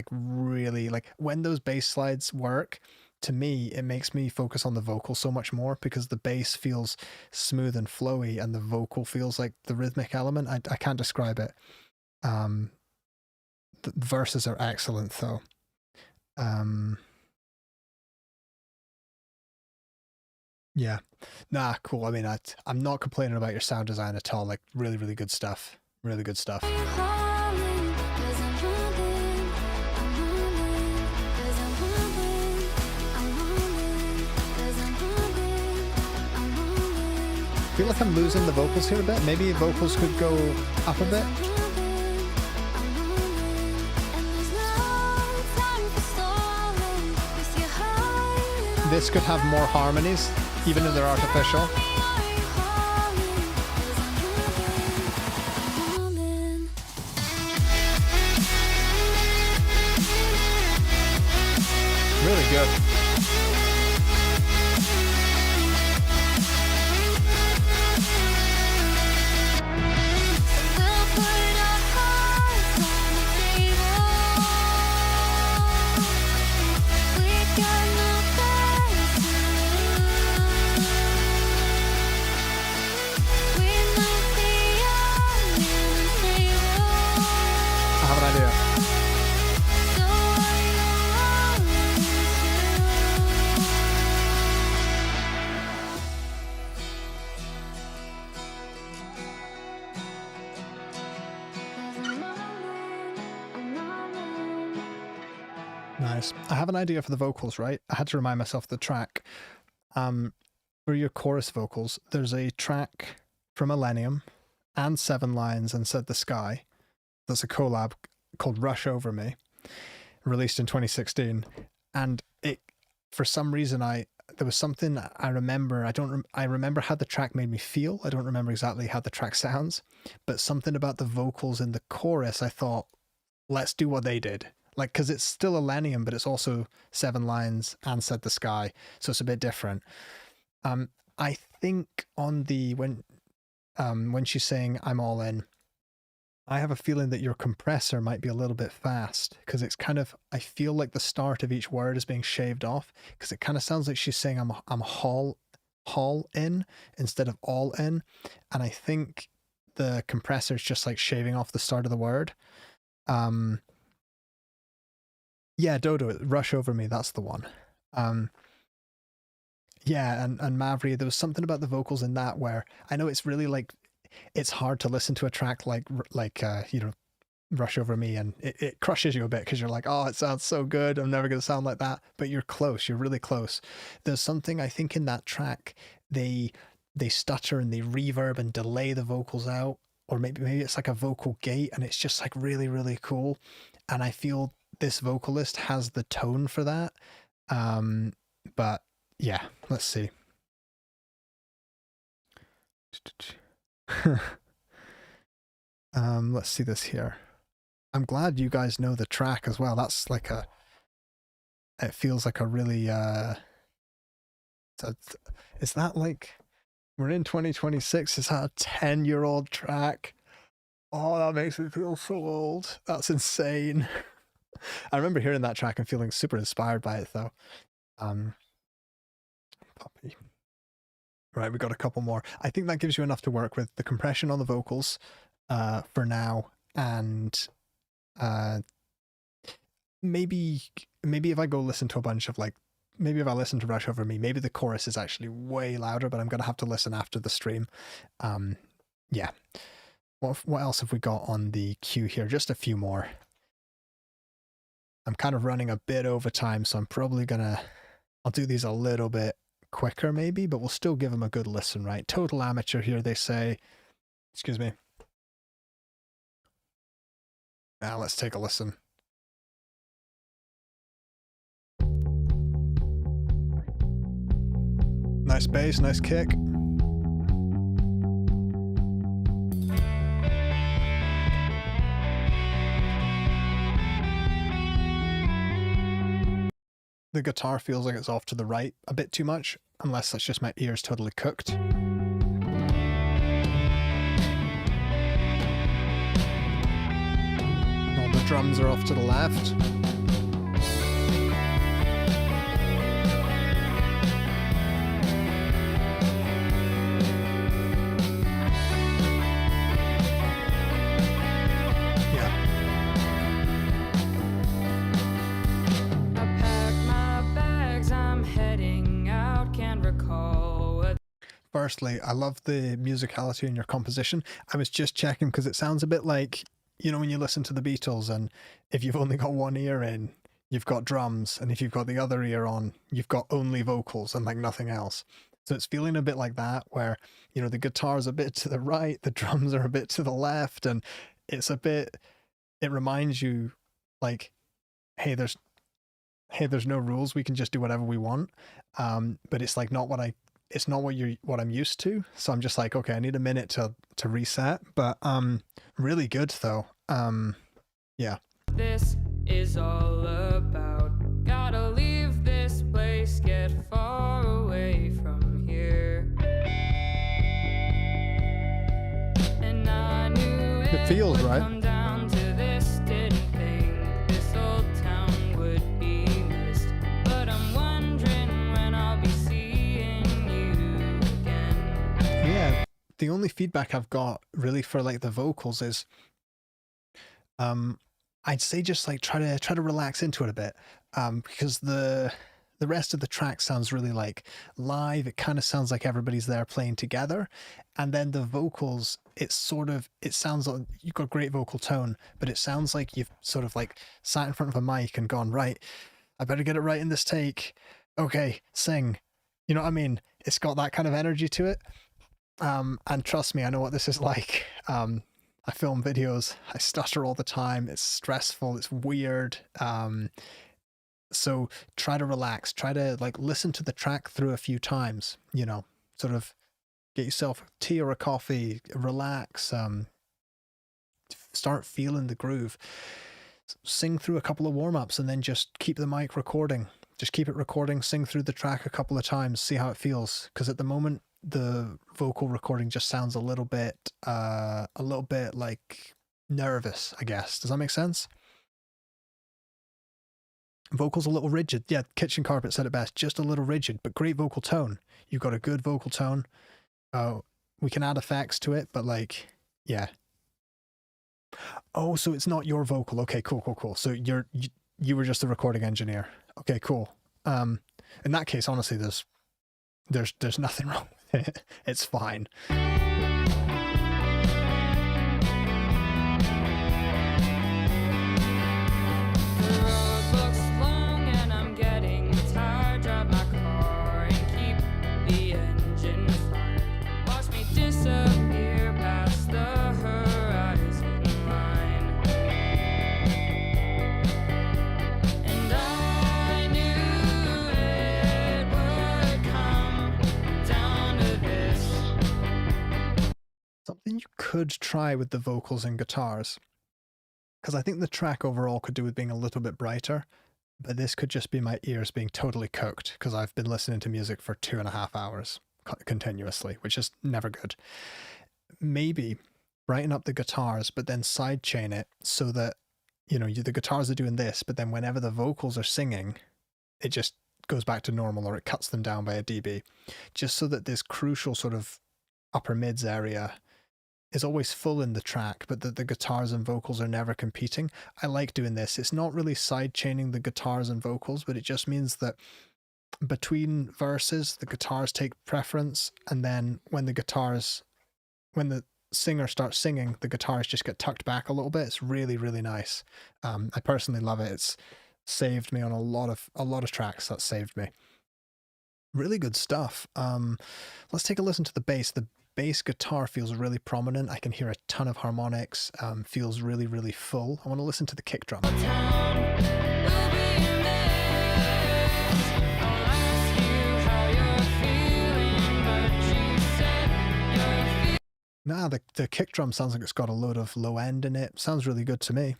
really when those bass slides work, to me, it makes me focus on the vocal so much more, because the bass feels smooth and flowy and the vocal feels like the rhythmic element. I can't describe it. The verses are excellent though. Yeah. Nah, cool. I mean, I'm not complaining about your sound design at all. Really, really good stuff. Really good stuff. I feel like I'm losing the vocals here a bit. Maybe vocals could go up a bit. This could have more harmonies, even if they're artificial. Really good. I have an idea. Nice. I have an idea for the vocals, right? I had to remind myself of the track. For your chorus vocals, there's a track from Millennium and 7 Lions and Said the Sky. That's a collab called Rush Over Me, released in 2016. And it, for some reason, there was something I remember. I remember how the track made me feel. I don't remember exactly how the track sounds, but something about the vocals in the chorus, I thought, let's do what they did. Because it's still Millennium, but it's also 7 Lions and Said the Sky, so it's a bit different. I think on the when she's saying I'm all in, I have a feeling that your compressor might be a little bit fast, because it's kind of, I feel like the start of each word is being shaved off, because it kind of sounds like she's saying I'm haul in instead of all in, and I think the compressor is just shaving off the start of the word. Yeah, Dodo, Rush Over Me, that's the one. Yeah, and Mavri, there was something about the vocals in that where I know it's really it's hard to listen to a track like Rush Over Me, and it crushes you a bit because you're like, oh, it sounds so good, I'm never going to sound like that, but you're close, you're really close. There's something, I think, in that track, they stutter and they reverb and delay the vocals out, or maybe it's like a vocal gate, and it's just like really, really cool. And I feel this vocalist has the tone for that. But yeah, let's see. Let's see this here. I'm glad you guys know the track as well. That's like it feels like a really, is that like, we're in 2026, is that a 10-year-old track? Oh, that makes me feel so old. That's insane. I remember hearing that track and feeling super inspired by it though. Puppy. Right, we got a couple more. I think that gives you enough to work with. The compression on the vocals for now, and maybe if I go listen to a bunch of like, maybe if I listen to Rush Over Me, maybe the chorus is actually way louder, but I'm gonna have to listen after the stream. Yeah. What else have we got on the queue here? Just a few more. I'm kind of running a bit over time, so I'm probably I'll do these a little bit quicker maybe, but we'll still give them a good listen, right? Total amateur here, they say. Excuse me. Now let's take a listen. Nice bass, nice kick. The guitar feels like it's off to the right a bit too much, unless that's just my ears totally cooked. All the drums are off to the left. Firstly, I love the musicality in your composition. I was just checking because it sounds a bit like, you know, when you listen to the Beatles, and if you've only got one ear in, you've got drums, and if you've got the other ear on, you've got only vocals and like nothing else. So it's feeling a bit like that, where, you know, the guitar's a bit to the right, the drums are a bit to the left, and it's a bit, it reminds you like, hey, there's no rules, we can just do whatever we want. But it's like not what I'm used to. So I'm just like, okay, I need a minute to reset. But really good though. Yeah. This is all about. Gotta leave this place, get far away from here. And I knew it feels right. Come down to this, didn't think this old town would be missed. But I'm wondering when I'll be seeing you again. Yeah, the only feedback I've got really for like the vocals is I'd say just like try to relax into it a bit, because the rest of the track sounds really like live. It kind of sounds like everybody's there playing together, and then the vocals, it sounds like you've got great vocal tone, but it sounds like you've sort of like sat in front of a mic and gone, right, I better get it right in this take. Okay, sing. You know what I mean? It's got that kind of energy to it. And trust me, I know what this is like. I film videos, I stutter all the time, it's stressful, it's weird. So try to relax, try to like listen to the track through a few times, you know, sort of get yourself a tea or a coffee, relax, start feeling the groove, sing through a couple of warm-ups, and then just keep the mic recording. Just keep it recording, sing through the track a couple of times, see how it feels. Because at the moment, the vocal recording just sounds a little bit like nervous, I guess. Does that make sense? Vocal's a little rigid. Yeah, Kitchen Carpet said it best. Just a little rigid, but great vocal tone. You've got a good vocal tone. We can add effects to it, but like, yeah. Oh, so it's not your vocal. Okay, cool. So you were just the recording engineer. Okay, cool. In that case, honestly, there's nothing wrong with it. It's fine. Disappear past the hurdle. could try with the vocals and guitars, because I think the track overall could do with being a little bit brighter, but this could just be my ears being totally cooked because I've been listening to music for 2.5 hours continuously, which is never good. Maybe brighten up the guitars, but then sidechain it so that, you know, the guitars are doing this, but then whenever the vocals are singing, it just goes back to normal, or it cuts them down by a dB, just so that this crucial sort of upper mids area is always full in the track, but that the guitars and vocals are never competing. I like doing this. It's not really sidechaining the guitars and vocals, but it just means that between verses, the guitars take preference, and then when the singer starts singing, the guitars just get tucked back a little bit. It's really, really nice. I personally love it. It's saved me on a lot of tracks. That saved me. Really good stuff. Let's take a listen to the bass. The bass guitar feels really prominent. I can hear a ton of harmonics. Feels really, really full. I want to listen to the kick drum. Nah, the kick drum sounds like it's got a load of low end in it. Sounds really good to me.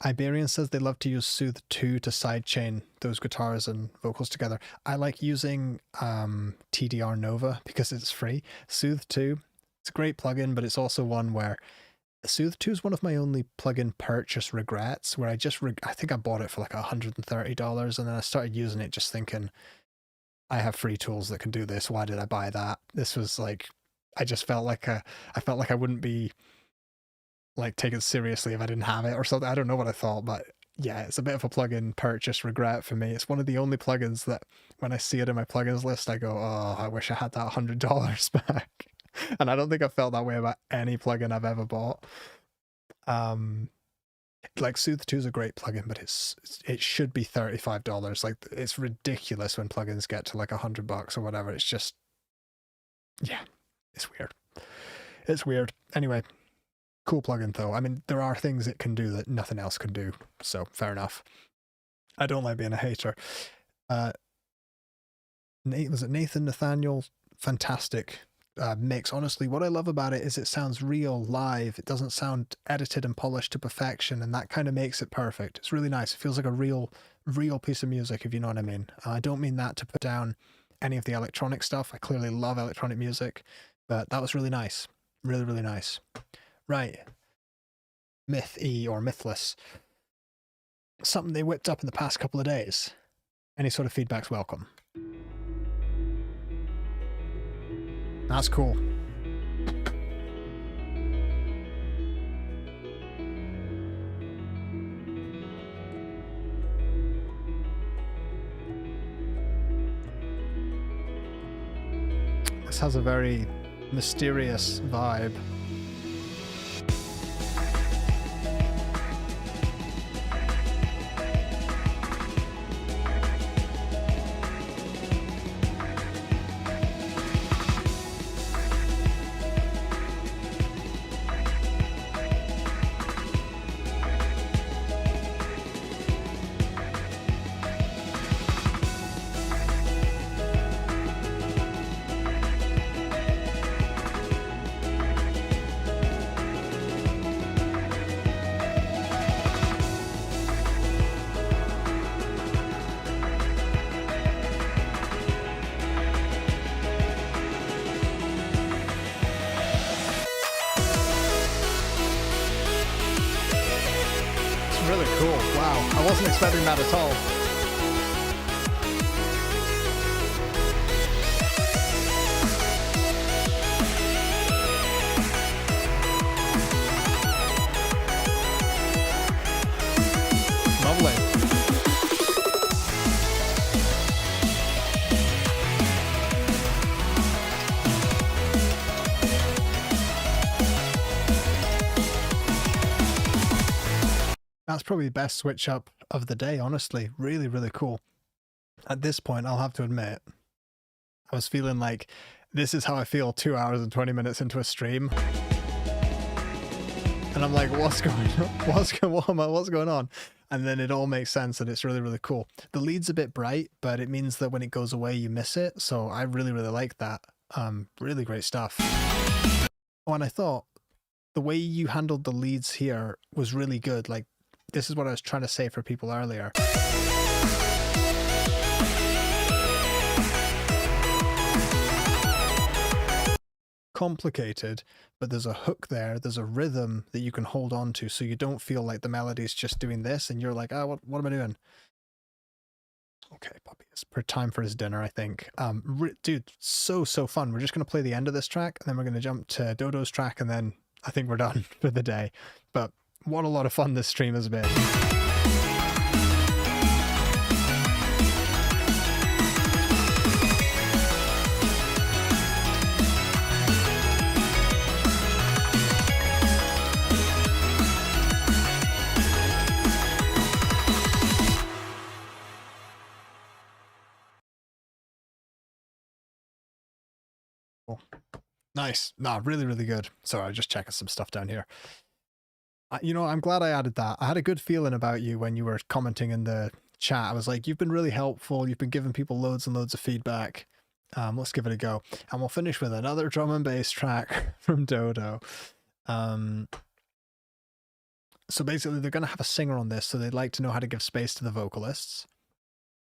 Iberian says they love to use Soothe 2 to sidechain those guitars and vocals together. I like using TDR Nova because it's free. Soothe 2, it's a great plugin, but it's also one where Soothe 2 is one of my only plugin purchase regrets, where I think I bought it for like $130, and then I started using it just thinking, I have free tools that can do this. Why did I buy that? This was like, I just felt like I wouldn't be like taken seriously if I didn't have it or something. I don't know what I thought, but yeah, it's a bit of a plugin purchase regret for me. It's one of the only plugins that when I see it in my plugins list, I go, oh, I wish I had that $100 back. And I don't think I've felt that way about any plugin I've ever bought. Like Soothe 2 is a great plugin, but it should be $35. Like, it's ridiculous when plugins get to like $100 or whatever. It's just, yeah, it's weird. It's weird. Anyway, cool plugin though. I mean, there are things it can do that nothing else can do, so fair enough. I don't like being a hater. Was it Nathan Nathaniel? Fantastic mix. Honestly, what I love about it is it sounds real live. It doesn't sound edited and polished to perfection, and that kind of makes it perfect. It's really nice. It feels like a real piece of music, if you know what I mean. I don't mean that to put down any of the electronic stuff. I clearly love electronic music, but that was really nice. Really, really nice. Right. Myth-E or Mythless. Something they whipped up in the past couple of days. Any sort of feedback's welcome. That's cool. This has a very mysterious vibe. Really cool. Wow, I wasn't expecting that at all. Lovely. That's probably the best switch up of the day, honestly. Really, really cool. At this point, I'll have to admit, I was feeling like this is how I feel 2 hours and 20 minutes into a stream. And I'm like, what's going on? What's going on? And then it all makes sense and it's really, really cool. The lead's a bit bright, but it means that when it goes away, you miss it. So I really, really like that. Really great stuff. Oh, and I thought the way you handled the leads here was really good. Like, this is what I was trying to say for people earlier. Complicated, but there's a hook there, there's a rhythm that you can hold on to, so you don't feel like the melody's just doing this and you're like, oh, what am I doing? Okay, Poppy, it's time for his dinner, I think. Dude, so fun. We're just going to play the end of this track, and then we're going to jump to Dodo's track, and then I think we're done for the day. But what a lot of fun this stream has been. Nice. Nah, really, really good. Sorry, I'm just checking some stuff down here. You know, I'm glad I added that. I had a good feeling about you when you were commenting in the chat. I was like, you've been really helpful. You've been giving people loads and loads of feedback. Let's give it a go. And we'll finish with another drum and bass track from Dodo. So basically, they're going to have a singer on this, so they'd like to know how to give space to the vocalists.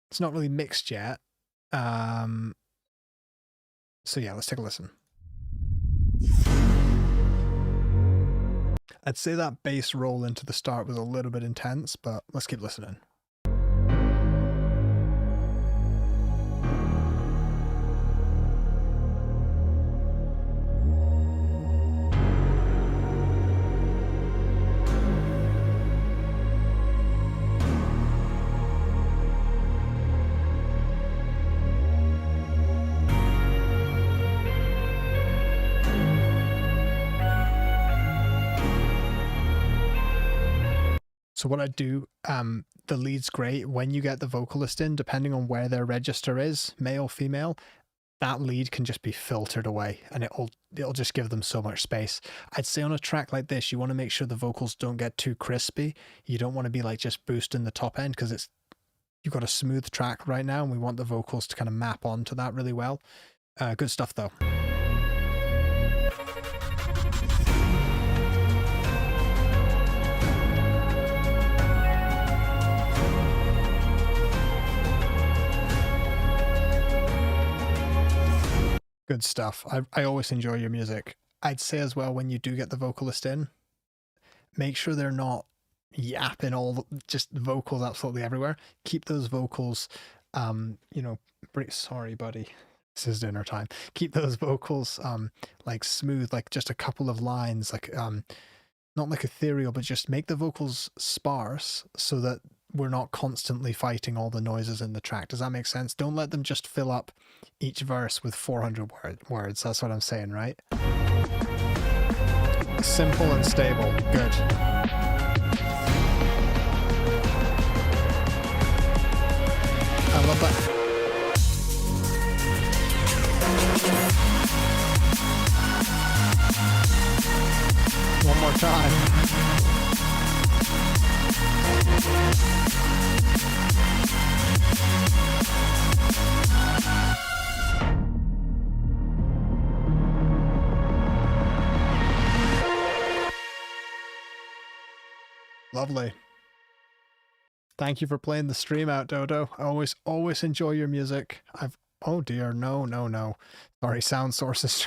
It's not really mixed yet. So yeah, let's take a listen. I'd say that bass roll into the start was a little bit intense, but let's keep listening. So what I do, the lead's great. When you get the vocalist in, depending on where their register is, male, female, that lead can just be filtered away and it'll just give them so much space. I'd say on a track like this, you want to make sure the vocals don't get too crispy. You don't want to be like just boosting the top end because you've got a smooth track right now and we want the vocals to kind of map onto that really well. Good stuff though. Good stuff. I always enjoy your music. I'd say as well, when you do get the vocalist in, make sure they're not yapping just vocals absolutely everywhere. Keep those vocals, you know, sorry, buddy. This is dinner time. Keep those vocals, like smooth, like just a couple of lines, like, not like ethereal, but just make the vocals sparse so that we're not constantly fighting all the noises in the track. Does that make sense? Don't let them just fill up each verse with 400 words. That's what I'm saying, right? Simple and stable. Good. I love that. One more time. Lovely. Thank you for playing the stream out, Dodo. I always enjoy your music. Oh dear, no. Sorry, sound sources.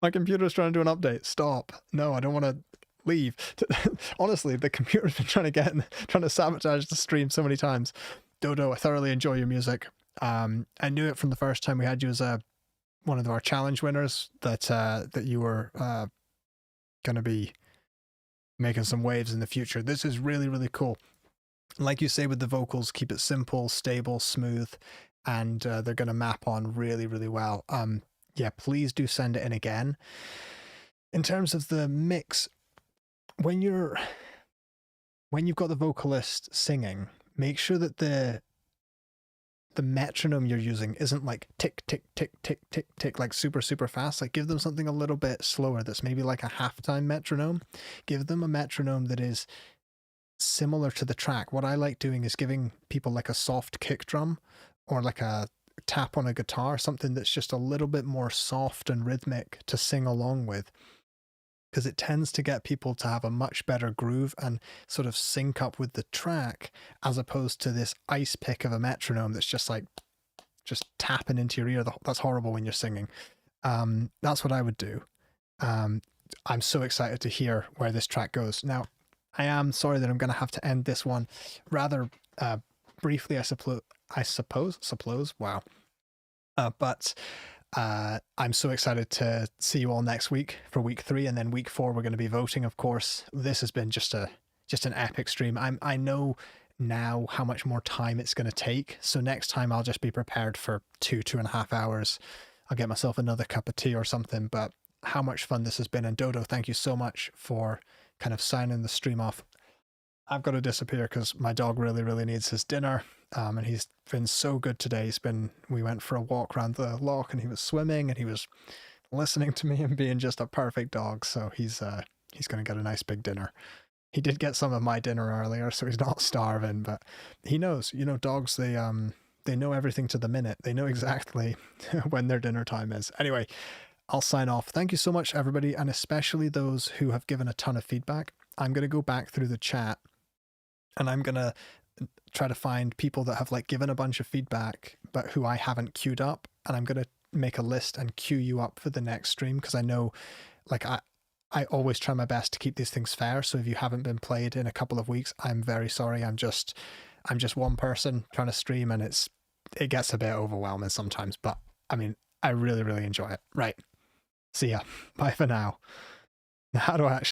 My computer's trying to do an update. Stop. No, I don't want to leave. Honestly, the computer's been trying to sabotage the stream so many times. Dodo, I thoroughly enjoy your music. I knew it from the first time we had you as one of our challenge winners that you were going to be making some waves in the future. This is really, really cool. Like you say with the vocals, keep it simple, stable, smooth, and they're going to map on really, really well. Yeah, please do send it in again. In terms of the mix, when you've got the vocalist singing, make sure that the metronome you're using isn't like tick, tick, tick, tick, tick, tick, like super, super fast. Like give them something a little bit slower that's maybe like a halftime metronome. Give them a metronome that is similar to the track. What I like doing is giving people like a soft kick drum or like a tap on a guitar, something that's just a little bit more soft and rhythmic to sing along with, because it tends to get people to have a much better groove and sort of sync up with the track, as opposed to this ice pick of a metronome that's just like just tapping into your ear. That's horrible when you're singing. That's what I would do. I'm so excited to hear where this track goes. Now, I am sorry that I'm going to have to end this one rather briefly, I suppose. Wow. But I'm so excited to see you all next week for week 3, and then week 4 we're going to be voting, of course. This has been just an epic stream. I know now how much more time it's going to take, so next time I'll just be prepared for 2.5 hours. I'll get myself another cup of tea or something, but how much fun this has been. And Dodo, thank you so much for kind of signing the stream off. I've got to disappear because my dog really, really needs his dinner. And he's been so good today. We went for a walk around the loch, and he was swimming, and he was listening to me and being just a perfect dog. So he's going to get a nice big dinner. He did get some of my dinner earlier, so he's not starving, but he knows, dogs, they know everything to the minute. They know exactly when their dinner time is. Anyway, I'll sign off. Thank you so much, everybody, and especially those who have given a ton of feedback. I'm going to go back through the chat, and I'm going to try to find people that have given a bunch of feedback, but who I haven't queued up, and I'm going to make a list and queue you up for the next stream, because I know, I always try my best to keep these things fair. So if you haven't been played in a couple of weeks, I'm very sorry. I'm just one person trying to stream, and it gets a bit overwhelming sometimes, but I mean, I really, really enjoy it. Right. See ya. Bye for now. How do I actually